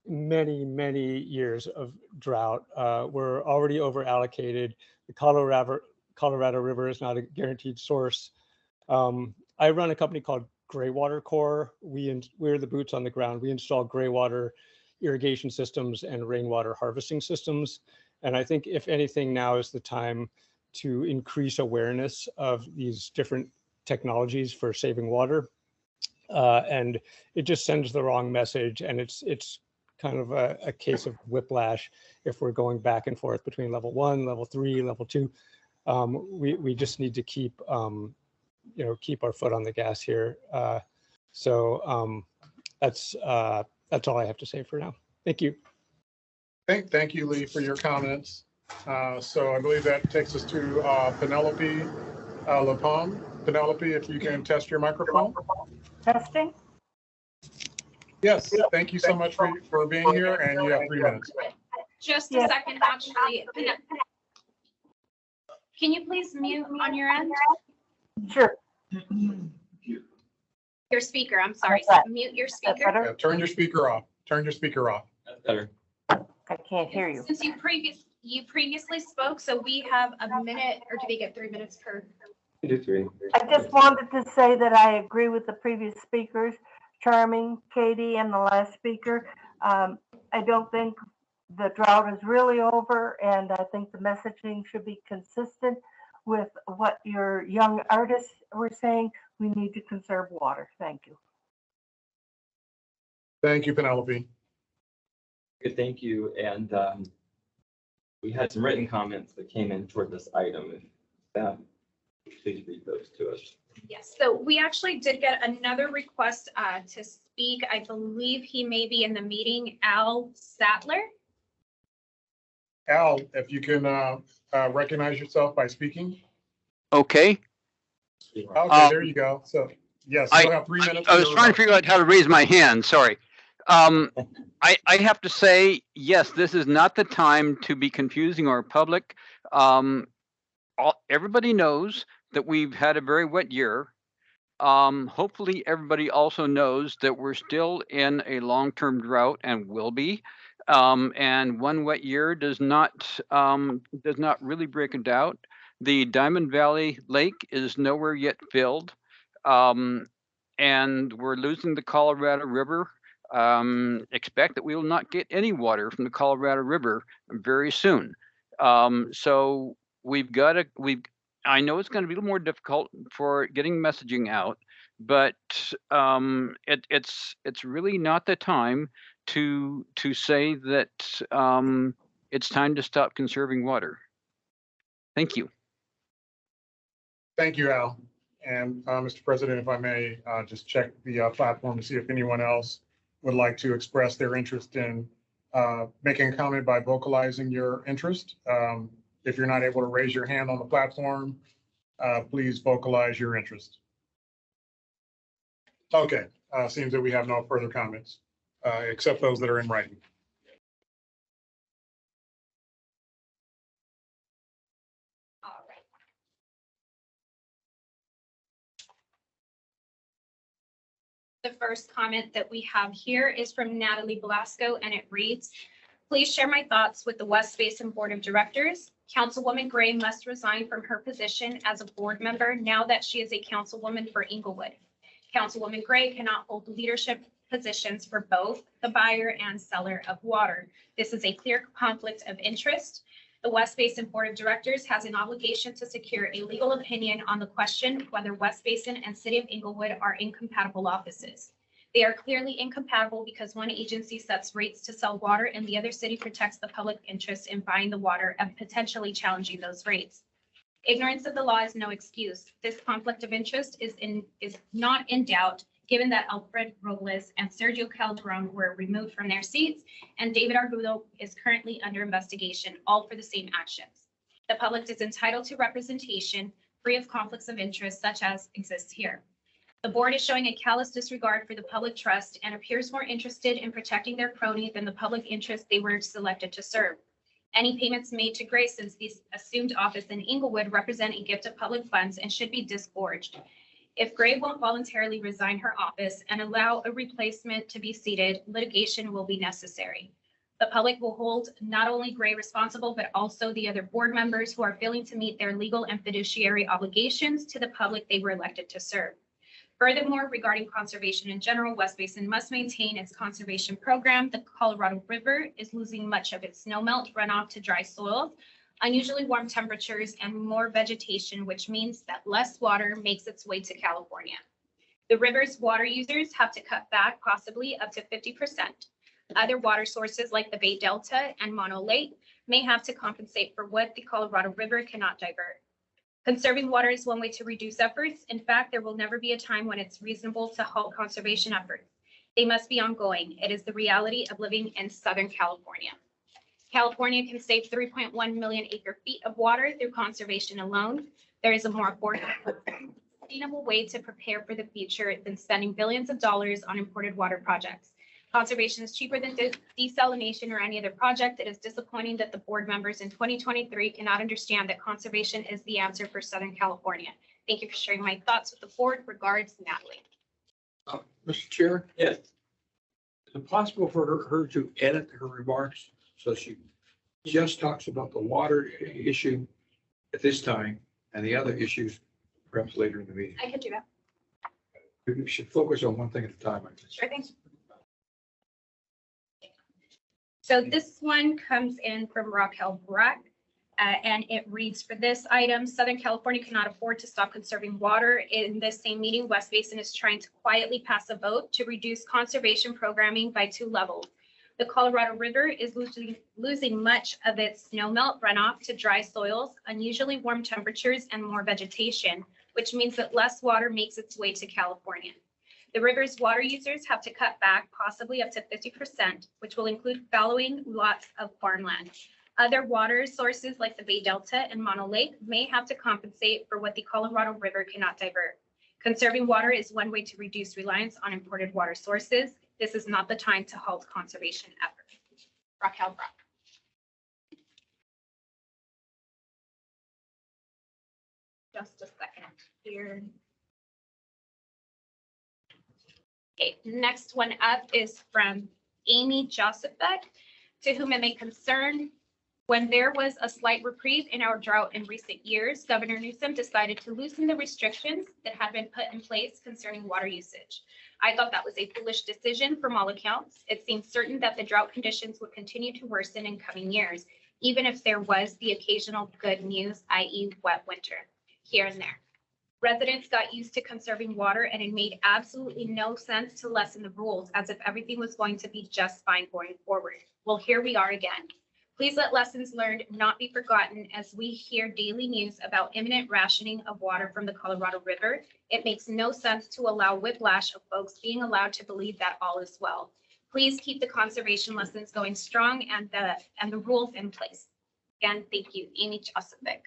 many years of drought. We're already over allocated. The Colorado River is not a guaranteed source. I run a company called Graywater Corps. We're the boots on the ground. We install graywater irrigation systems and rainwater harvesting systems. And I think if anything, now is the time to increase awareness of these different technologies for saving water. And it just sends the wrong message. And it's kind of a case of whiplash if we're going back and forth between level 1, level 3, level 2. We just need to keep our foot on the gas here. That's all I have to say for now. Thank you. Thank you, Lee, for your comments. So I believe that takes us to Penelope Lapone. Penelope, if you can test your microphone. Testing. Yes, thank you so much for being here, and you have 3 minutes. Just a second, actually. Can you please mute on your end? Sure. Your speaker, I'm sorry. So mute your speaker. Yeah, turn your speaker off. Turn your speaker off. That's better. I can't hear you. Since you previously spoke, so we have a minute, or do they get 3 minutes per? Do 3. I just wanted to say that I agree with the previous speakers, Charming, Katie, and the last speaker. I don't think the drought is really over, and I think the messaging should be consistent with what your young artists were saying. We need to conserve water. Thank you. Thank you, Penelope. Good, thank you. And we had some written comments that came in toward this item. Please read those to us. Yes, so we actually did get another request to speak. I believe he may be in the meeting, Al Sattler. Al, if you can recognize yourself by speaking. Okay. Okay, there you go. So, yes, you'll have 3 minutes. I was trying to figure out how to raise my hand. Sorry. I have to say, yes, this is not the time to be confusing our public. Everybody knows that we've had a very wet year. Hopefully, everybody also knows that we're still in a long-term drought and will be. And one wet year does not really break it out. The Diamond Valley Lake is nowhere yet filled, and we're losing the Colorado River. Expect that we will not get any water from the Colorado River very soon. So we've I know it's going to be a little more difficult for getting messaging out, but it's really not the time to say that it's time to stop conserving water. Thank you. Thank you, Al. And Mr. President, if I may, just check the platform to see if anyone else would like to express their interest in making a comment by vocalizing your interest. If you're not able to raise your hand on the platform, please vocalize your interest. Okay, seems that we have no further comments, except those that are in writing. All right. The first comment that we have here is from Natalie Velasco, and it reads, please share my thoughts with the West Basin Board of Directors. Councilwoman Gray must resign from her position as a board member now that she is a councilwoman for Inglewood. Councilwoman Gray cannot hold leadership positions for both the buyer and seller of water. This is a clear conflict of interest. The West Basin Board of Directors has an obligation to secure a legal opinion on the question whether West Basin and City of Inglewood are incompatible offices. They are clearly incompatible because one agency sets rates to sell water and the other city protects the public interest in buying the water and potentially challenging those rates. Ignorance of the law is no excuse. This conflict of interest is not in doubt, given that Alfred Robles and Sergio Calderon were removed from their seats, and David Argudo is currently under investigation, all for the same actions. The public is entitled to representation free of conflicts of interest such as exists here. The board is showing a callous disregard for the public trust and appears more interested in protecting their crony than the public interest they were selected to serve. Any payments made to Gray since this assumed office in Inglewood represent a gift of public funds and should be disgorged. If Gray won't voluntarily resign her office and allow a replacement to be seated, litigation will be necessary. The public will hold not only Gray responsible, but also the other board members who are failing to meet their legal and fiduciary obligations to the public they were elected to serve. Furthermore, regarding conservation in general, West Basin must maintain its conservation program. The Colorado River is losing much of its snowmelt runoff to dry soils, unusually warm temperatures, and more vegetation, which means that less water makes its way to California. The river's water users have to cut back possibly up to 50%. Other water sources like the Bay Delta and Mono Lake may have to compensate for what the Colorado River cannot divert. Conserving water is one way to reduce efforts. In fact, there will never be a time when it's reasonable to halt conservation efforts. They must be ongoing. It is the reality of living in Southern California. California can save 3.1 million acre feet of water through conservation alone. There is a more affordable, sustainable way to prepare for the future than spending billions of dollars on imported water projects. Conservation is cheaper than desalination or any other project. It is disappointing that the board members in 2023 cannot understand that conservation is the answer for Southern California. Thank you for sharing my thoughts with the board. Regards, Natalie. Mr. Chair? Yes. Is it possible for her to edit her remarks so she just talks about the water issue at this time and the other issues perhaps later in the meeting? I could do that. We should focus on one thing at a time. I guess. Sure thing. So this one comes in from Raquel Brack, and it reads, for this item, Southern California cannot afford to stop conserving water. In this same meeting, West Basin is trying to quietly pass a vote to reduce conservation programming by 2 levels. The Colorado River is losing much of its snowmelt runoff to dry soils, unusually warm temperatures, and more vegetation, which means that less water makes its way to California. The river's water users have to cut back possibly up to 50%, which will include fallowing lots of farmland. Other water sources like the Bay Delta and Mono Lake may have to compensate for what the Colorado River cannot divert. Conserving water is one way to reduce reliance on imported water sources. This is not the time to halt conservation efforts. Raquel Brock. Just a second here. Okay, next one up is from Amy Josephet, to whom it may concern. When there was a slight reprieve in our drought in recent years, Governor Newsom decided to loosen the restrictions that had been put in place concerning water usage. I thought that was a foolish decision from all accounts. It seemed certain that the drought conditions would continue to worsen in coming years, even if there was the occasional good news, i.e. wet winter. here and there. Residents got used to conserving water and it made absolutely no sense to lessen the rules as if everything was going to be just fine going forward. Well, here we are again. Please let lessons learned not be forgotten as we hear daily news about imminent rationing of water from the Colorado River. It makes no sense to allow whiplash of folks being allowed to believe that all is well. Please keep the conservation lessons going strong and the rules in place. Again, thank you, Amy Josephik.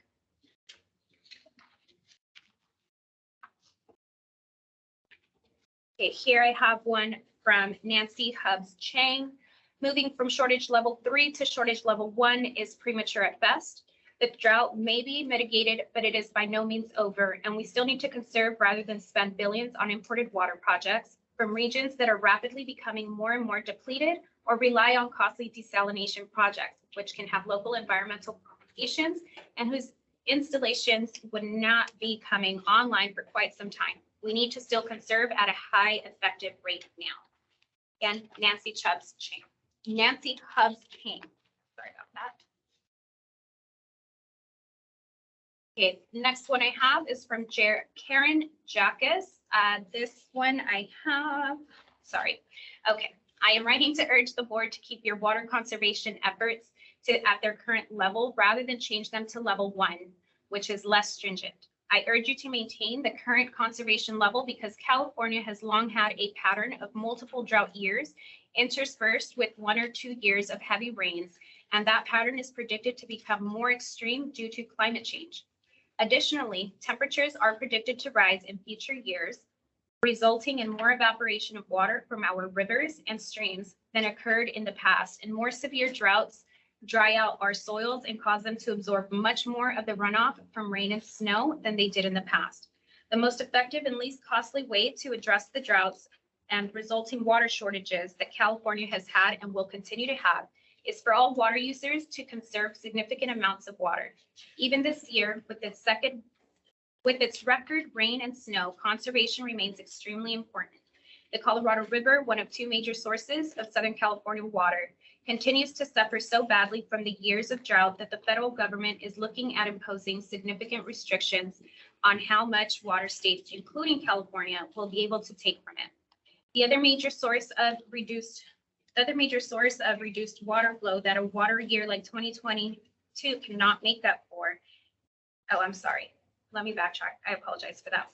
Okay, here I have one from Nancy Hubbs Chang. Moving from shortage level 3 to shortage level 1 is premature at best. The drought may be mitigated, but it is by no means over, and we still need to conserve rather than spend billions on imported water projects from regions that are rapidly becoming more and more depleted or rely on costly desalination projects, which can have local environmental complications and whose installations would not be coming online for quite some time. We need to still conserve at a high effective rate now. Again, Nancy Hubbs King. Sorry about that. Okay, the next one I have is from Karen Jackus. This one I have, sorry. Okay, I am writing to urge the board to keep your water conservation efforts at their current level rather than change them to level 1, which is less stringent. I urge you to maintain the current conservation level because California has long had a pattern of multiple drought years interspersed with 1 or 2 years of heavy rains, and that pattern is predicted to become more extreme due to climate change. Additionally, temperatures are predicted to rise in future years, resulting in more evaporation of water from our rivers and streams than occurred in the past, and more severe droughts dry out our soils and cause them to absorb much more of the runoff from rain and snow than they did in the past. The most effective and least costly way to address the droughts and resulting water shortages that California has had and will continue to have is for all water users to conserve significant amounts of water. Even this year, with its record rain and snow, conservation remains extremely important. The Colorado River, one of 2 major sources of Southern California water, continues to suffer so badly from the years of drought that the federal government is looking at imposing significant restrictions on how much water states, including California, will be able to take from it. The other major source of reduced water flow that a water year like 2022 cannot make up for. Oh, I'm sorry. Let me backtrack. I apologize for that.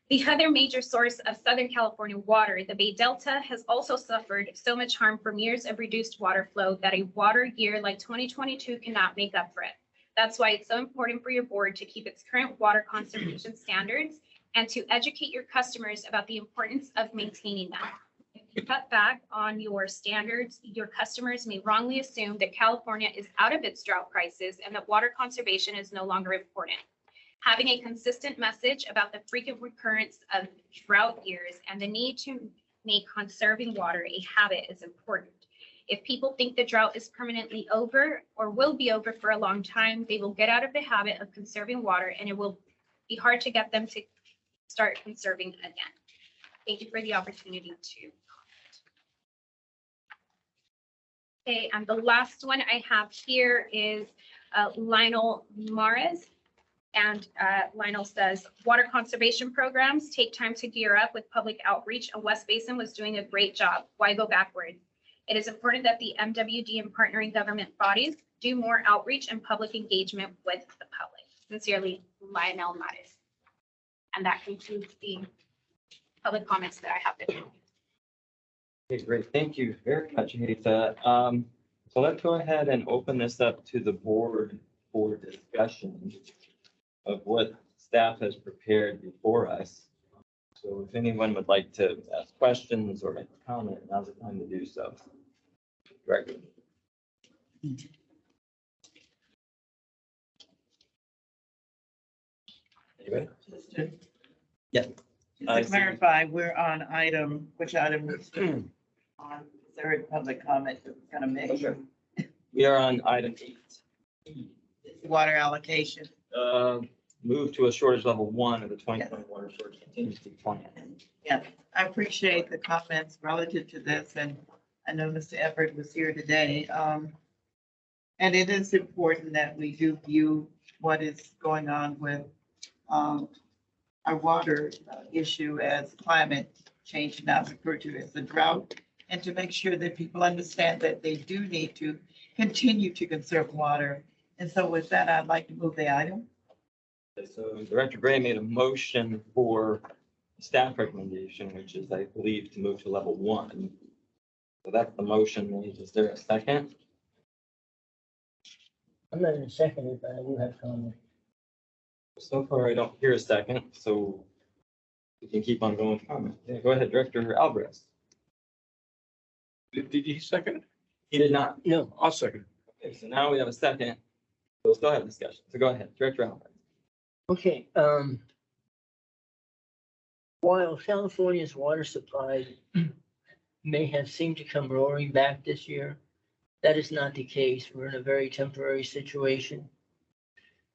The other major source of Southern California water, the Bay Delta, has also suffered so much harm from years of reduced water flow that a water year like 2022 cannot make up for it. That's why it's so important for your board to keep its current water conservation standards and to educate your customers about the importance of maintaining them. If you cut back on your standards, your customers may wrongly assume that California is out of its drought crisis and that water conservation is no longer important. Having a consistent message about the frequent recurrence of drought years and the need to make conserving water a habit is important. If people think the drought is permanently over or will be over for a long time, they will get out of the habit of conserving water and it will be hard to get them to start conserving again. Thank you for the opportunity to comment. Okay, and the last one I have here is Lionel Mares. And Lionel says, water conservation programs take time to gear up with public outreach, and West Basin was doing a great job. Why go backward? It is important that the MWD and partnering government bodies do more outreach and public engagement with the public. Sincerely, Lionel Mares. And that concludes the public comments that I have to do. Okay, great. Thank you very much, Anita. So let's go ahead and open this up to the board for discussion of what staff has prepared before us. So if anyone would like to ask questions or make a comment, now's the time to do so. Director. Anybody? Yeah. Just to clarify, we're on which item was on third public comment that was gonna make? Sure. We are on item 8. Water allocation. Move to a shortage level 1 of the 2020 water shortage contingency plan. Yeah, I appreciate the comments relative to this, and I know Mr. Everett was here today. And it is important that we do view what is going on with our water issue as climate change, now referred to as the drought, and to make sure that people understand that they do need to continue to conserve water. And so with that, I'd like to move the item. So Director Gray made a motion for staff recommendation, which is, I believe, to move to level 1. So that's the motion. Is there a second? I'm not in a second, but I will have comment. So far, I don't hear a second, so we can keep on going with comment. Yeah, go ahead, Director Alvarez. Did he second? He did not. No. I'll second. Okay, so now we have a second. We'll still have discussion. So go ahead, Director Alvarez. Okay, while California's water supply may have seemed to come roaring back this year, that is not the case. We're in a very temporary situation.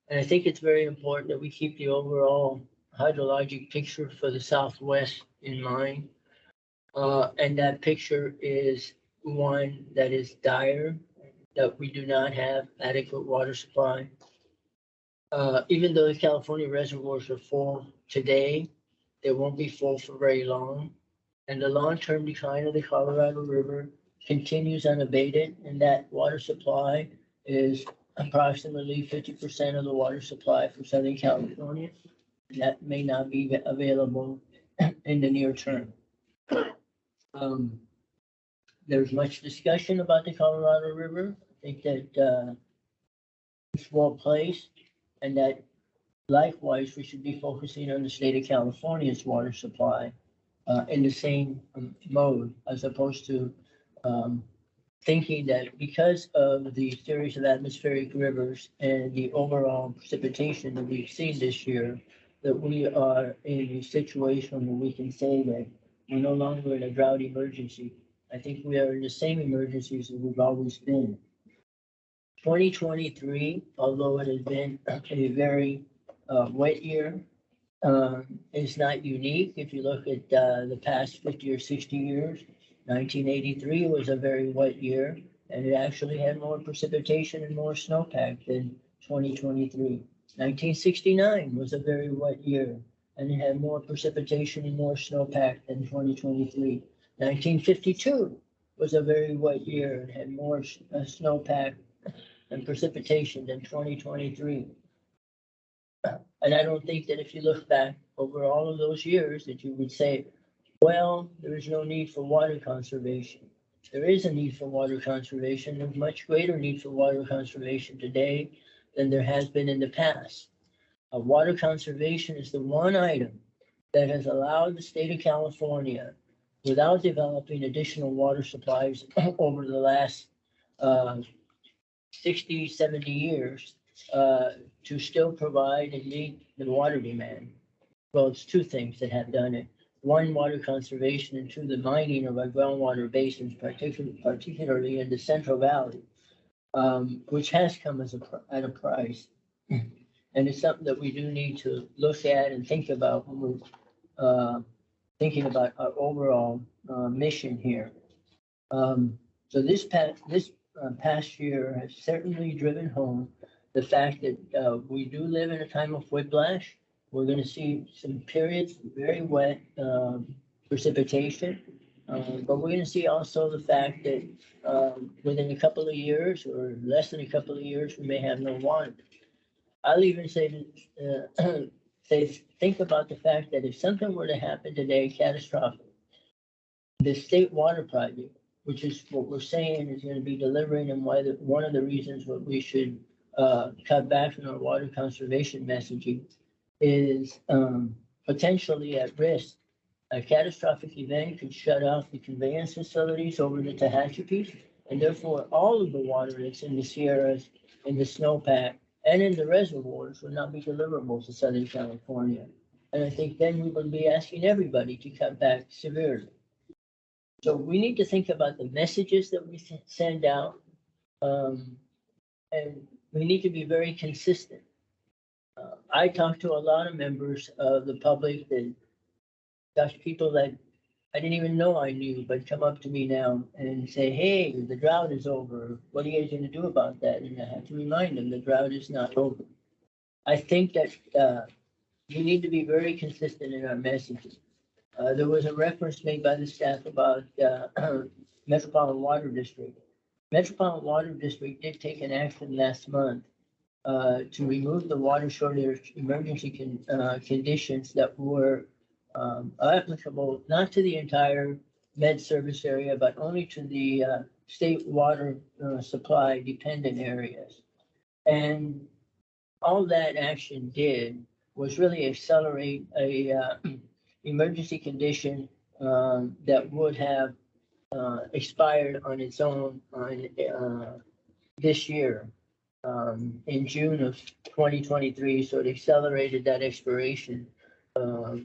And I think it's very important that we keep the overall hydrologic picture for the Southwest in mind. And that picture is one that is dire, that we do not have adequate water supply. Even though the California reservoirs are full today, they won't be full for very long. And the long-term decline of the Colorado River continues unabated, and that water supply is approximately 50% of the water supply for Southern California. That may not be available in the near term. There's much discussion about the Colorado River. I think that it's well placed, and that likewise we should be focusing on the state of California's water supply in the same mode, as opposed to thinking that because of the series of atmospheric rivers and the overall precipitation that we've seen this year, that we are in a situation where we can say that we're no longer in a drought emergency. I think we are in the same emergencies that we've always been. 2023, although it has been a very wet year, is not unique. If you look at the past 50 or 60 years, 1983 was a very wet year, and it actually had more precipitation and more snowpack than 2023. 1969 was a very wet year, and it had more precipitation and more snowpack than 2023. 1952 was a very wet year and had more snowpack and precipitation than 2023. And I don't think that if you look back over all of those years that you would say, well, there is no need for water conservation. There is a need for water conservation. There's much greater need for water conservation today than there has been in the past. Water conservation is the one item that has allowed the state of California, without developing additional water supplies over the last 60, 70 years, to still provide and meet the water demand. Well, it's two things that have done it. One, water conservation, and two, the mining of our groundwater basins, particularly in the Central Valley, which has come at a price. And it's something that we do need to look at and think about when we're thinking about our overall mission here. So this past year has certainly driven home the fact that we do live in a time of whiplash. We're going to see some periods of very wet precipitation, but we're going to see also the fact that within a couple of years or less than a couple of years, we may have no water. I'll even say, think about the fact that if something were to happen today, catastrophic, the state water project, which is what we're saying is going to be delivering, and why one of the reasons what we should cut back on our water conservation messaging is potentially at risk. A catastrophic event could shut off the conveyance facilities over the Tehachapi, and therefore all of the water that's in the Sierras, in the snowpack, and in the reservoirs would not be deliverable to Southern California. And I think then we would be asking everybody to cut back severely. So we need to think about the messages that we send out, and we need to be very consistent. I talk to a lot of members of the public people that I didn't even know I knew, but come up to me now and say, hey, the drought is over. What are you guys going to do about that? And I have to remind them the drought is not over. I think that we need to be very consistent in our messaging. There was a reference made by the staff about Metropolitan Water District. Metropolitan Water District did take an action last month to remove the water shortage emergency conditions that were applicable not to the entire med service area, but only to the state water supply dependent areas. And all that action did was really accelerate a emergency condition that would have expired on its own on this year in June of 2023. So it accelerated that expiration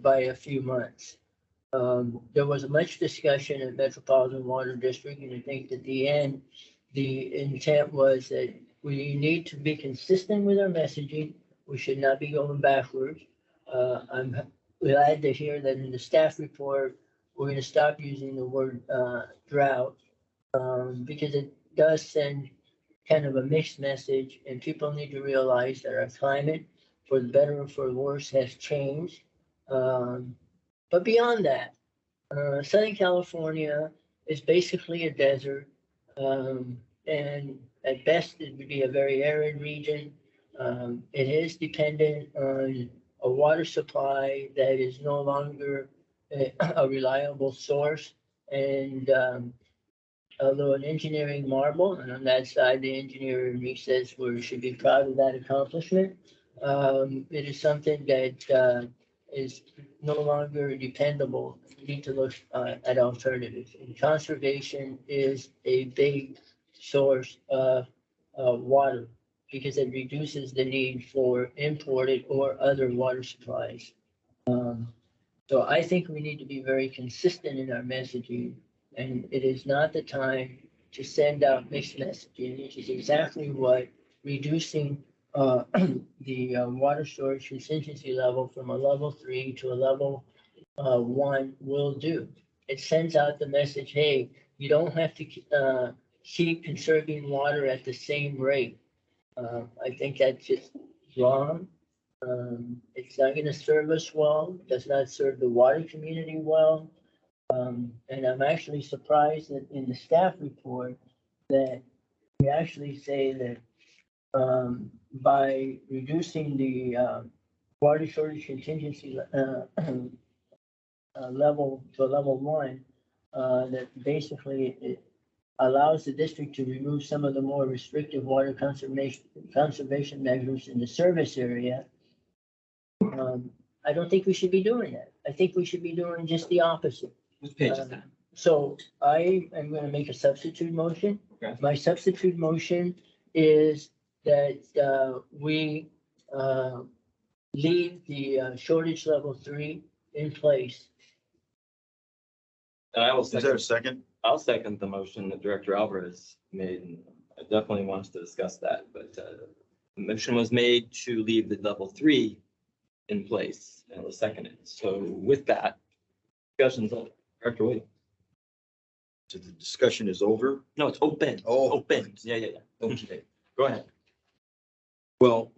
by a few months. There was much discussion at Metropolitan Water District, and I think at the end, the intent was that we need to be consistent with our messaging. We should not be going backwards. I'm glad to hear that in the staff report, we're going to stop using the word drought because it does send kind of a mixed message, and people need to realize that our climate, for the better or for the worse, has changed. But beyond that, Southern California is basically a desert, and at best it would be a very arid region. It is dependent on a water supply that is no longer a reliable source. And although an engineering marvel, and on that side, the engineer in me says we should be proud of that accomplishment. It is something that is no longer dependable. We need to look at alternatives. And conservation is a big source of water because it reduces the need for imported or other water supplies. So I think we need to be very consistent in our messaging, and it is not the time to send out mixed messaging, which is exactly what reducing the water storage contingency level from a level 3 to a level 1 will do. It sends out the message, hey, you don't have to keep conserving water at the same rate. I think that's just wrong. It's not going to serve us well, does not serve the water community well. And I'm actually surprised that in the staff report that we actually say that by reducing the water shortage contingency level to a level 1, that basically it allows the district to remove some of the more restrictive water conservation measures in the service area. I don't think we should be doing that. I think we should be doing just the opposite. What page is that? So I am going to make a substitute motion. Okay. My substitute motion is that we leave the shortage level 3 in place. And I will Is there a second? I'll second the motion that Director Alvarez made, and I definitely wants to discuss that, but the motion was made to leave the level 3 in place, and was seconded. So with that, discussion's over. Director Williams. So the discussion is over? No, it's open. Oh. Open. Yeah. Okay. Go ahead. Well,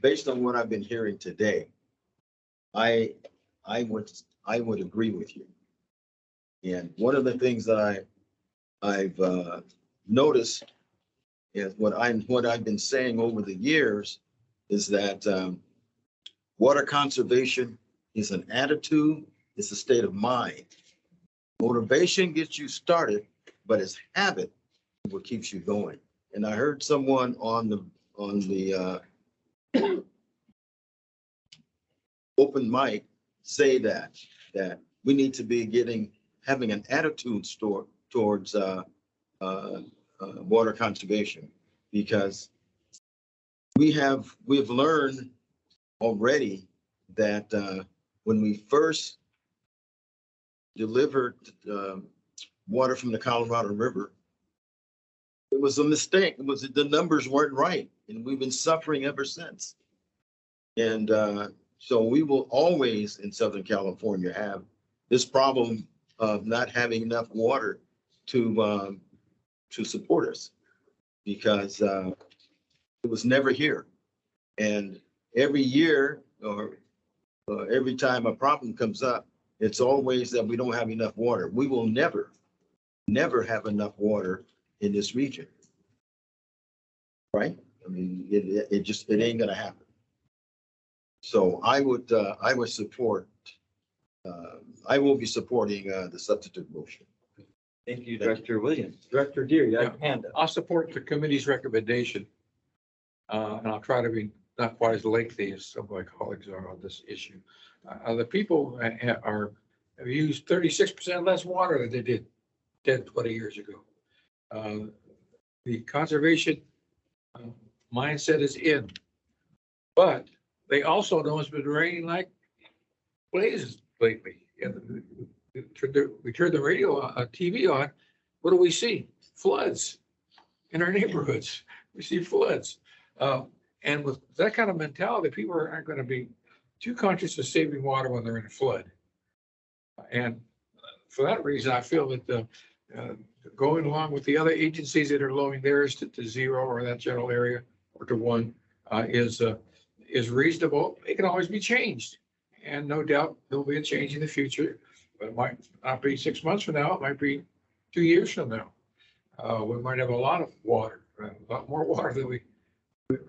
based on what I've been hearing today, I would agree with you. And one of the things that I've noticed is what I've been saying over the years is that water conservation is an attitude, it's a state of mind. Motivation gets you started, but it's habit what keeps you going. And I heard someone on the open mic say that we need to be having an attitude towards water conservation, because we've learned already that when we first delivered water from the Colorado River, it was a mistake. It was the numbers weren't right, and we've been suffering ever since. And so we will always in Southern California have this problem of not having enough water to support us, because it was never here. And every year, or every time a problem comes up, it's always that we don't have enough water. We will never have enough water in this region. Right? I mean, it ain't gonna happen. So I would support, I will be supporting the substitute motion. Thank you, Director Williams. Director Deere, you have your hand up. I'll support the committee's recommendation. And I'll try to be not quite as lengthy as some of my colleagues are on this issue. The people have used 36% less water than they did 10, 20 years ago. The conservation mindset is in, but they also know it's been raining like blazes lately. And we turn the radio on, TV on. What do we see? Floods in our neighborhoods. We see floods. And with that kind of mentality, people aren't going to be too conscious of saving water when they're in a flood. And for that reason, I feel that going along with the other agencies that are lowering theirs to 0 or that general area or to 1 is reasonable. It can always be changed. And no doubt there'll be a change in the future. But it might not be 6 months from now. It might be 2 years from now. We might have a lot of water, a lot more water than we're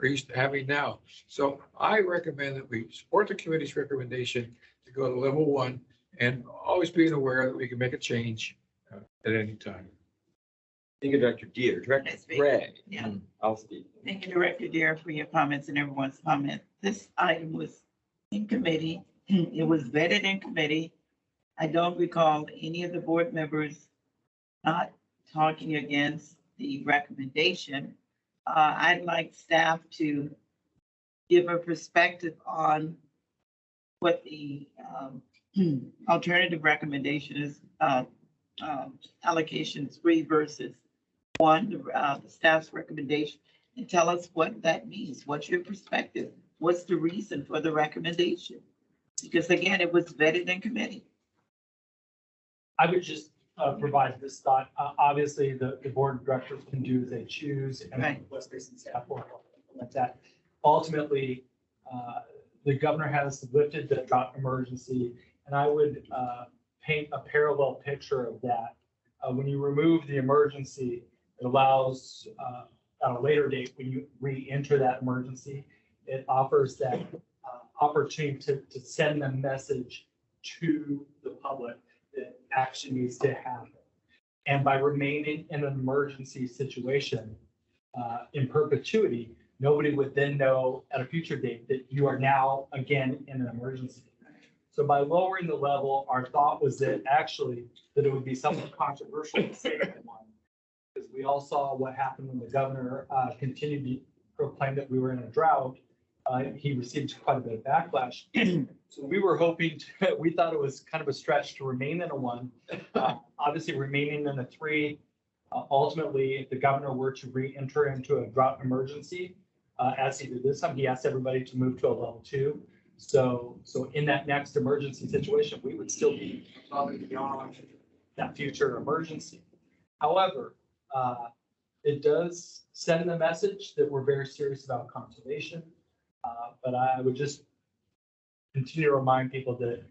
used to having now. So I recommend that we support the committee's recommendation to go to level 1 and always being aware that we can make a change at any time. Thank you, Director Deere. Director Gray. Yeah. I'll speak. Thank you, Director Deere, for your comments and everyone's comment. This item was in committee. It was vetted in committee. I don't recall any of the board members not talking against the recommendation. I'd like staff to give a perspective on what the alternative recommendation is, allocation 3 versus 1, the staff's recommendation, and tell us what that means. What's your perspective? What's the reason for the recommendation? Because again, it was vetted in committee. I would just provide this thought. Obviously, the board of directors can do as they choose, and Right. West Basin staff will implement that. Ultimately, the governor has lifted the drought emergency, and I would paint a parallel picture of that. When you remove the emergency, it allows at a later date, when you re-enter that emergency, it offers that opportunity to send a message to the public that action needs to happen. And by remaining in an emergency situation in perpetuity, nobody would then know at a future date that you are now again in an emergency. So by lowering the level, our thought was that actually that it would be somewhat controversial to say that one, because we all saw what happened when the governor continued to proclaim that we were in a drought. He received quite a bit of backlash. So we were hoping we thought it was kind of a stretch to remain in a 1. Obviously remaining in a 3, ultimately, if the governor were to re-enter into a drought emergency, as he did this time, he asked everybody to move to a level 2. So in that next emergency situation, we would still be above and beyond that future emergency. However, it does send the message that we're very serious about conservation. But I would just continue to remind people that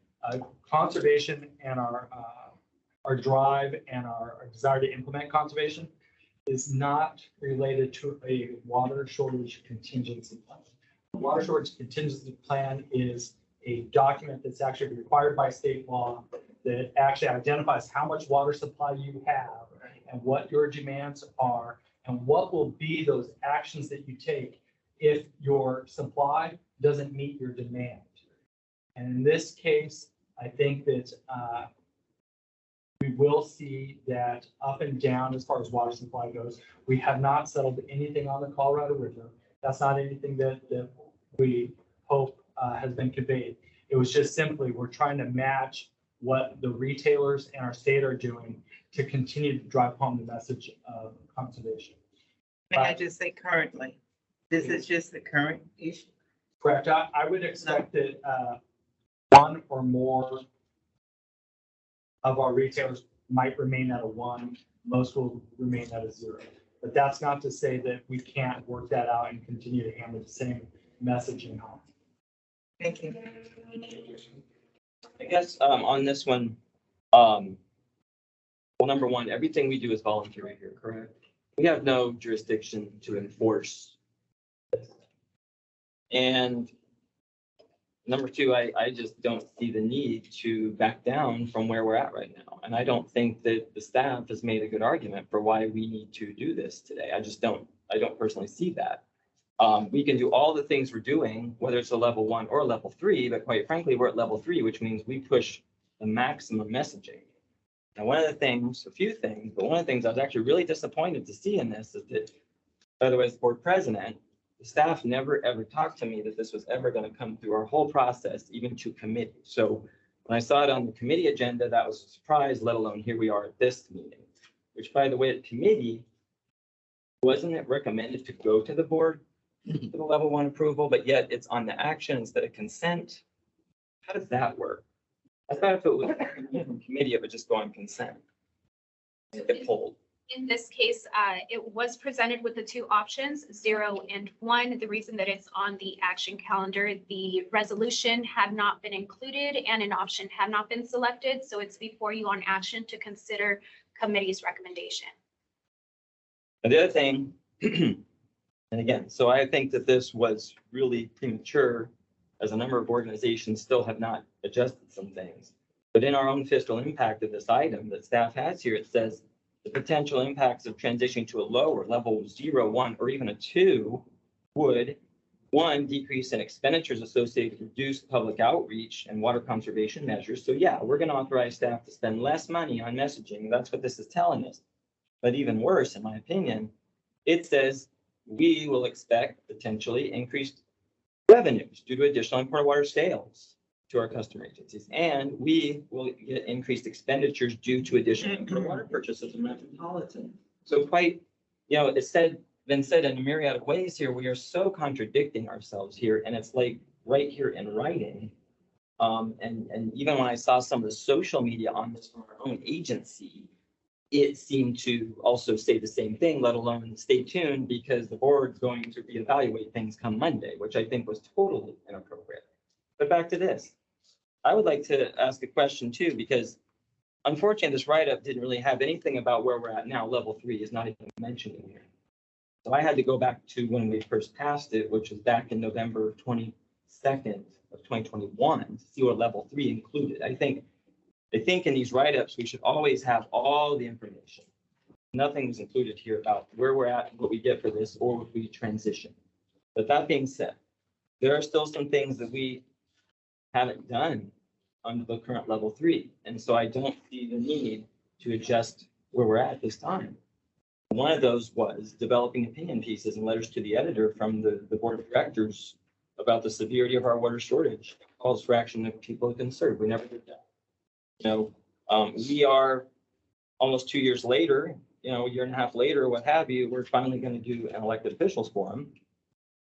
conservation and our drive and our desire to implement conservation is not related to a water shortage contingency plan. The water shortage contingency plan is a document that's actually required by state law that actually identifies how much water supply you have and what your demands are and what will be those actions that you take if your supply doesn't meet your demand. And in this case, I think that we will see that up and down as far as water supply goes. We have not settled anything on the Colorado River. That's not anything that we hope has been conveyed. It was just simply, we're trying to match what the retailers and our state are doing to continue to drive home the message of conservation. May I just say currently? This is just the current issue. Correct. I would expect that 1 or more of our retailers might remain at a 1. Most will remain at a 0. But that's not to say that we can't work that out and continue to hammer the same messaging home. Thank you. I guess, on this one, well, number one, everything we do is voluntary here, correct? We have no jurisdiction to enforce. And number two, I just don't see the need to back down from where we're at right now. And I don't think that the staff has made a good argument for why we need to do this today. I don't personally see that. We can do all the things we're doing, whether it's a level 1 or level 3, but quite frankly, we're at level 3, which means we push the maximum messaging. Now, one of the things, a few things, but one of the things I was actually really disappointed to see in this is that, by the way, as board president, the staff never ever talked to me that this was ever going to come through our whole process, even to committee. So when I saw it on the committee agenda, that was a surprise, let alone here we are at this meeting, which, by the way, at committee, wasn't it recommended to go to the board for the level 1 approval, but yet it's on the action instead of consent? How does that work? I thought if it was from committee, it would just go on consent. Get pulled. In this case, it was presented with the two options, 0 and 1. The reason that it's on the action calendar, the resolution had not been included and an option had not been selected. So it's before you on action to consider committee's recommendation. And the other thing, and again, so I think that this was really premature, as a number of organizations still have not adjusted some things. But in our own fiscal impact of this item that staff has here, it says the potential impacts of transitioning to a lower level 0, 1, or even a 2 would, 1, decrease in expenditures associated with reduced public outreach and water conservation measures. So yeah, we're going to authorize staff to spend less money on messaging. That's what this is telling us. But even worse, in my opinion, it says we will expect potentially increased revenues due to additional imported water sales to our customer agencies. And we will get increased expenditures due to additional imported water purchases in metropolitan. So quite, it's been said in a myriad of ways here, we are so contradicting ourselves here. And it's like right here in writing. And even when I saw some of the social media on this from our own agency, it seemed to also say the same thing, let alone stay tuned because the board's going to reevaluate things come Monday, which I think was totally inappropriate. But back to this, I would like to ask a question too, because unfortunately, this write-up didn't really have anything about where we're at now. Level 3 is not even mentioned in here. So I had to go back to when we first passed it, which was back in November 22nd of 2021 to see what level 3 included. I think in these write-ups, we should always have all the information. Nothing was included here about where we're at, what we get for this, or what we transition. But that being said, there are still some things that we haven't done under the current level 3. And so I don't see the need to adjust where we're at this time. One of those was developing opinion pieces and letters to the editor from the board of directors about the severity of our water shortage, calls for action of people concerned. We never did that. We are almost 2 years later, a year and a half later, what have you, we're finally going to do an elected officials forum.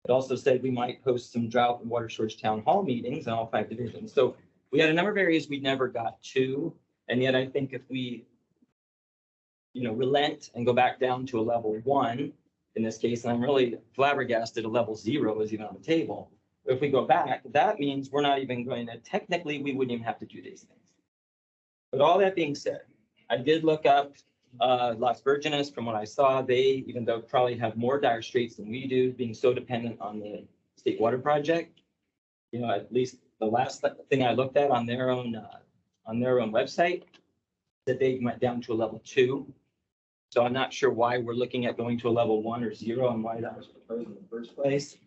It also said we might host some drought and water shortage town hall meetings in all 5 divisions. So we had a number of areas we never got to. And yet I think if we, relent and go back down to a level 1 in this case, and I'm really flabbergasted a level 0 is even on the table. But if we go back, that means we're not even going to, technically, we wouldn't even have to do these things. But all that being said, I did look up Las Virgenes. From what I saw, they, even though probably have more dire straits than we do, being so dependent on the state water project, at least the last thing I looked at on their own website, that they went down to a level 2. So I'm not sure why we're looking at going to a level 1 or 0 and why that was proposed in the first place.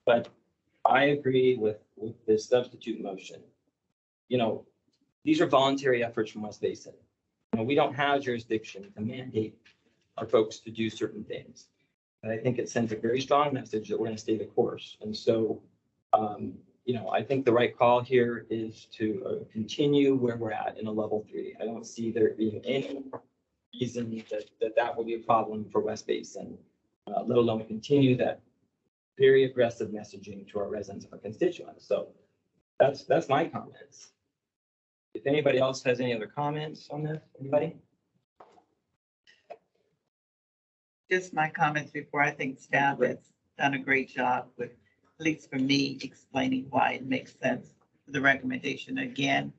But I agree with this substitute motion. These are voluntary efforts from West Basin. We don't have jurisdiction to mandate our folks to do certain things. And I think it sends a very strong message that we're going to stay the course. And so, I think the right call here is to continue where we're at in a level 3. I don't see there being any reason that will be a problem for West Basin, let alone continue that very aggressive messaging to our residents and our constituents. So that's my comments. If anybody else has any other comments on this, anybody? Just my comments before. I think staff has done a great job with at least for me, explaining why it makes sense for the recommendation. Again,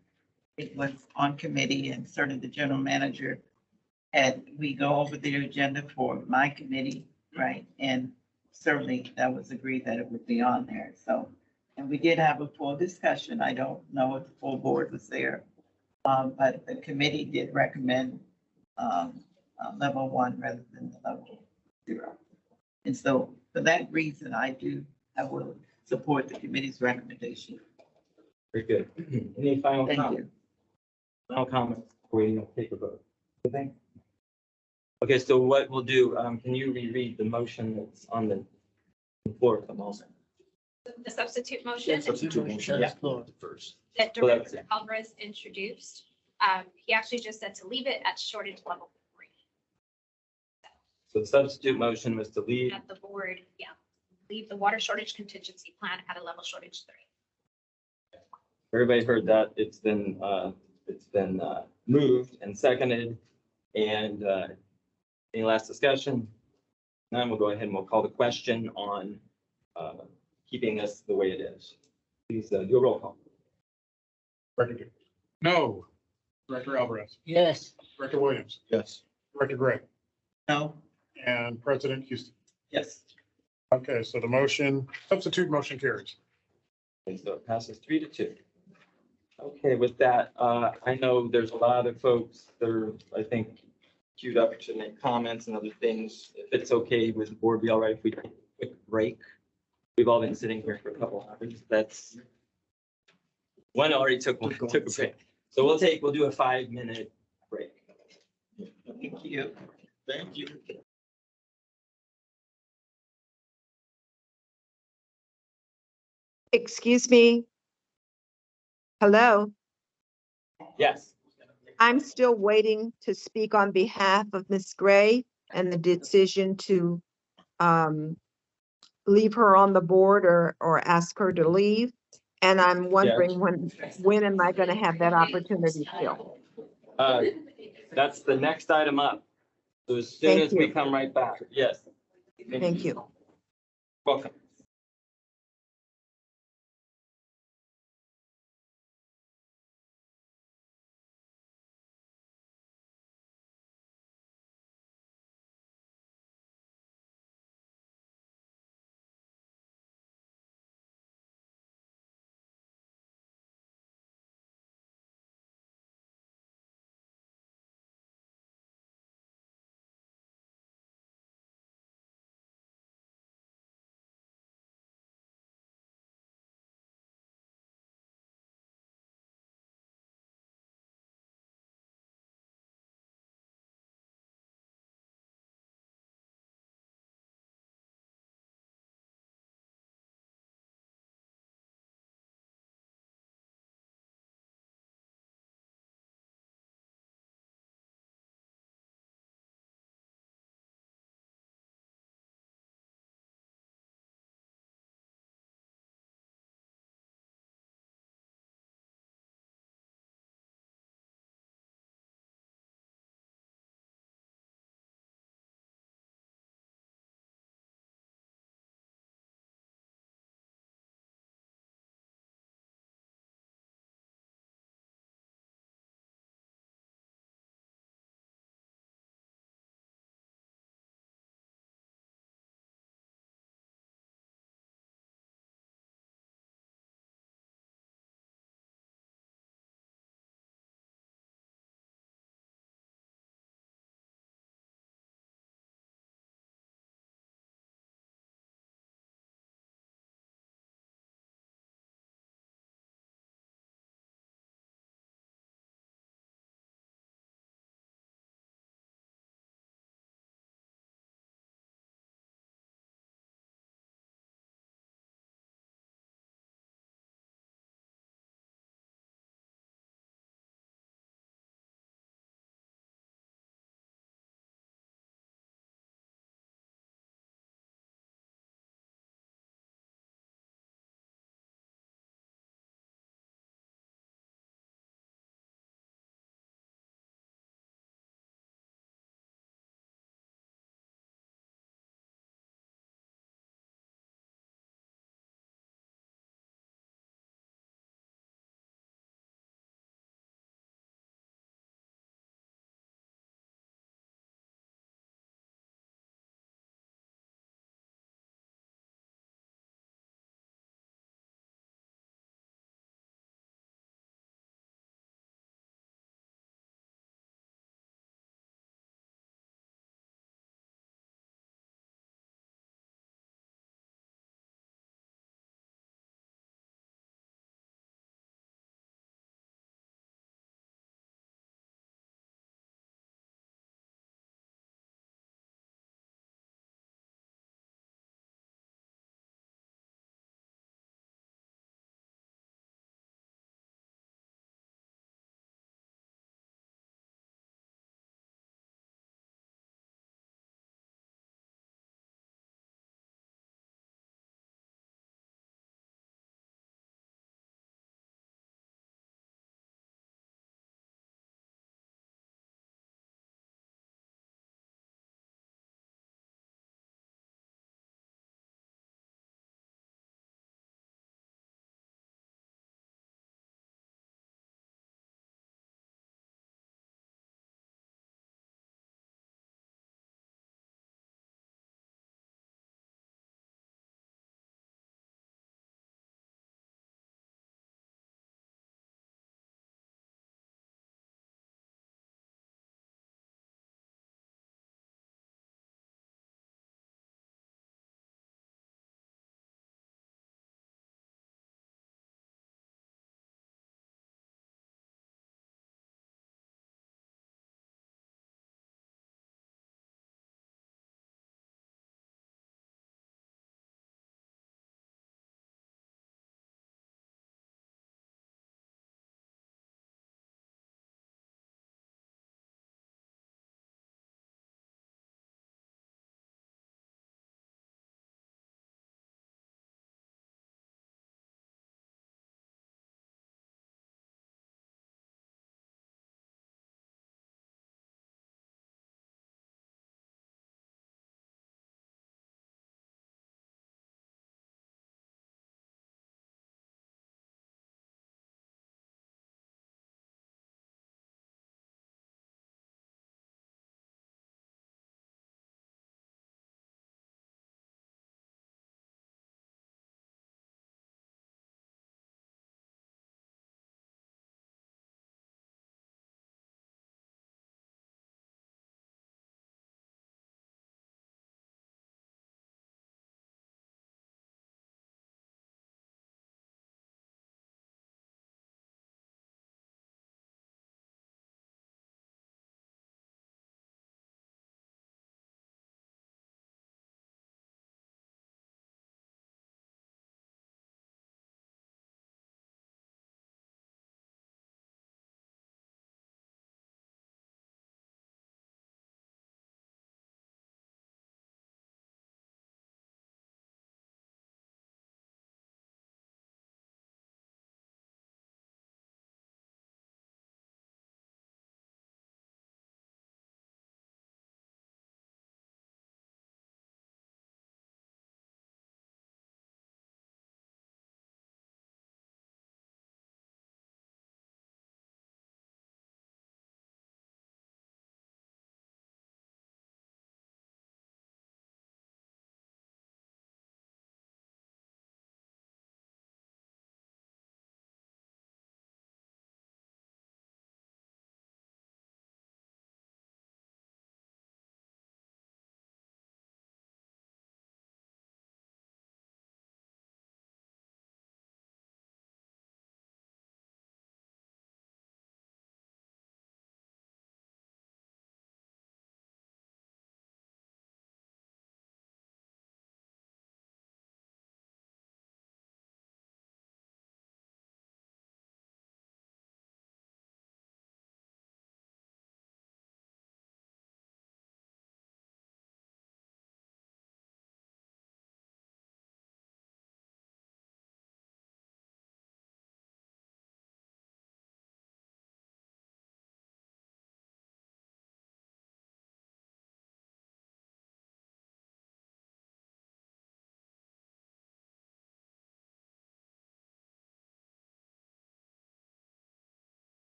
it was on committee and certainly the general manager had, we go over the agenda for my committee, right? And certainly that was agreed that it would be on there. So, and we did have a full discussion. I don't know if the full board was there. But the committee did recommend, level 1 rather than the level 0. And so for that reason, I will support the committee's recommendation. Very good. Any final Thank comments? Final comments before we take a vote? Anything? Okay, so what we'll do, can you reread the motion that's on the floor at the moment? The substitute motion Yeah. First. that So that's Director Alvarez introduced. He actually just said to leave it at shortage level 3 So the substitute motion was to leave. at the board. Yeah, leave the water shortage contingency plan at a level shortage 3. Everybody heard that. It's been moved and seconded. And any last discussion? None, we'll go ahead and we'll call the question on keeping this the way it is. Please do a roll call. Director Duke. No. Director Alvarez. Yes. Director Williams. Yes. Director Gray. No, And President Houston. Yes. Okay, so the substitute motion carries. And so it passes 3-2. Okay, with that, I know there's a lot of folks that are, I think, queued up to make comments and other things. If it's okay with the board, be all right if we take a quick break. We've all been sitting here for a couple hours. That's one already took a break. So we'll do a 5-minute break. thank you. Thank you. Excuse me. Hello, Yes. I'm still waiting to speak on behalf of Ms. Gray and the decision to leave her on the board or ask her to leave. And I'm wondering when am I going to have that opportunity still? That's the next item up. So as soon Thank as we you. come right back. Yes. Thank you. Welcome.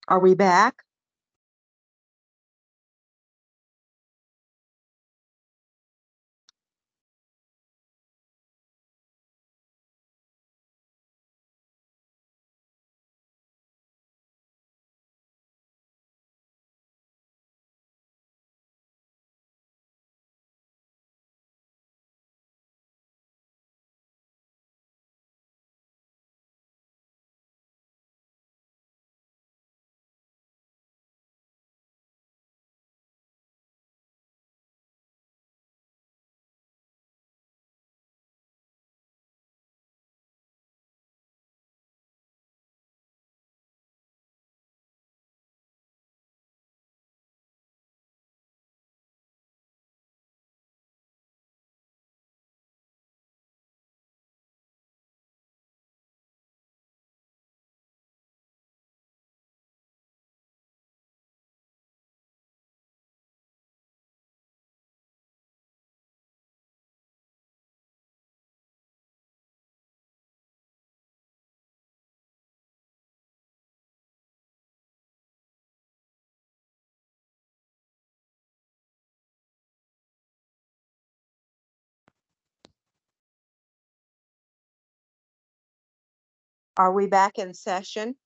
Are we back? Are we back in session?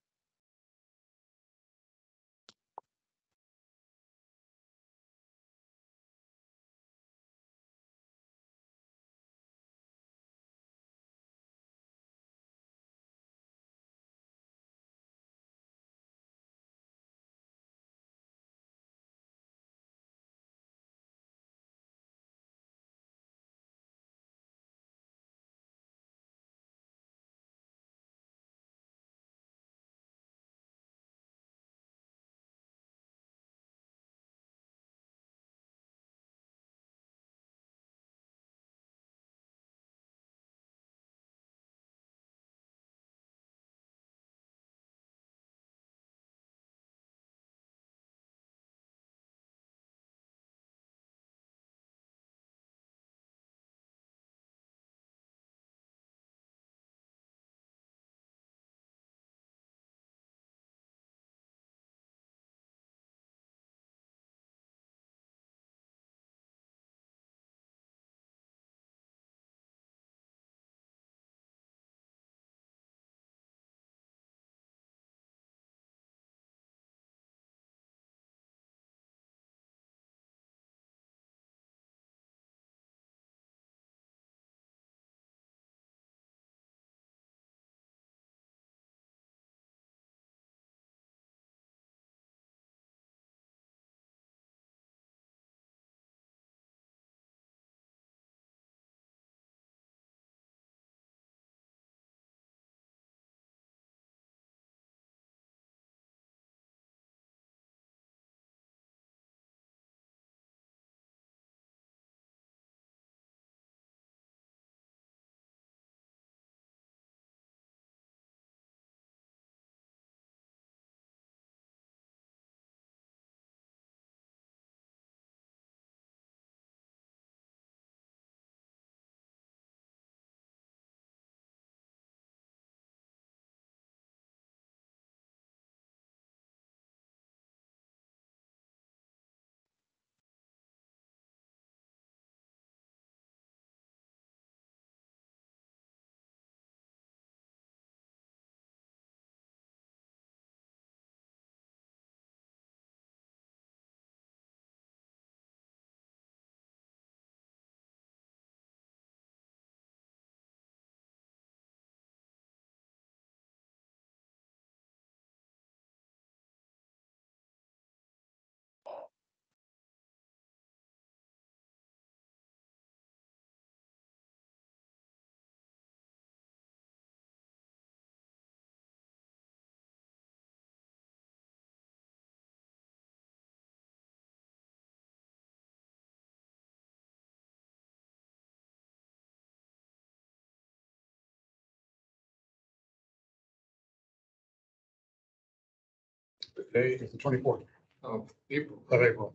Today is the 24th Of April. of April.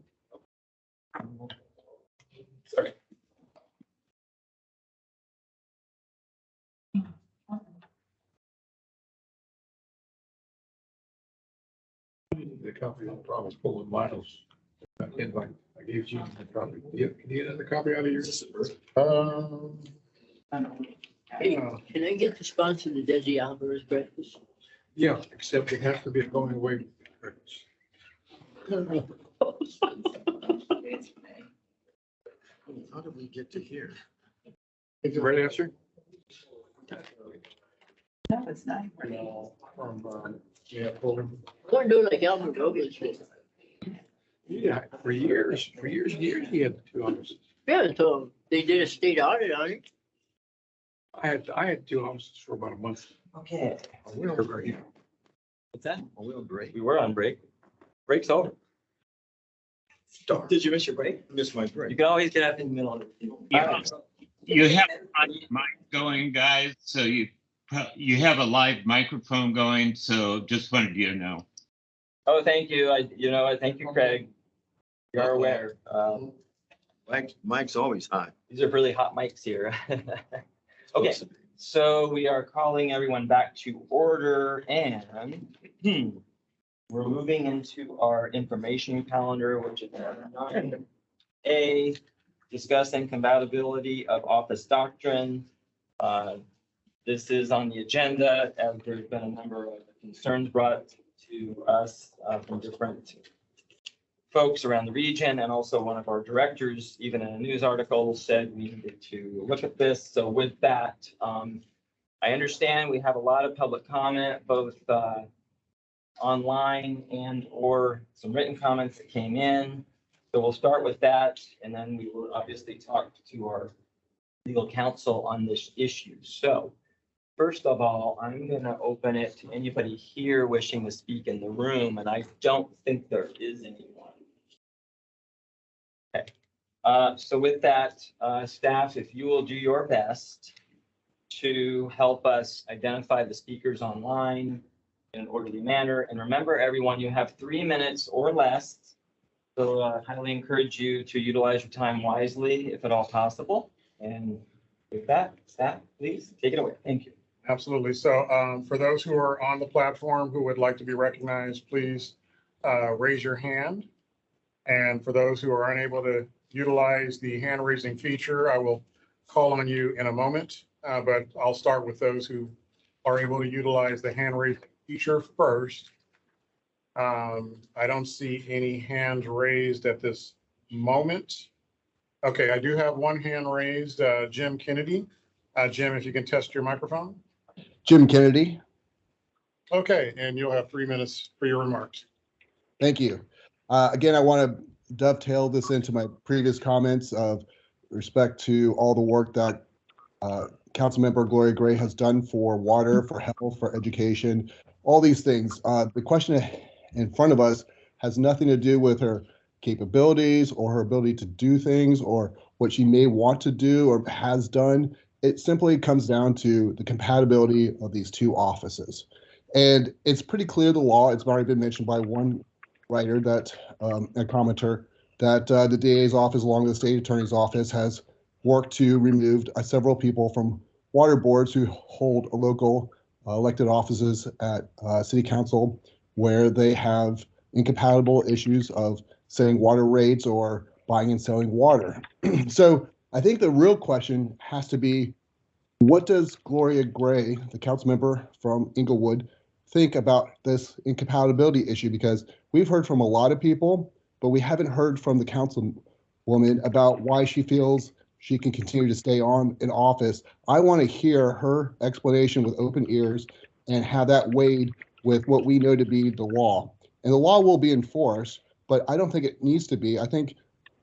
Sorry. The copy of the promise pulling miles. I gave you the copy. Can you get another copy out of yours? Hey, can I get the sponsor the Desi Alvarez breakfast? Yeah, except it has to be a going away breakfast. How did we get to here? Is the right answer? That was nice. Yeah, Fulham. We're doing like Albert Robles. Yeah, for years, and years, he had 2 offices. Yeah, so they did a state audit on it. I had 2 offices for about a month. Okay. What's that? Are we on break? We were on break. Break's over. Did you miss your break? Missed my You break. can always get up in the middle of it. You have a mic going, guys, so you have a live microphone going, so just wanted you to know. Oh, thank you. Thank you, Craig. You're aware. Mike's always hot. These are really hot mics here. Okay, so we are calling everyone back to order and we're moving into our information calendar, which is 9A, discussing compatibility of office doctrine. This is on the agenda as there's been a number of concerns brought to us from different folks around the region, and also one of our directors, even in a news article, said we needed to look at this. So with that, I understand we have a lot of public comment, both online and or some written comments that came in. So we'll start with that, and then we will obviously talk to our legal counsel on this issue. So first of all, I'm going to open it to anybody here wishing to speak in the room, and I don't think there is anyone. Okay. So with that, staff, if you will do your best to help us identify the speakers online in an orderly manner. And remember, everyone, you have 3 minutes or less. So I highly encourage you to utilize your time wisely, if at all possible. And with that, staff, please take it away. Thank you. Absolutely. So for those who are on the platform who would like to be recognized, please raise your hand. And for those who are unable to utilize the hand raising feature, I will call on you in a moment. But I'll start with those who are able to utilize the hand raising feature first. I don't see any hands raised at this moment. Okay, I do have one hand raised, Jim Kennedy. Jim, if you can test your microphone. Jim Kennedy. Okay, and you'll have 3 minutes for your remarks. Thank you. Again, I want to dovetail this into my previous comments of respect to all the work that Councilmember Gloria Gray has done for water, for health, for education, all these things. The question in front of us has nothing to do with her capabilities or her ability to do things or what she may want to do or has done. It simply comes down to the compatibility of these 2 offices. And it's pretty clear the law, it's already been mentioned by one writer that, a commenter, that the DA's office along with the state attorney's office has worked to remove several people from water boards who hold local elected offices at city council where they have incompatible issues of setting water rates or buying and selling water. So I think the real question has to be, what does Gloria Gray, the council member from Inglewood, think about this incompatibility issue? Because we've heard from a lot of people, but we haven't heard from the councilwoman about why she feels she can continue to stay on in office. I want to hear her explanation with open ears and have that weighed with what we know to be the law. And the law will be enforced, but I don't think it needs to be. I think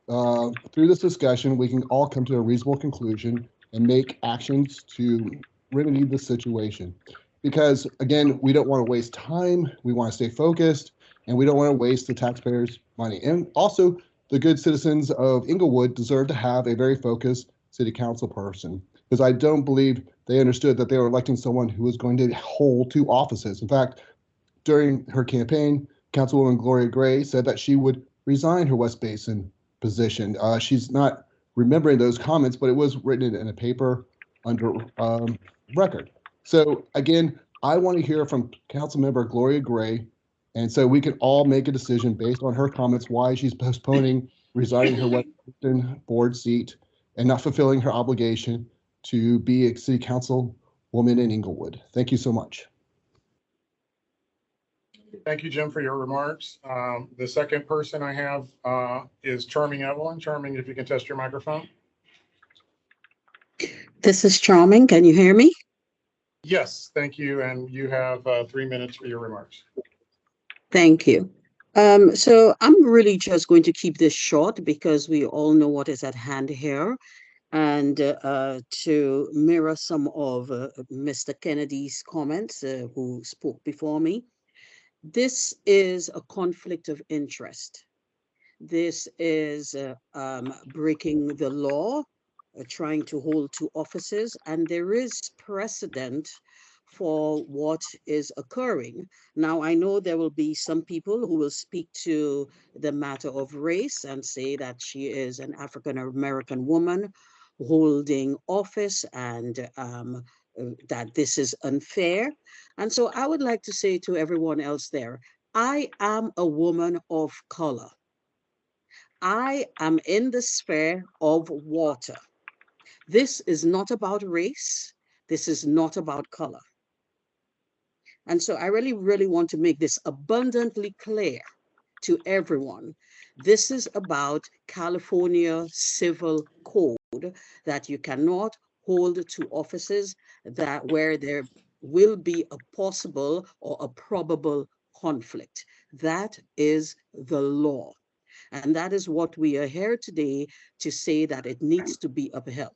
through this discussion, we can all come to a reasonable conclusion and make actions to remedy the situation. Because again, we don't want to waste time, we want to stay focused, and we don't want to waste the taxpayers' money. And also, the good citizens of Inglewood deserve to have a very focused city council person, because I don't believe they understood that they were electing someone who was going to hold 2 offices. In fact, during her campaign, Councilwoman Gloria Gray said that she would resign her West Basin position. She's not remembering those comments, but it was written in a paper under record. So again, I want to hear from Councilmember Gloria Gray And so we can all make a decision based on her comments why she's postponing resigning her Western board seat and not fulfilling her obligation to be a city council woman in Inglewood. Thank you so much. Thank you, Jim, for your remarks. The second person I have is Charming Evelyn. Charming, if you can test your microphone. This is Charming. Can you hear me? Yes, thank you. And you have 3 minutes for your remarks. Thank you. So I'm really just going to keep this short because we all know what is at hand here. And to mirror some of Mr. Kennedy's comments, who spoke before me, this is a conflict of interest. This is breaking the law, trying to hold two offices, and there is precedent for what is occurring. Now, I know there will be some people who will speak to the matter of race and say that she is an African-American woman holding office and that this is unfair. And so I would like to say to everyone else there, I am a woman of color. I am in the sphere of water. This is not about race. This is not about color. And so I really, really want to make this abundantly clear to everyone. This is about California Civil Code, that you cannot hold two offices where there will be a possible or a probable conflict. That is the law. And that is what we are here today to say, that it needs to be upheld.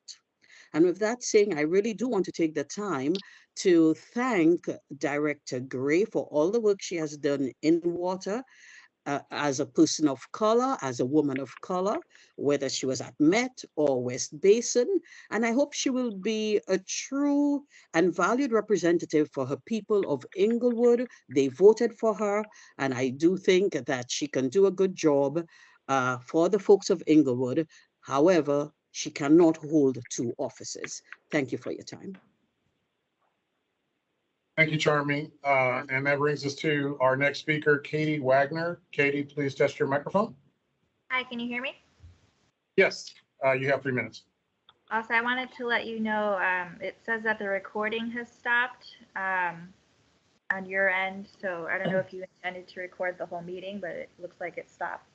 And with that saying, I really do want to take the time to thank Director Gray for all the work she has done in water, as a person of color, as a woman of color, whether she was at Met or West Basin. And I hope she will be a true and valued representative for her people of Inglewood. They voted for her, and I do think that she can do a good job for the folks of Inglewood. However, she cannot hold two offices. Thank you for your time. Thank you, Charming. And that brings us to our next speaker, Katie Wagner. Katie, please test your microphone. Hi, can you hear me? Yes, you have 3 minutes. Also, I wanted to let you know, it says that the recording has stopped on your end. So I don't know if you intended to record the whole meeting, but it looks like it stopped.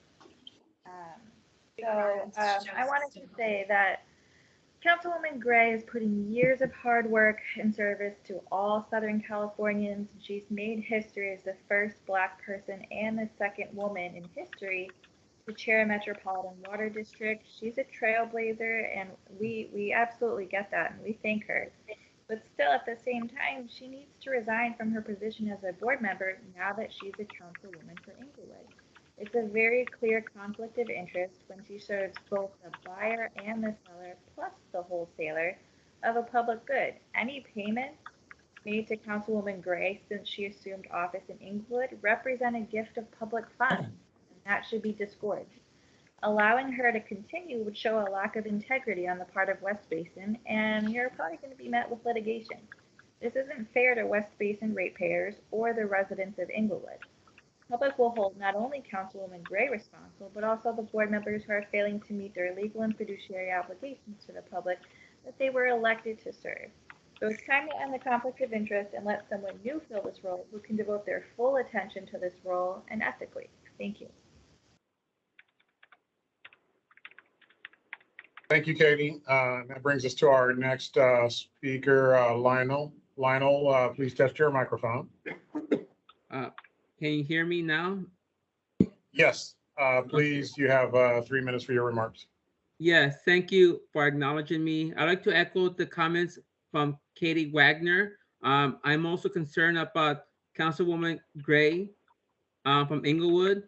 I wanted to say that Councilwoman Gray is putting years of hard work and service to all Southern Californians. She's made history as the first Black person and the second woman in history to chair a Metropolitan Water District. She's a trailblazer, and we absolutely get that, and we thank her. But still, at the same time, she needs to resign from her position as a board member now that she's a councilwoman for Inglewood. It's a very clear conflict of interest when she serves both the buyer and the seller, plus the wholesaler, of a public good. Any payments made to Councilwoman Gray since she assumed office in Inglewood represent a gift of public funds, and that should be disgorged. Allowing her to continue would show a lack of integrity on the part of West Basin, and you're probably going to be met with litigation. This isn't fair to West Basin ratepayers or the residents of Inglewood. Public will hold not only Councilwoman Gray responsible, but also the board members who are failing to meet their legal and fiduciary obligations to the public that they were elected to serve. So it's time to end the conflict of interest and let someone new fill this role who can devote their full attention to this role and ethically. Thank you. Thank you, Katie. That brings us to our next speaker, Lionel. Lionel, please test your microphone. Can you hear me now? Yes, please, you have 3 minutes for your remarks. Yes, thank you for acknowledging me. I'd like to echo the comments from Katie Wagner. I'm also concerned about Councilwoman Gray from Inglewood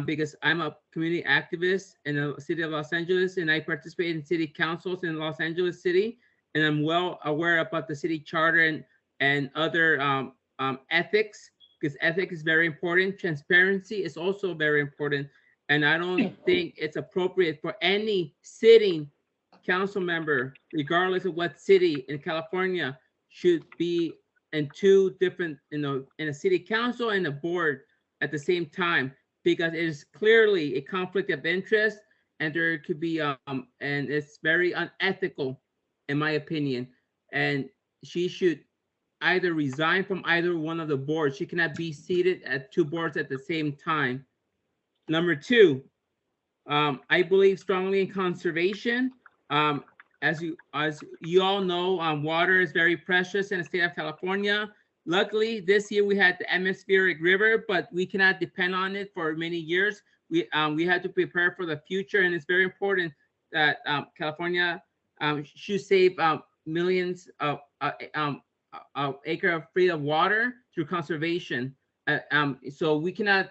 because I'm a community activist in the city of Los Angeles, and I participate in city councils in Los Angeles City, and I'm well aware about the city charter and other ethics, because ethics is very important. Transparency is also very important. And I don't think it's appropriate for any sitting council member, regardless of what city in California, should be in two different, in a city council and a board, at the same time, because it is clearly a conflict of interest, and there could be and it's very unethical, in my opinion. And she should either resign from either one of the boards. She cannot be seated at two boards at the same time. Number two, I believe strongly in conservation. As you all know, water is very precious in the state of California. Luckily, this year we had the atmospheric river, but we cannot depend on it for many years. We had to prepare for the future, and it's very important that California should save millions of acre of feet of water through conservation. So we cannot.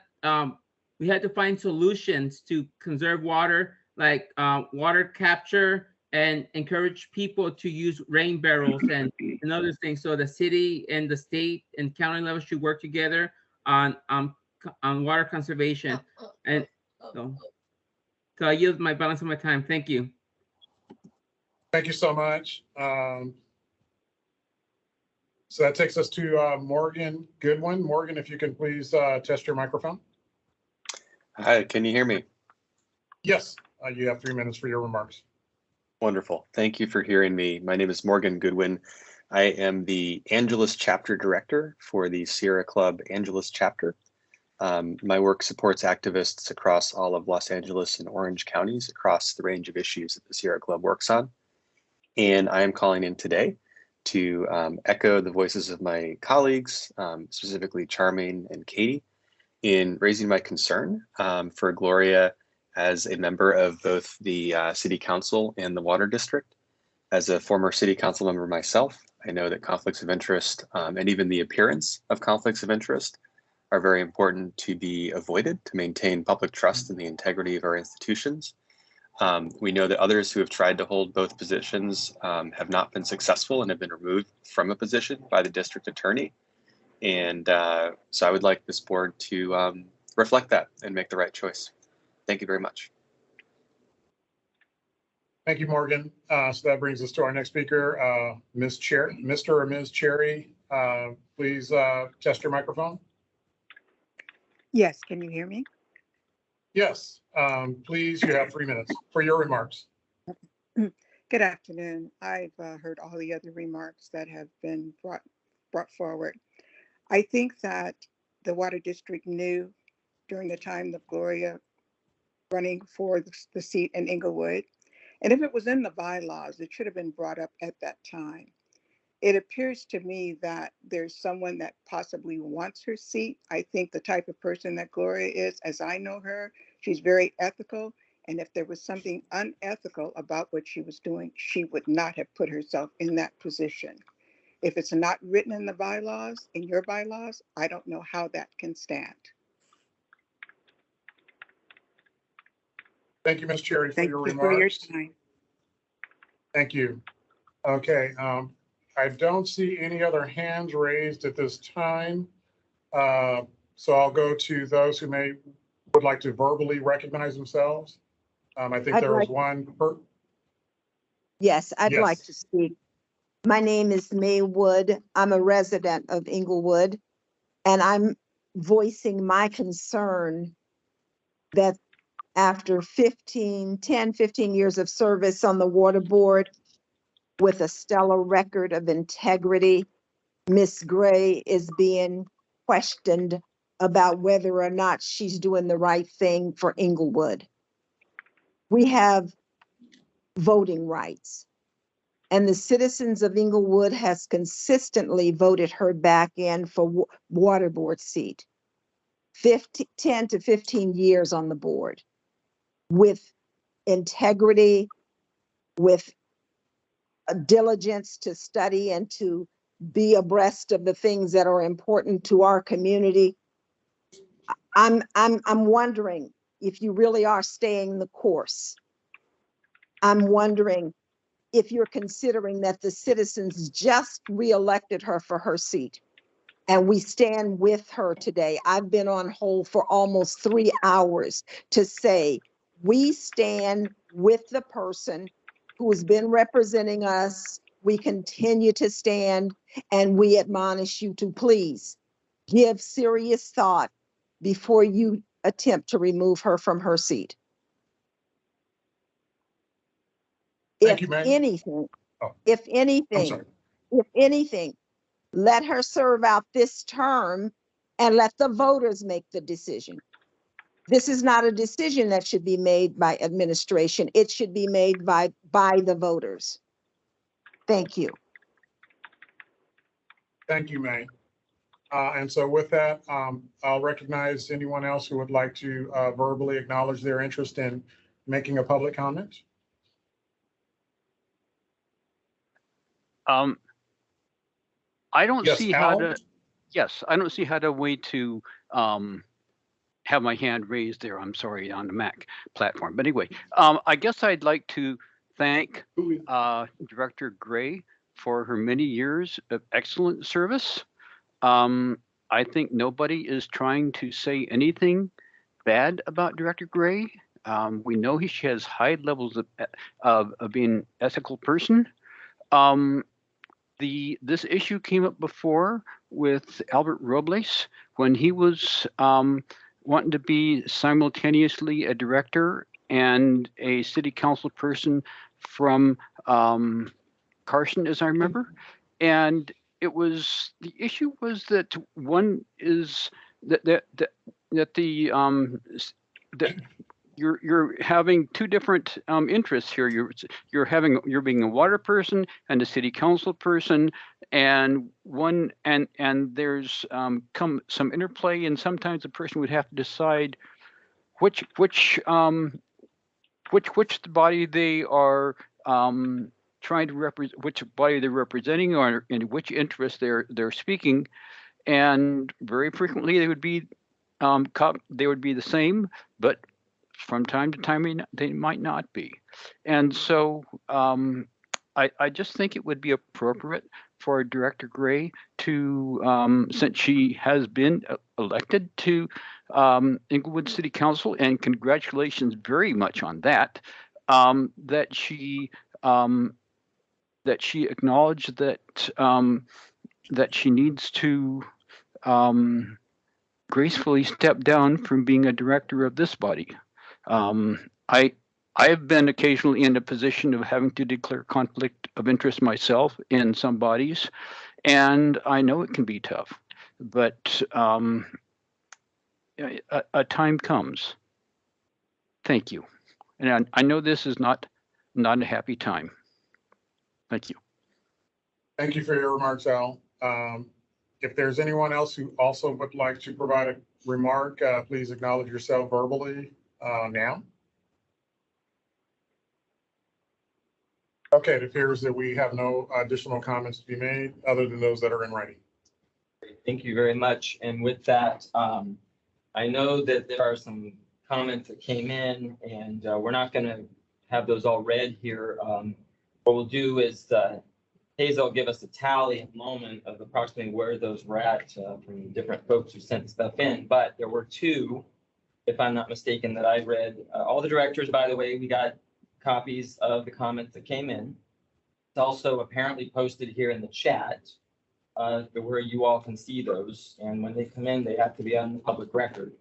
We had to find solutions to conserve water, like water capture, and encourage people to use rain barrels and other things. So the city and the state and county level should work together on water conservation. And so I yield my balance of my time. Thank you. Thank you so much. So that takes us to Morgan Goodwin. Morgan, if you can please test your microphone. Hi, can you hear me? Yes, you have 3 minutes for your remarks. Wonderful. Thank you for hearing me. My name is Morgan Goodwin. I am the Angeles Chapter Director for the Sierra Club Angeles Chapter. My work supports activists across all of Los Angeles and Orange counties across the range of issues that the Sierra Club works on. And I am calling in today to echo the voices of my colleagues, specifically Charmaine and Katie, in raising my concern for Gloria as a member of both the City Council and the Water District. As a former City Council member myself, I know that conflicts of interest and even the appearance of conflicts of interest are very important to be avoided to maintain public trust in the integrity of our institutions. We know that others who have tried to hold both positions have not been successful and have been removed from a position by the district attorney. And so I would like this board to reflect that and make the right choice. Thank you very much. Thank you, Morgan. So that brings us to our next speaker, Mr. or Ms. Cherry. Please test your microphone. Yes, can you hear me? Yes, please, you have 3 minutes for your remarks. Good afternoon. I've heard all the other remarks that have been brought forward. I think that the Water District knew during the time of Gloria running for the seat in Inglewood, and if it was in the bylaws, it should have been brought up at that time. It appears to me that there's someone that possibly wants her seat. I think the type of person that Gloria is, as I know her, she's very ethical. And if there was something unethical about what she was doing, she would not have put herself in that position. If it's not written in the bylaws, in your bylaws, I don't know how that can stand. Thank you, Ms. Cherry, for your remarks. Thank you for your time. Thank you. Okay, I don't see any other hands raised at this time. So I'll go to those who would like to verbally recognize themselves. I think there was one. Yes, I'd Yes. like to speak. My name is May Wood. I'm a resident of Inglewood, and I'm voicing my concern that after 10, 15 years of service on the water board with a stellar record of integrity, Miss Gray is being questioned about whether or not she's doing the right thing for Inglewood. We have voting rights, and the citizens of Inglewood has consistently voted her back in for water board seat. 10 to 15 years on the board with integrity, with diligence to study and to be abreast of the things that are important to our community. I'm wondering if you really are staying the course. I'm wondering if you're considering that the citizens just reelected her for her seat, and we stand with her today. I've been on hold for almost 3 hours to say we stand with the person who has been representing us. We continue to stand, and we admonish you to please give serious thought before you attempt to remove her from her seat. Thank If you, Meg. anything, Oh, if I'm anything, sorry. if anything, let her serve out this term and let the voters make the decision. This is not a decision that should be made by administration. It should be made by the voters. Thank you. Thank you, May. And so with that, I'll recognize anyone else who would like to verbally acknowledge their interest in making a public comment. I don't Yes, see how Al? to, yes, I don't see how to way to have my hand raised there. I'm sorry, on the Mac platform. But anyway, I guess I'd like to thank Director Gray for her many years of excellent service. I think nobody is trying to say anything bad about Director Gray. We know she has high levels of being an ethical person. This issue came up before with Albert Robles when he was wanting to be simultaneously a director and a city council person from Carson, as I remember. And it was, the issue was that one is that you're having two different interests here. You're being a water person and a city council person, and there's come some interplay, and sometimes the person would have to decide which body they are trying to represent, which body they're representing, or in which interest they're speaking, and very frequently they would be the same, but from time to time they might not be. And so I just think it would be appropriate for Director Gray to, since she has been elected to Inglewood City Council, and congratulations very much on that, that she acknowledged that she needs to gracefully step down from being a director of this body. I have been occasionally in a position of having to declare conflict of interest myself in some bodies, and I know it can be tough, but a time comes. Thank you. And I know this is not a happy time. Thank you. Thank you for your remarks, Al. If there's anyone else who also would like to provide a remark, please acknowledge yourself verbally now. Okay, it appears that we have no additional comments to be made other than those that are in writing. Thank you very much. And with that, I know that there are some comments that came in, and we're not going to have those all read here. What we'll do is Hazel will give us a tally in a moment of approximately where those were at from different folks who sent stuff in. But there were two, if I'm not mistaken, that I read. All the directors, by the way, we got copies of the comments that came in. It's also apparently posted here in the chat where you all can see those. And when they come in, they have to be on the public record.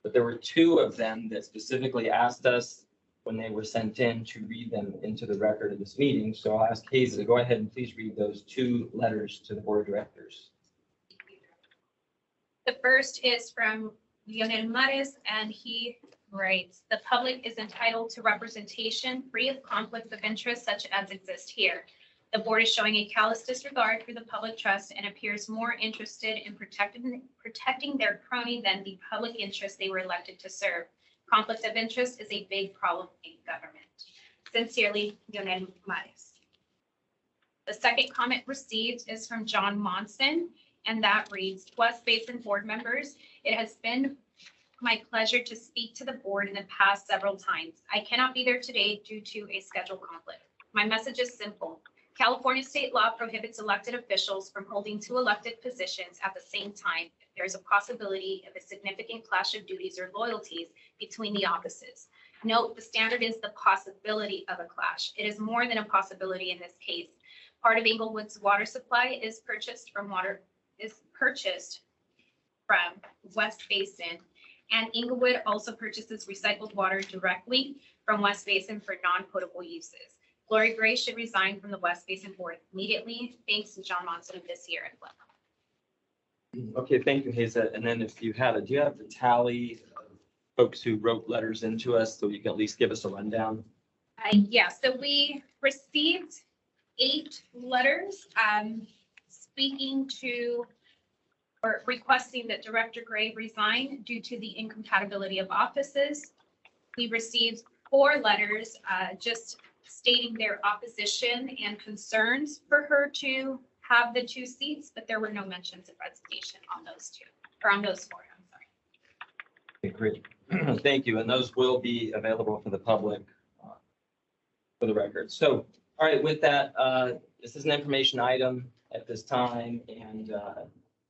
But there were two of them that specifically asked us when they were sent in to read them into the record of this meeting. So I'll ask Hazel to go ahead and please read those two letters to the board of directors. The first is from Lionel Mares, and he writes, "The public is entitled to representation free of conflicts of interest such as exist here. The board is showing a callous disregard for the public trust and appears more interested in protecting their crony than the public interest they were elected to serve. Conflict of interest is a big problem in government. Sincerely, Lionel Mares." The second comment received is from John Monson, and that reads, "West Basin board members, it has been my pleasure to speak to the board in the past several times. I cannot be there today due to a schedule conflict. My message is simple. California state law prohibits elected officials from holding two elected positions at the same time if there is a possibility of a significant clash of duties or loyalties between the offices. Note, the standard is the possibility of a clash. It is more than a possibility in this case. Part of Inglewood's water supply is purchased from West Basin, And Inglewood also purchases recycled water directly from West Basin for non-potable uses. Gloria Gray should resign from the West Basin Board immediately. Thanks to John Monson of this year and welcome. Okay, thank you, Hazel. And then if you have it, do you have the tally of folks who wrote letters into us so you can at least give us a rundown? Yeah, so we received 8 letters speaking to or requesting that Director Gray resign due to the incompatibility of offices. We received 4 letters just stating their opposition and concerns for her to have the 2 seats, but there were no mentions of resignation on those 2, or on those 4, I'm sorry. Okay, great. Thank you. And those will be available for the public for the record. So, all right, with that, this is an information item at this time, and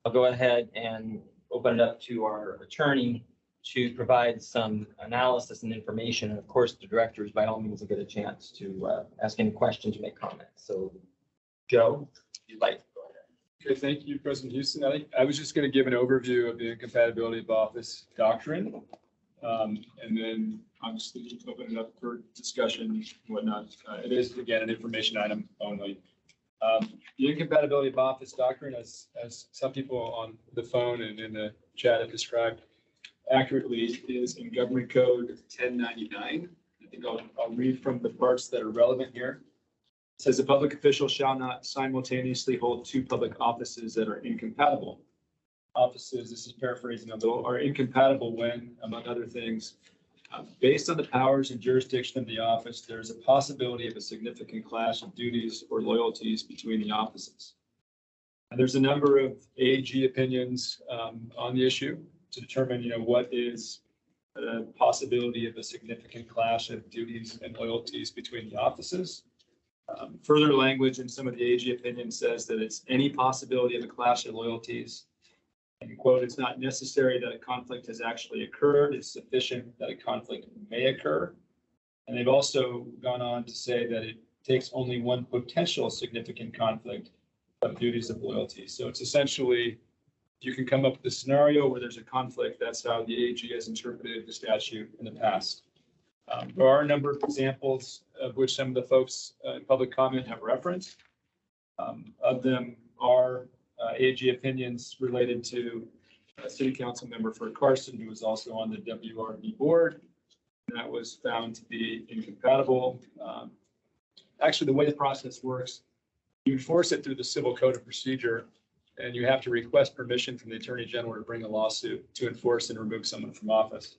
I'll go ahead and open it up to our attorney to provide some analysis and information. And of course, the directors, by all means, will get a chance to ask any questions or make comments. So, Joe, if you'd like to go ahead. Okay, thank you, President Houston. I was just going to give an overview of the incompatibility of office doctrine. And then obviously open it up for discussion and whatnot. It is, again, an information item only. The incompatibility of office doctrine, as some people on the phone and in the chat have described accurately, is in Government Code 1099. I think I'll read from the parts that are relevant here. It says a public official shall not simultaneously hold 2 public offices that are incompatible. Offices, this is paraphrasing a little, are incompatible when, among other things, based on the powers and jurisdiction of the office, there is a possibility of a significant clash of duties or loyalties between the offices. And there's a number of AG opinions on the issue to determine, what is the possibility of a significant clash of duties and loyalties between the offices. Further language in some of the AG opinions says that it's any possibility of a clash of loyalties. And quote, it's not necessary that a conflict has actually occurred. It's sufficient that a conflict may occur. And they've also gone on to say that it takes only one potential significant conflict of duties of loyalty. So it's essentially, you can come up with a scenario where there's a conflict. That's how the AG has interpreted the statute in the past. There are a number of examples of which some of the folks in public comment have referenced. Of them are AG opinions related to a city council member for Carson, who was also on the WRB board. That was found to be incompatible. Actually, the way the process works, you enforce it through the Civil Code of Procedure, and you have to request permission from the Attorney General to bring a lawsuit to enforce and remove someone from office.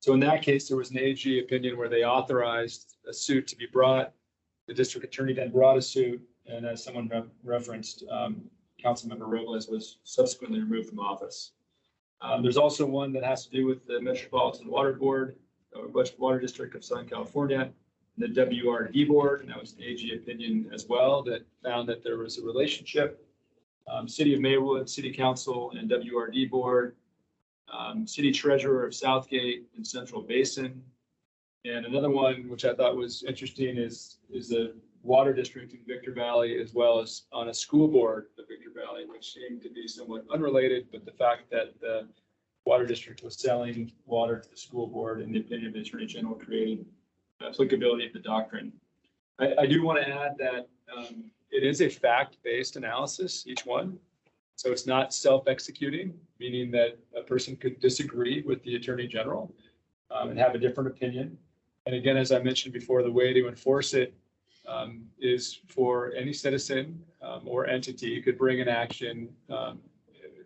So in that case, there was an AG opinion where they authorized a suit to be brought. The district attorney then brought a suit, and as someone referenced, Councilmember Robles was subsequently removed from office. There's also one that has to do with the Metropolitan Water Board, or Water District of Southern California, the WRD Board, and that was an AG opinion as well that found that there was a relationship. City of Maywood, City Council, and WRD Board, City Treasurer of Southgate and Central Basin. And another one, which I thought was interesting, is the Water District in Victor Valley, as well as on a school board of Victor Valley, which seemed to be somewhat unrelated, but the fact that the Water District was selling water to the school board, in the opinion of the Attorney General, created applicability of the doctrine. I do want to add that it is a fact-based analysis, each one. So it's not self-executing, meaning that a person could disagree with the Attorney General and have a different opinion. And again, as I mentioned before, the way to enforce it is for any citizen or entity who could bring an action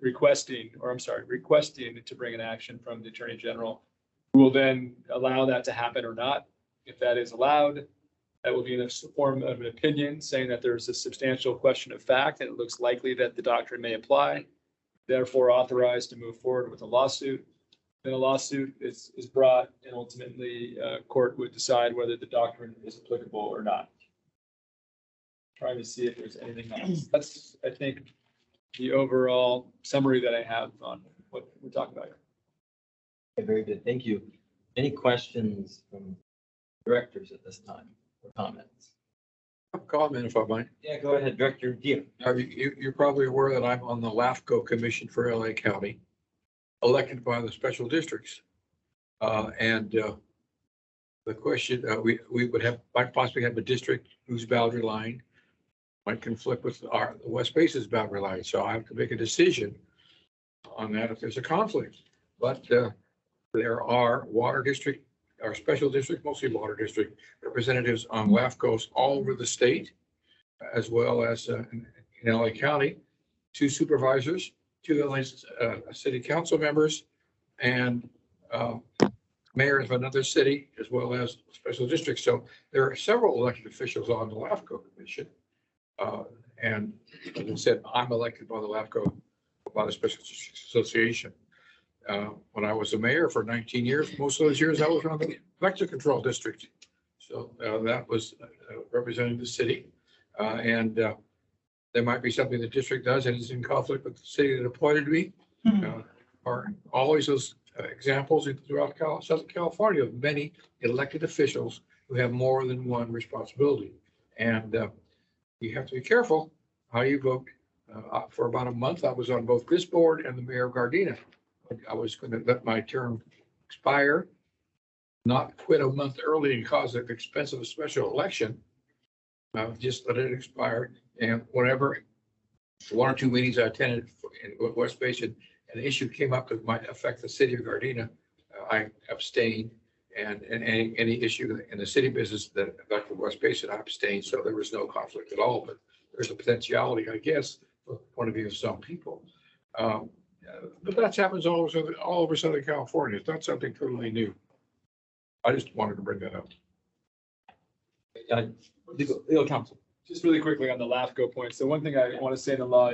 requesting to bring an action from the Attorney General, who will then allow that to happen or not. If that is allowed, that will be in the form of an opinion saying that there's a substantial question of fact and it looks likely that the doctrine may apply, therefore authorized to move forward with a lawsuit. Then a lawsuit is brought, and ultimately court would decide whether the doctrine is applicable or not. Trying to see if there's anything else. That's, I think, the overall summary that I have on what we're talking about here. Okay, very good. Thank you. Any questions from directors at this time or comments? Comment if I might. Yeah, go ahead, Director Dean. You're probably aware that I'm on the LAFCO Commission for LA County, elected by the special districts. The question, we would have, might possibly have a district whose boundary line might conflict with the West Basin's boundary line. So I have to make a decision on that if there's a conflict. But there are water district, or special district, mostly water district representatives on LAFCOs all over the state, as well as in LA County, 2 supervisors, 2 LA city council members, and mayor of another city, as well as special districts. So there are several elected officials on the LAFCO commission. And as I said, I'm elected by the LAFCO, by the Special Districts Association. When I was a mayor for 19 years, most of those years I was on the vector control district. So that was representing the city. And there might be something the district does and is in conflict with the city that appointed me. Are always those examples throughout Southern California of many elected officials who have more than one responsibility. And you have to be careful how you vote. For about a month, I was on both this board and the mayor of Gardena. I was going to let my term expire, not quit a month early and cause the expense of a special election. Just let it expire. And whenever 1 or 2 meetings I attended in West Basin, an issue came up that might affect the city of Gardena, I abstained. And any issue in the city business that affected West Basin, I abstained. So there was no conflict at all. But there's a potentiality, I guess, from the point of view of some people. But that happens all over Southern California. It's not something totally new. I just wanted to bring that up. Legal counsel. Just really quickly on the LAFCO point. So one thing I want to say in the law,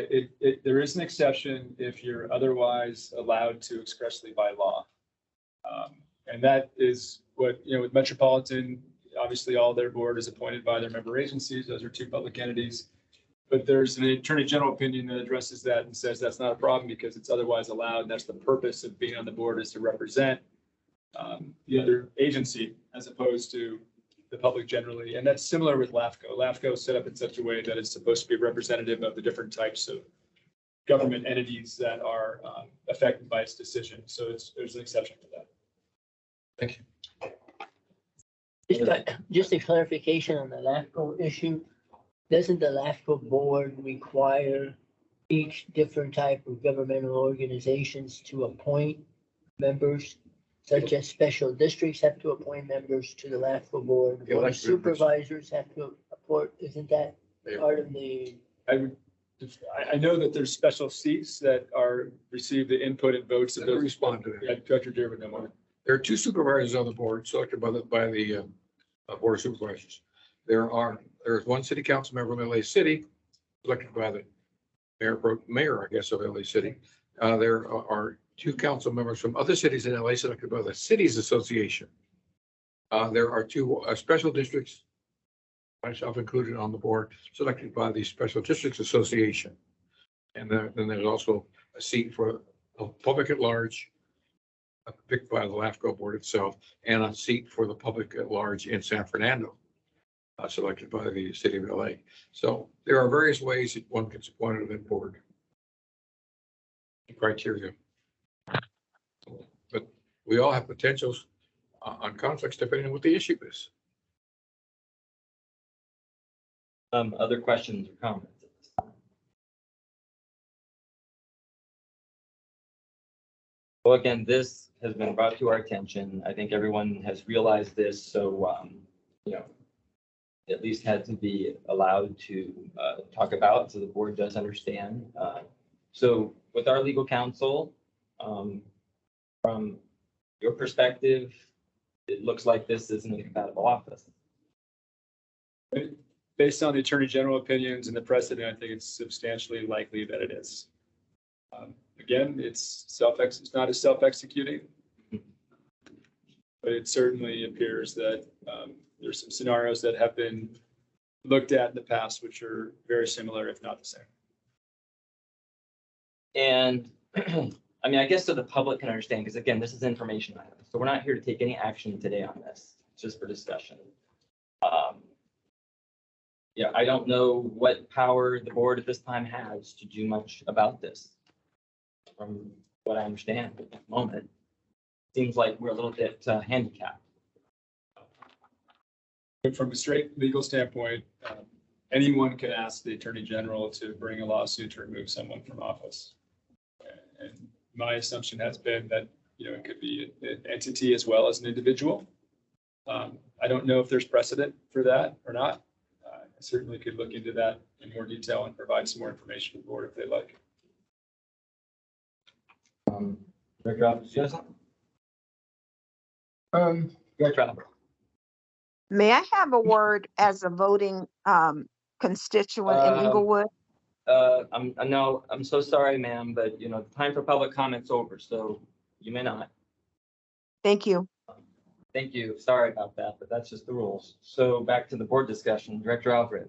there is an exception if you're otherwise allowed to expressly by law. And that is what, with Metropolitan, obviously all their board is appointed by their member agencies. Those are 2 public entities. But there's an attorney general opinion that addresses that and says that's not a problem because it's otherwise allowed. And that's the purpose of being on the board, is to represent the other agency as opposed to the public generally. And that's similar with LAFCO. LAFCO is set up in such a way that it's supposed to be representative of the different types of government entities that are affected by its decision. So there's an exception for that. Thank you. Just a clarification on the LAFCO issue. Doesn't the LAFCO board require each different type of governmental organizations to appoint members, such as special districts have to appoint members to the LAFCO board? Board of supervisors have to appoint, isn't that part of the? I know that there's special seats that receive the input and votes of those. Respond to that. Yeah, Director Deere would know more. There are 2 supervisors on the board selected by the board of supervisors. There's 1 city council member from LA City elected by the mayor, I guess, of LA City. There are 2 council members from other cities in LA selected by the Cities Association. There are 2 special districts, myself included on the board, selected by the Special Districts Association. And then there's also a seat for the public at large, picked by the LAFCO board itself, and a seat for the public at large in San Fernando, selected by the city of LA. So there are various ways that one gets appointed to that board. Criteria. But we all have potentials on conflicts depending on what the issue is. Other questions or comments? Well, again, this has been brought to our attention. I think everyone has realized this, so at least had to be allowed to talk about, so the board does understand. So with our legal counsel, from your perspective, it looks like this is an incompatible office. Based on the attorney general opinions and the precedent, I think it's substantially likely that it is. Again, it's not as self-executing, but it certainly appears that there's some scenarios that have been looked at in the past, which are very similar, if not the same. And I mean, I guess so the public can understand, because again, this is information items. So we're not here to take any action today on this. It's just for discussion. Yeah, I don't know what power the board at this time has to do much about this. From what I understand at the moment, seems like we're a little bit handicapped. But from a straight legal standpoint, anyone can ask the Attorney General to bring a lawsuit to remove someone from office. And my assumption has been that, it could be an entity as well as an individual. I don't know if there's precedent for that or not. I certainly could look into that in more detail and provide some more information to the board if they'd like. Director Alvarez, you have something? Director Alvarez. May I have a word as a voting constituent in Inglewood? I'm so sorry, ma'am, but the time for public comment's over, so you may not. Thank you. Thank you. Sorry about that, but that's just the rules. So back to the board discussion. Director Alvarez.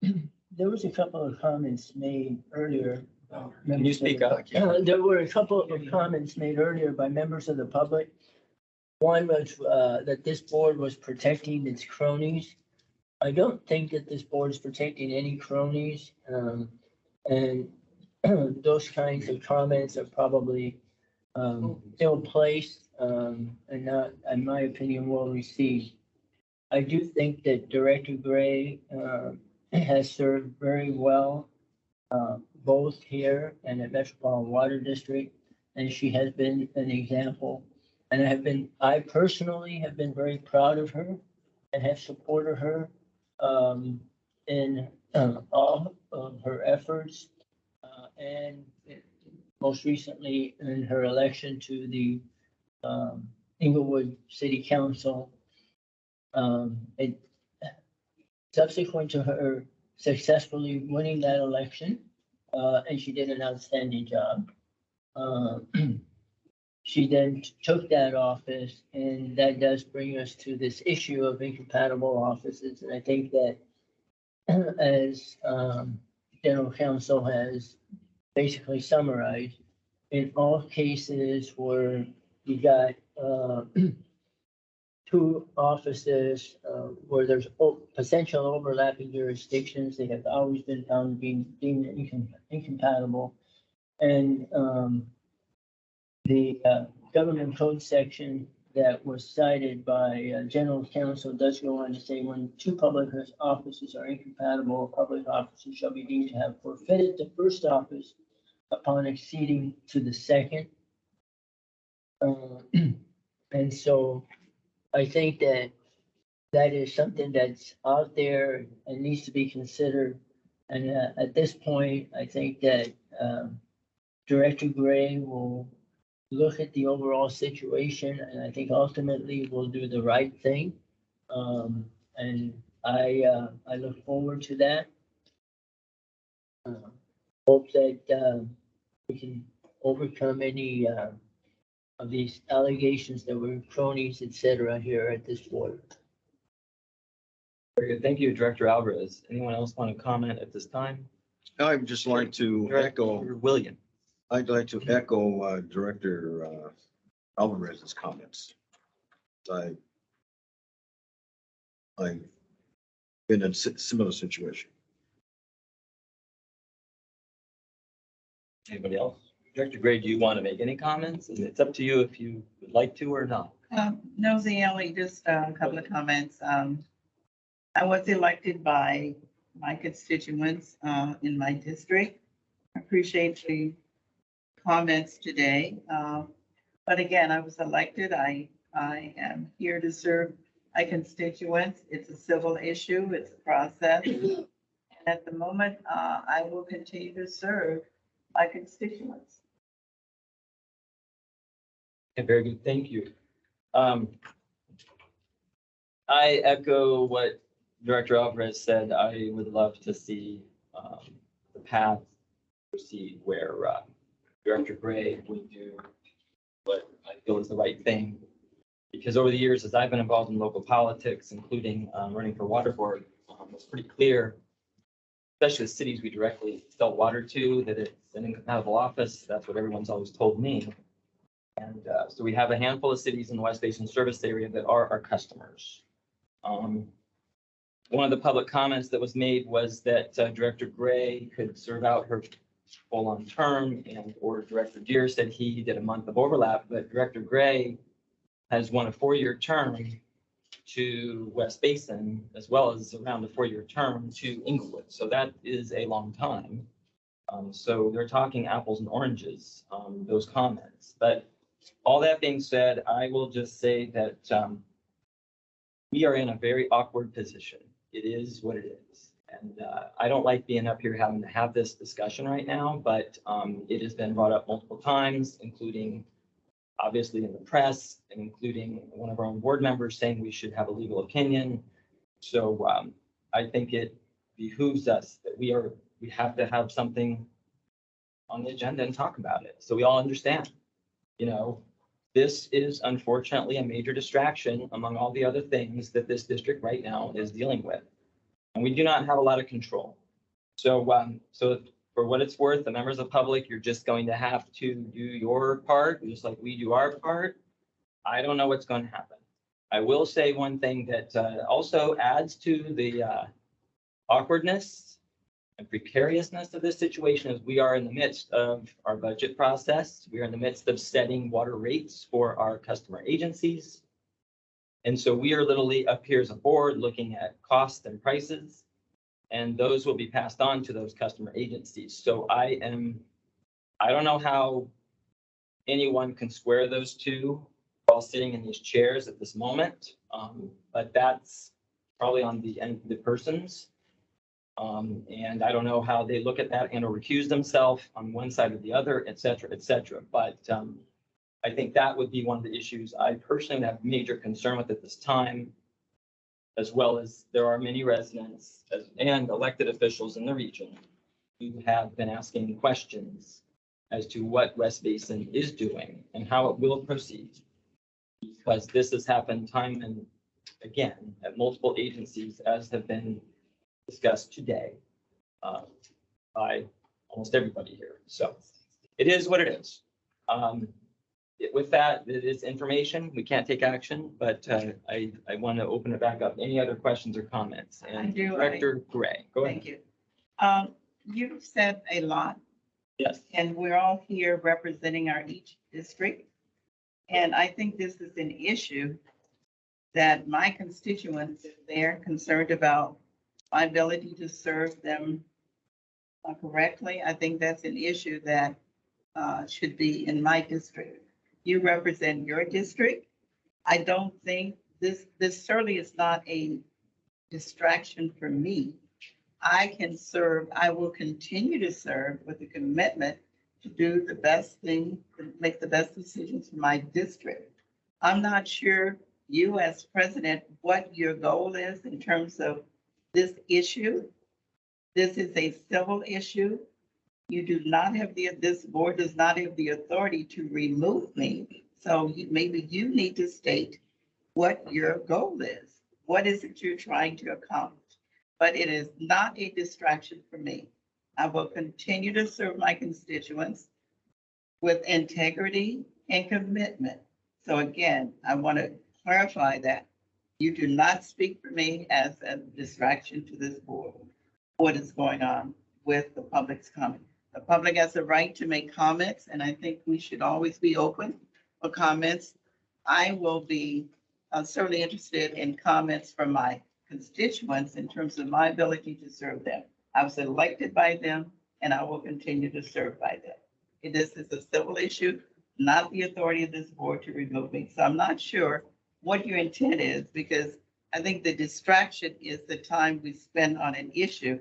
There was a couple of comments made earlier. Can you speak up? There were a couple of comments made earlier by members of the public. One was that this board was protecting its cronies. I don't think that this board is protecting any cronies. And those kinds of comments are probably ill-placed and not, in my opinion, well received. I do think that Director Gray has served very well, both here and at Metropolitan Water District, and she has been an example. And I personally have been very proud of her and have supported her in all of her efforts, and most recently in her election to the Inglewood City Council. Subsequent to her successfully winning that election, and she did an outstanding job. She then took that office, and that does bring us to this issue of incompatible offices. And I think that as General Counsel has basically summarized, in all cases where you got two offices where there's potential overlapping jurisdictions, they have always been found to be deemed incompatible. And the government code section that was cited by General Counsel does go on to say when two public offices are incompatible, public offices shall be deemed to have forfeited the first office upon acceding to the second. And so I think that that is something that's out there and needs to be considered. And at this point, I think that Director Gray will look at the overall situation, and I think ultimately we'll do the right thing. And I look forward to that. Hope that we can overcome any of these allegations that we're cronies, et cetera, here at this board. Very good. Thank you, Director Alvarez. Anyone else want to comment at this time? I'd just like to echo, William. I'd like to echo Director Alvarez's comments. I've been in a similar situation. Anybody else? Director Gray, do you want to make any comments? And it's up to you if you would like to or not. No, Zieli, just a couple of comments. I was elected by my constituents in my district. I appreciate the comments today. But again, I was elected. I am here to serve my constituents. It's a civil issue. It's a process. And at the moment, I will continue to serve my constituents. Okay, very good. Thank you. I echo what Director Alvarez said. I would love to see the path proceed where Director Gray would do what I feel is the right thing. Because over the years, as I've been involved in local politics, including running for water board, it's pretty clear, especially the cities we directly sell water to, that it's an incompatible office. That's what everyone's always told me. And so we have a handful of cities in the West Basin service area that are our customers. One of the public comments that was made was that Director Gray could serve out her full-on term, and or Director Deere said he did a month of overlap, but Director Gray has won a 4-year term to West Basin, as well as around a 4-year term to Inglewood. So that is a long time. So they're talking apples and oranges, those comments. But all that being said, I will just say that we are in a very awkward position. It is what it is. And I don't like being up here having to have this discussion right now, but it has been brought up multiple times, including obviously in the press and including one of our own board members saying we should have a legal opinion. So I think it behooves us that we have to have something on the agenda and talk about it. So we all understand, this is unfortunately a major distraction among all the other things that this district right now is dealing with. And we do not have a lot of control. So, for what it's worth, the members of the public, you're just going to have to do your part, just like we do our part. I don't know what's going to happen. I will say one thing that also adds to the awkwardness and precariousness of this situation is we are in the midst of our budget process. We are in the midst of setting water rates for our customer agencies. And so we are literally up here as a board looking at costs and prices, and those will be passed on to those customer agencies. So I don't know how anyone can square those two while sitting in these chairs at this moment. But that's probably on the end of the persons. And I don't know how they look at that and or recuse themselves on one side or the other, et cetera, et cetera. But I think that would be one of the issues I personally have major concern with at this time, as well as there are many residents and elected officials in the region who have been asking questions as to what West Basin is doing and how it will proceed. Because this has happened time and again at multiple agencies, as have been discussed today by almost everybody here. So it is what it is. With that, it is information. We can't take action, but I want to open it back up. Any other questions or comments? And Director Gray, go ahead. Thank you. You've said a lot. Yes. And we're all here representing our each district. And I think this is an issue that my constituents, they're concerned about my ability to serve them correctly. I think that's an issue that should be in my district. You represent your district. I don't think this certainly is not a distraction for me. I can serve, I will continue to serve with a commitment to do the best thing, to make the best decisions for my district. I'm not sure you as president, what your goal is in terms of this issue. This is a civil issue. You do not have this board does not have the authority to remove me. So maybe you need to state what your goal is. What is it you're trying to accomplish? But it is not a distraction for me. I will continue to serve my constituents with integrity and commitment. So again, I want to clarify that you do not speak for me as a distraction to this board. What is going on with the public's comment? The public has a right to make comments, and I think we should always be open for comments. I will be certainly interested in comments from my constituents in terms of my ability to serve them. I was elected by them, and I will continue to serve by them. This is a civil issue, not the authority of this board to remove me. So I'm not sure what your intent is, because I think the distraction is the time we spend on an issue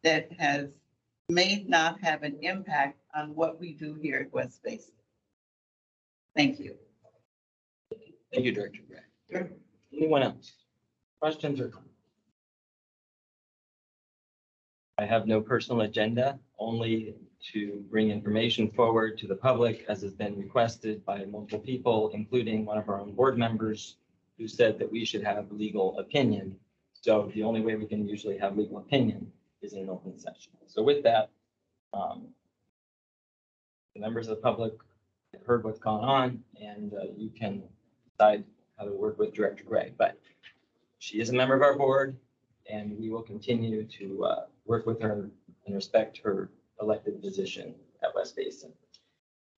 that may not have an impact on what we do here at West Basin. Thank you. Thank you, Director Gray. Sure. Anyone else? Questions or comments? I have no personal agenda, only to bring information forward to the public as has been requested by multiple people, including one of our own board members who said that we should have legal opinion. So the only way we can usually have legal opinion is in an open session. So with that, the members of the public have heard what's gone on, and you can decide how to work with Director Gray. But she is a member of our board, and we will continue to work with her and respect her elected position at West Basin.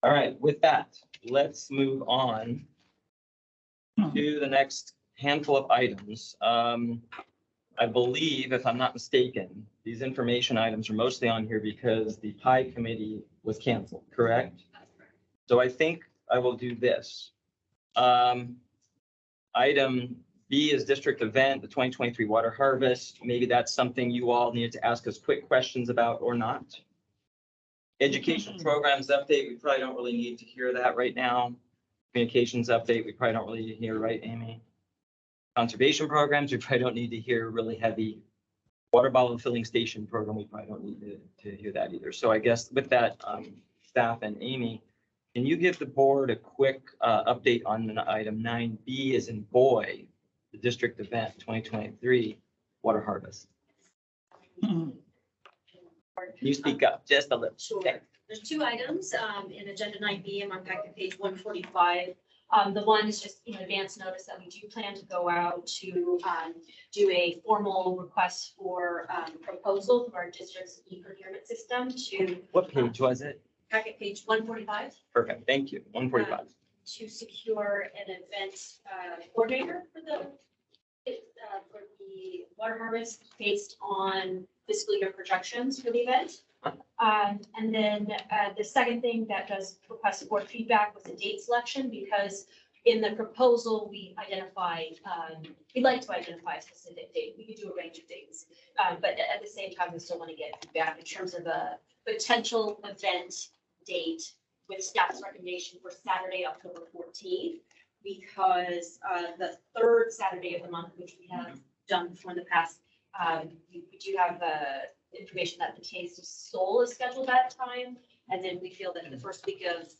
All right, with that, let's move on to the next handful of items. I believe, if I'm not mistaken, these information items are mostly on here because the PI committee was canceled, correct? So I think I will do this. Item B is district event, the 2023 water harvest. Maybe that's something you all needed to ask us quick questions about or not. Education programs update, we probably don't really need to hear that right now. Communications update, we probably don't really need to hear, right, Amy? Conservation programs, we probably don't need to hear really heavy. Water bottle filling station program, we probably don't need to hear that either. So I guess with that, staff and Amy, can you give the board a quick update on item 9B as in boy, the district event 2023 water harvest? Can you speak up just a little? Sure. Okay. There's two items in agenda 9B and on packet page 145. The one is just, advance notice that we do plan to go out to do a formal request for proposal from our district's e-procurement system to What page was it? packet page 145. Perfect, thank you. 145. To secure an event coordinator for the water harvest based on fiscal year projections for the event. And then the second thing that does request board feedback was a date selection, because in the proposal, we identified, we'd like to identify a specific date. We could do a range of dates, but at the same time, we still want to get feedback in terms of a potential event date with staff's recommendation for Saturday, October 14th, because the third Saturday of the month, which we have done before in the past, we do have information that the Taste of Soul is scheduled that time. And then we feel that the first week of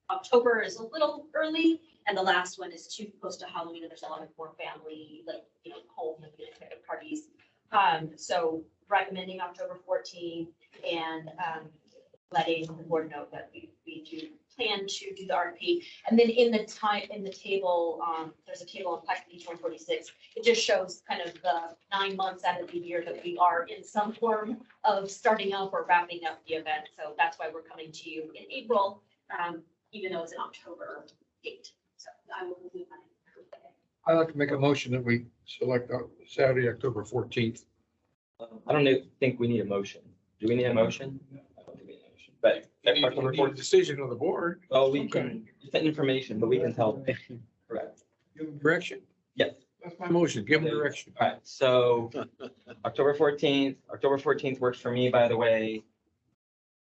October is a little early, and the last one is too close to Halloween, and there's a lot of more family, home kind of parties. So recommending October 14th and letting the board know that we do plan to do the RFP. And then in the table, there's a table on page 146. It just shows kind of the 9 months out of the year that we are in some form of starting up or wrapping up the event. So that's why we're coming to you in April, even though it's an October date. So I will conclude my. I'd like to make a motion that we select Saturday, October 14th. I don't think we need a motion. Do we need a motion? I don't think we need a motion, but October A 14th. decision of the board. Oh, we can, it's information, but we can tell them. Correct. Give them direction. Yes. That's my motion. Give them direction. All right, so October 14th works for me, by the way.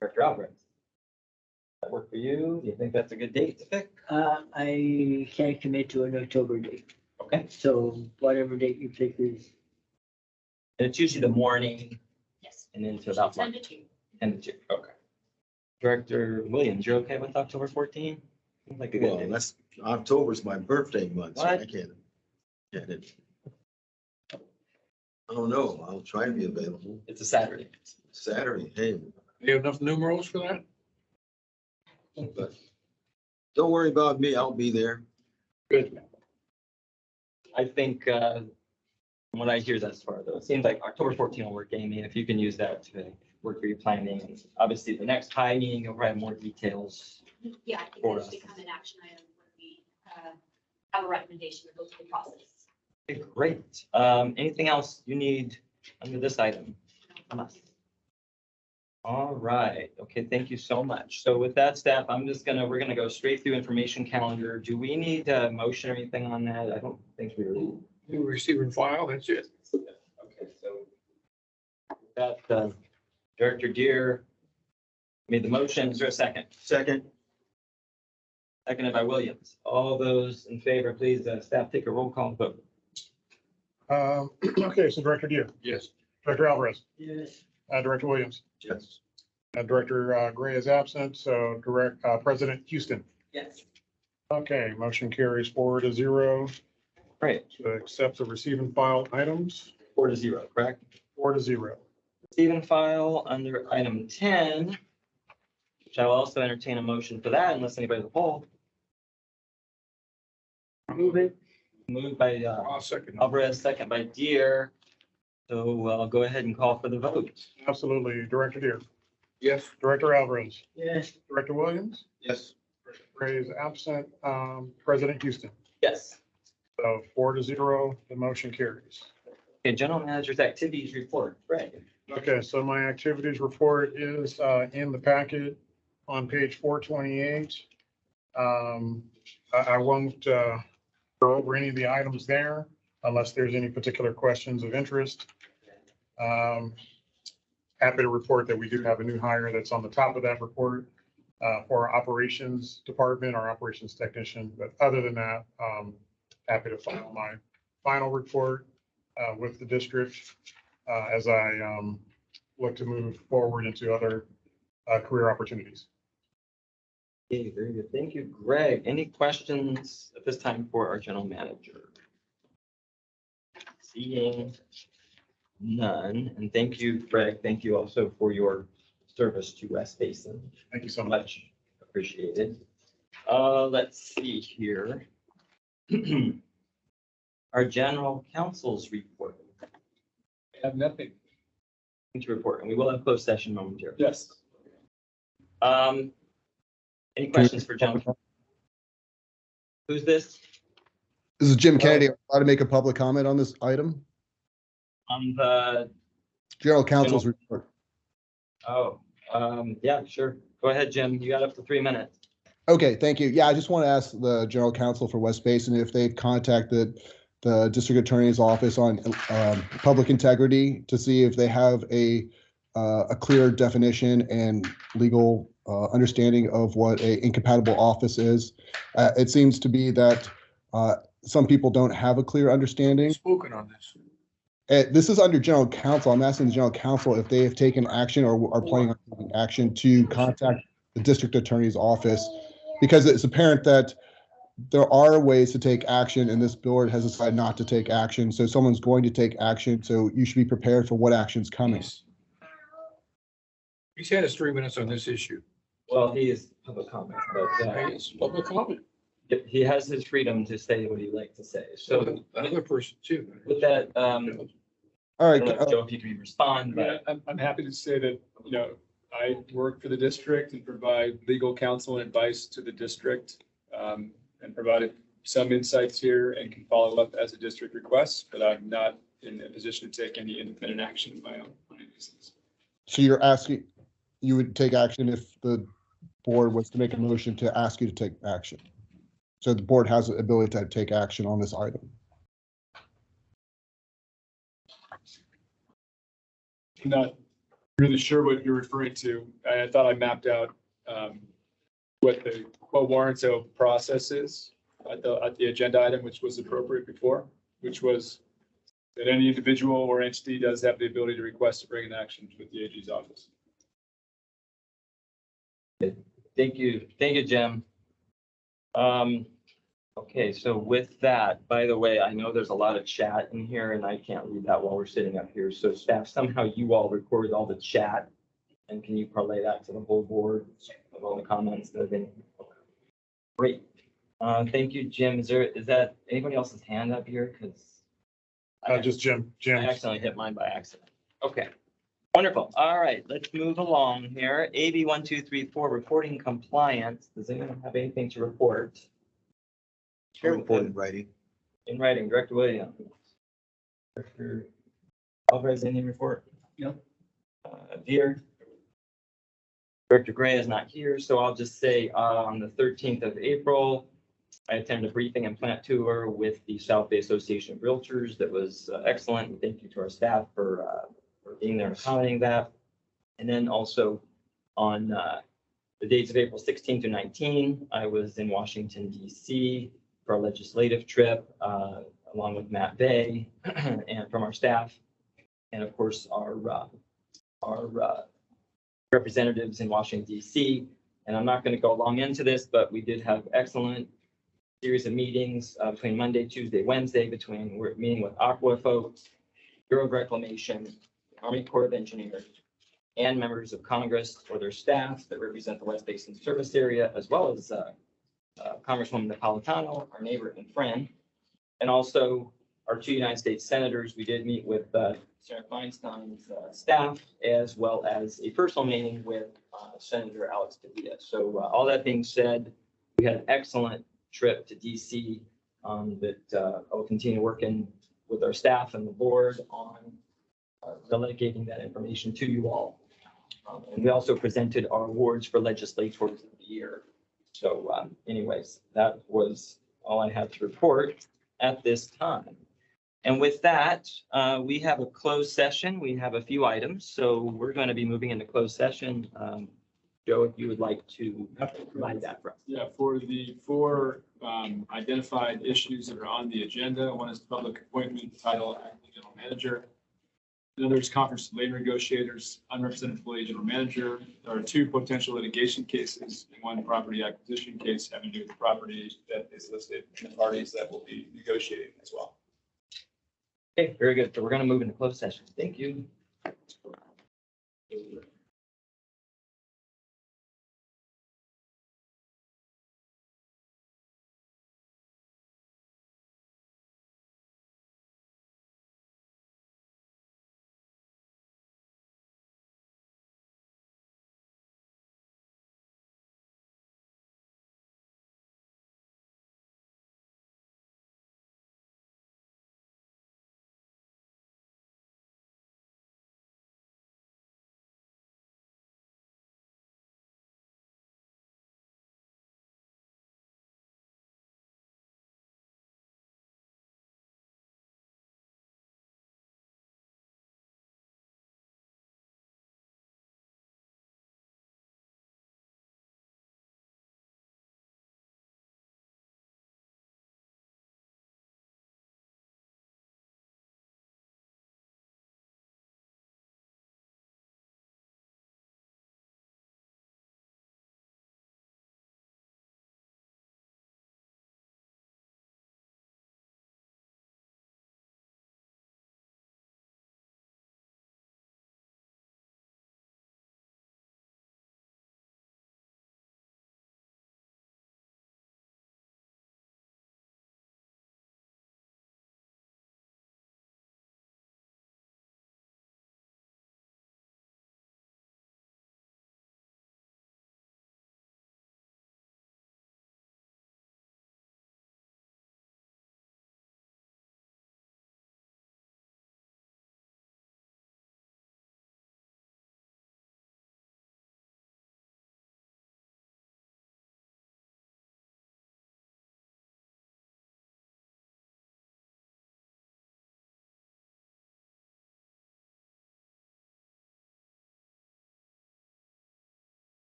Director Alvarez. That work for you? Do you think that's a good date to pick? I can't commit to an October date. Okay. So whatever date you pick is. And it's usually the morning Yes. and into about 10 to 2. 10 to 2. Okay. Director Williams, you're okay with October 14th? Seems like a good Well, day. that's, October's my birthday month, so I What? can't. I don't know. I'll try to be available. It's a Saturday. Saturday, hey, You have enough numerals for that? but don't worry about me. I'll be there. Good. I think, from what I hear thus far, though, it seems like October 14th will work, Amy, if you can use that to work for your planning. And obviously, the next high meeting, you'll probably have more details. Yeah, I think For it should us. become an action item when we have a recommendation to go through the process. Okay, great. Anything else you need under this item from us? All right. Okay, thank you so much. So with that, staff, we're gonna go straight through information calendar. Do we need a motion or anything on that? I don't think we do. You receive and file, that's it. Okay, so that, Director Deere made the motion. Is there a second? Second, Seconded by Williams. All those in favor, please, staff, take a roll call vote. Okay, so Director Deere, Yes. Director Alvarez, Yes. Director Williams, yes. Director Gray is absent, so President Houston. Yes. Okay, motion carries 4-0 Great. to accept the receive and file items, 4-0, correct? 4-0. Receive and file under item 10, which I will also entertain a motion for that unless anybody will poll. Move it. Moved by I'll second. Alvarez, second by Deere. So I'll go ahead and call for the vote. Absolutely. Director Deere, Yes. Director Alvarez, Yes. Director Williams, Yes. Gray is absent, President Houston. Yes. So 4-0, the motion carries. Okay, general manager's activities report. Right. Okay, so my activities report is in the packet on page 428. I won't go over any of the items there unless there's any particular questions of interest. Happy to report that we do have a new hire that's on the top of that report for our operations department, our operations technician. But other than that, happy to file my final report with the district as I look to move forward into other career opportunities. Okay, very good. Thank you, Greg. Any questions at this time for our general manager? Seeing none. And thank you, Greg. Thank you also for your service to West Basin. Thank you so much. Appreciated. Let's see here. Our general counsel's report. I have nothing. To report, and we will have closed session momentarily. Yes. Any questions for general? Who's this? This is Jim Kennedy. I'm allowed to make a public comment on this item. On the, General Counsel's report. yeah, sure. Go ahead, Jim. You got up to 3 minutes. Okay, thank you. Yeah, I just want to ask the General Counsel for West Basin if they've contacted the District Attorney's Office on public integrity to see if they have a clear definition and legal understanding of what a incompatible office is. It seems to be that some people don't have a clear understanding. Spoken on this. This is under General Counsel. I'm asking the General Counsel if they have taken action or are planning on taking action to contact the District Attorney's Office, because it's apparent that there are ways to take action and this board has decided not to take action. So someone's going to take action. So you should be prepared for what action's coming. He's had his 3 minutes on this issue. Well, he is public comment, but It's public comment. he has his freedom to say what he'd like to say. So Another person too. with that, All I right. don't know, Joe, if you can respond, but I'm happy to say that, I work for the district and provide legal counsel and advice to the district, and provided some insights here and can follow up as a district requests, but I'm not in a position to take any independent action of my own. So you're asking, you would take action if the board was to make a motion to ask you to take action. So the board has the ability to take action on this item. I'm not really sure what you're referring to. I thought I mapped out what the quo warranto process is at the agenda item, which was appropriate before, which was that any individual or entity does have the ability to request to bring an action with the AG's office. thank you, Jim. Okay, so with that, by the way, I know there's a lot of chat in here and I can't read that while we're sitting up here. So staff, somehow you all recorded all the chat. And can you parlay that to the whole board of all the comments that have been? Great. Thank you, Jim. Is that anybody else's hand up here? Because Just Jim. I accidentally hit mine by accident. Okay. Wonderful. All right, let's move along here. AB 1234, reporting compliance. Does anyone have anything to report? Report in writing. In writing, Director Williams. Director Alvarez, any report? No. Deere. Director Gray is not here, so I'll just say on the 13th of April, I attended a briefing and plant tour with the South Bay Association of Realtors. That was excellent. Thank you to our staff for being there and accommodating that. And then also on the dates of April 16 to 19, I was in Washington, D.C. for a legislative trip, along with Matt Bay and from our staff. And of course, our representatives in Washington, D.C. And I'm not going to go long into this, but we did have excellent series of meetings between Monday, Tuesday, Wednesday, we're meeting with Aqua folks, Bureau of Reclamation, Army Corps of Engineers, and members of Congress or their staff that represent the West Basin service area, as well as Congresswoman Napolitano, our neighbor and friend, and also our two United States senators. We did meet with Sarah Feinstein's staff, as well as a personal meeting with Senator Alex Padilla. So all that being said, we had an excellent trip to DC that I will continue working with our staff and the board on delegating that information to you all. And we also presented our awards for legislators of the year. So anyways, that was all I had to report at this time. And with that, we have a closed session. We have a few items, so we're going to be moving into closed session. Joe, if you would like to provide that for us. Yeah, for the four identified issues that are on the agenda, one is public appointment, title, acting general manager. Another is conference of labor negotiators, unrepresented employee general manager. There are two potential litigation cases and one property acquisition case having to do with the property that is listed in the parties that will be negotiating as well. Okay, very good. So we're going to move into closed session. Thank you.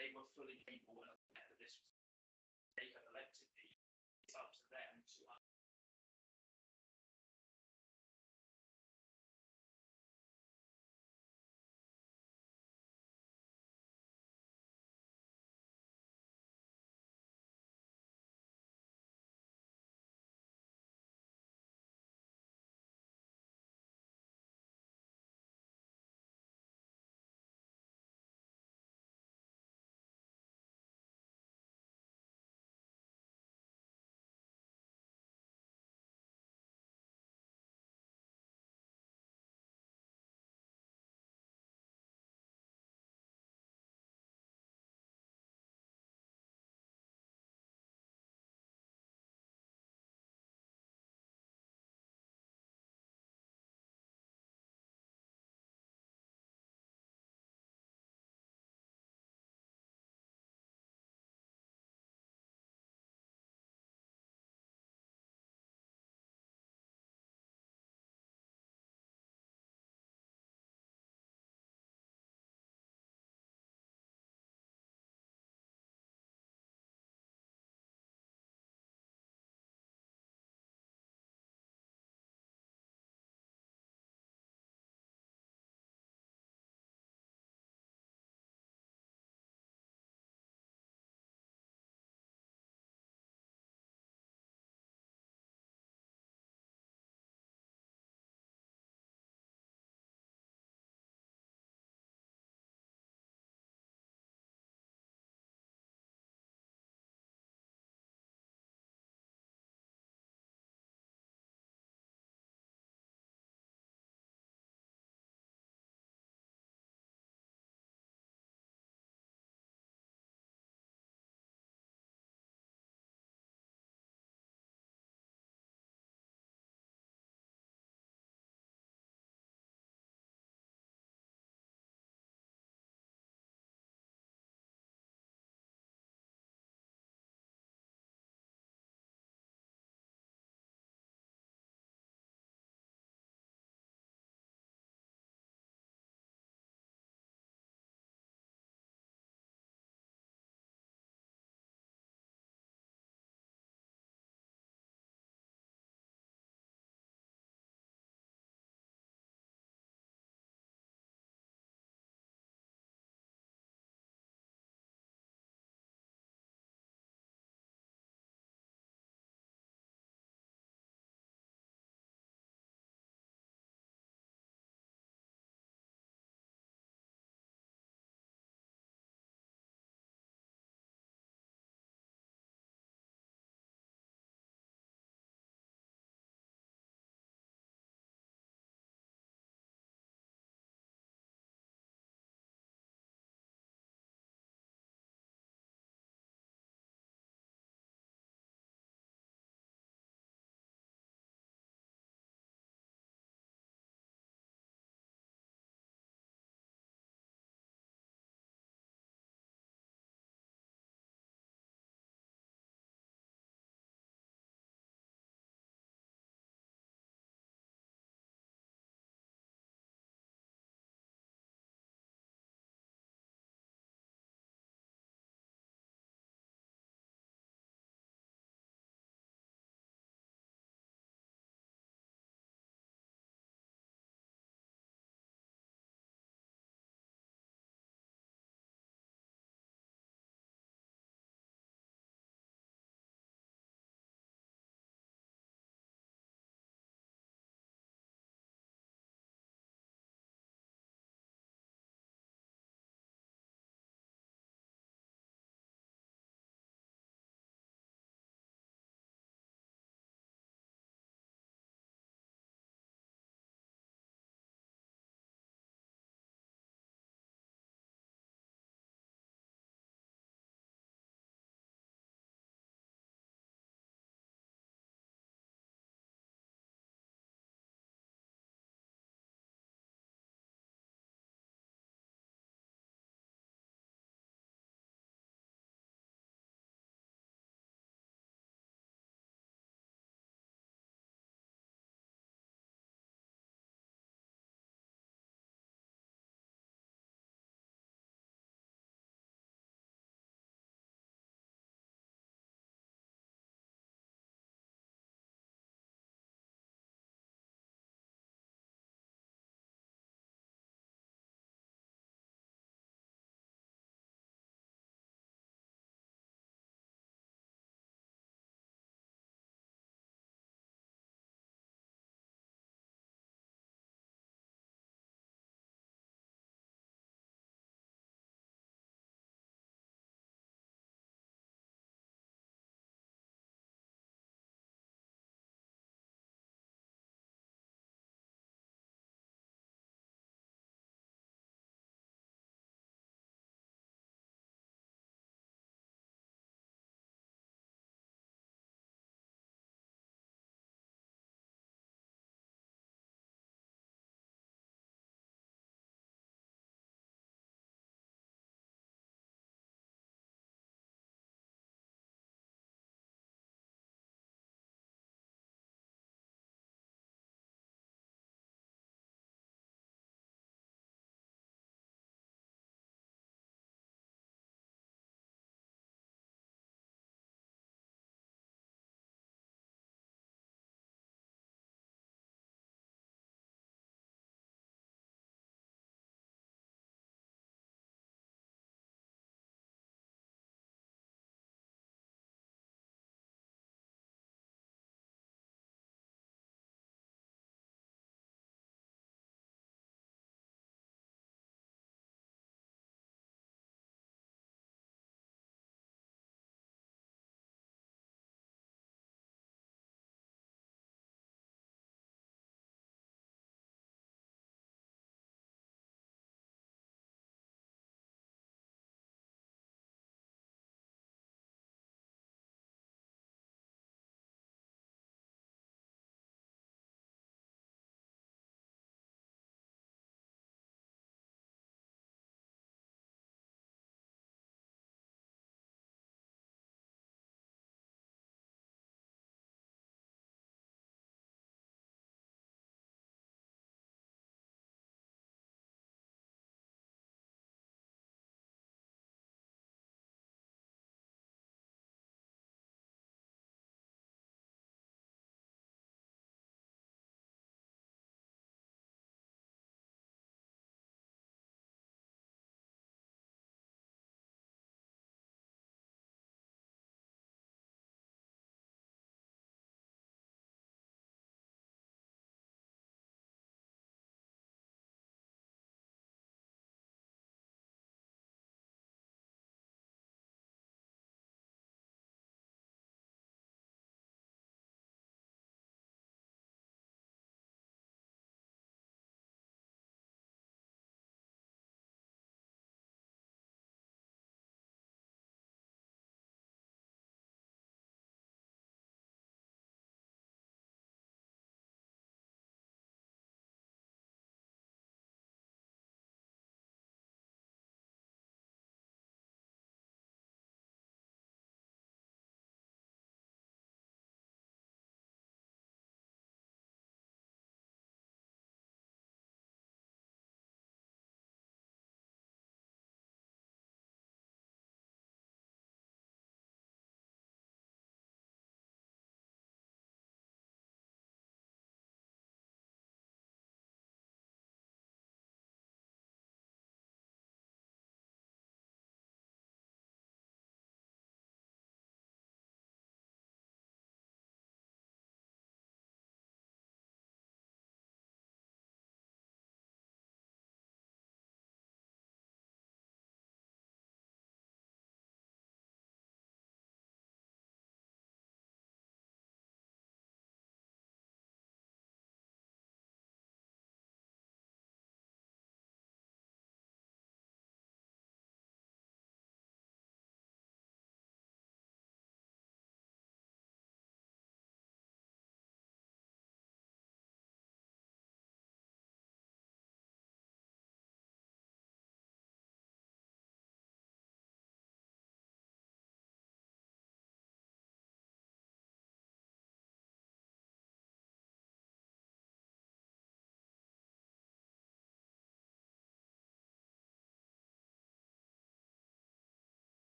they were fully capable of whether this was taken electively. It's up to them to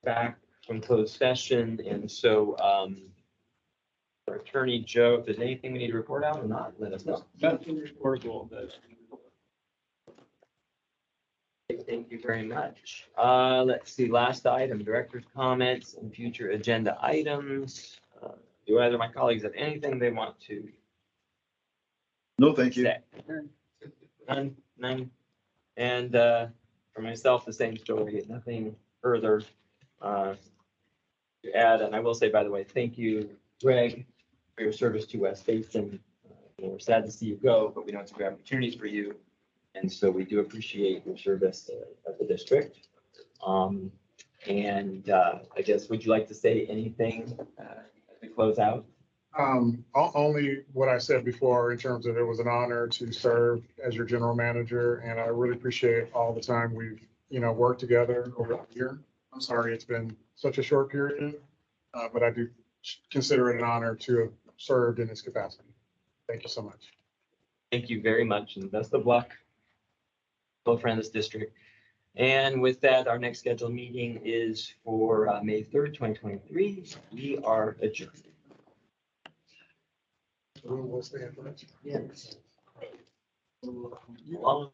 back from closed session, and so our Attorney Joe, if there's anything we need to report out or not, let us know. Nothing reportable. Thank you very much. Let's see, last item, director's comments and future agenda items. Do either of my colleagues have anything they want to No, thank you. say? None. And for myself, the same story, nothing further to add. And I will say, by the way, thank you, Greg, for your service to West Basin. We're sad to see you go, but we know it's a great opportunity for you. And so we do appreciate your service at the district. I guess, would you like to say anything to close out? Only what I said before in terms of it was an honor to serve as your general manager, and I really appreciate all the time we've, worked together over the year. I'm sorry it's been such a short period, but I do consider it an honor to have served in this capacity. Thank you so much. Thank you very much, and best of luck both around this district. And with that, our next scheduled meeting is for May 3rd, 2023. We are adjourned. We'll stay in touch. Yes. Long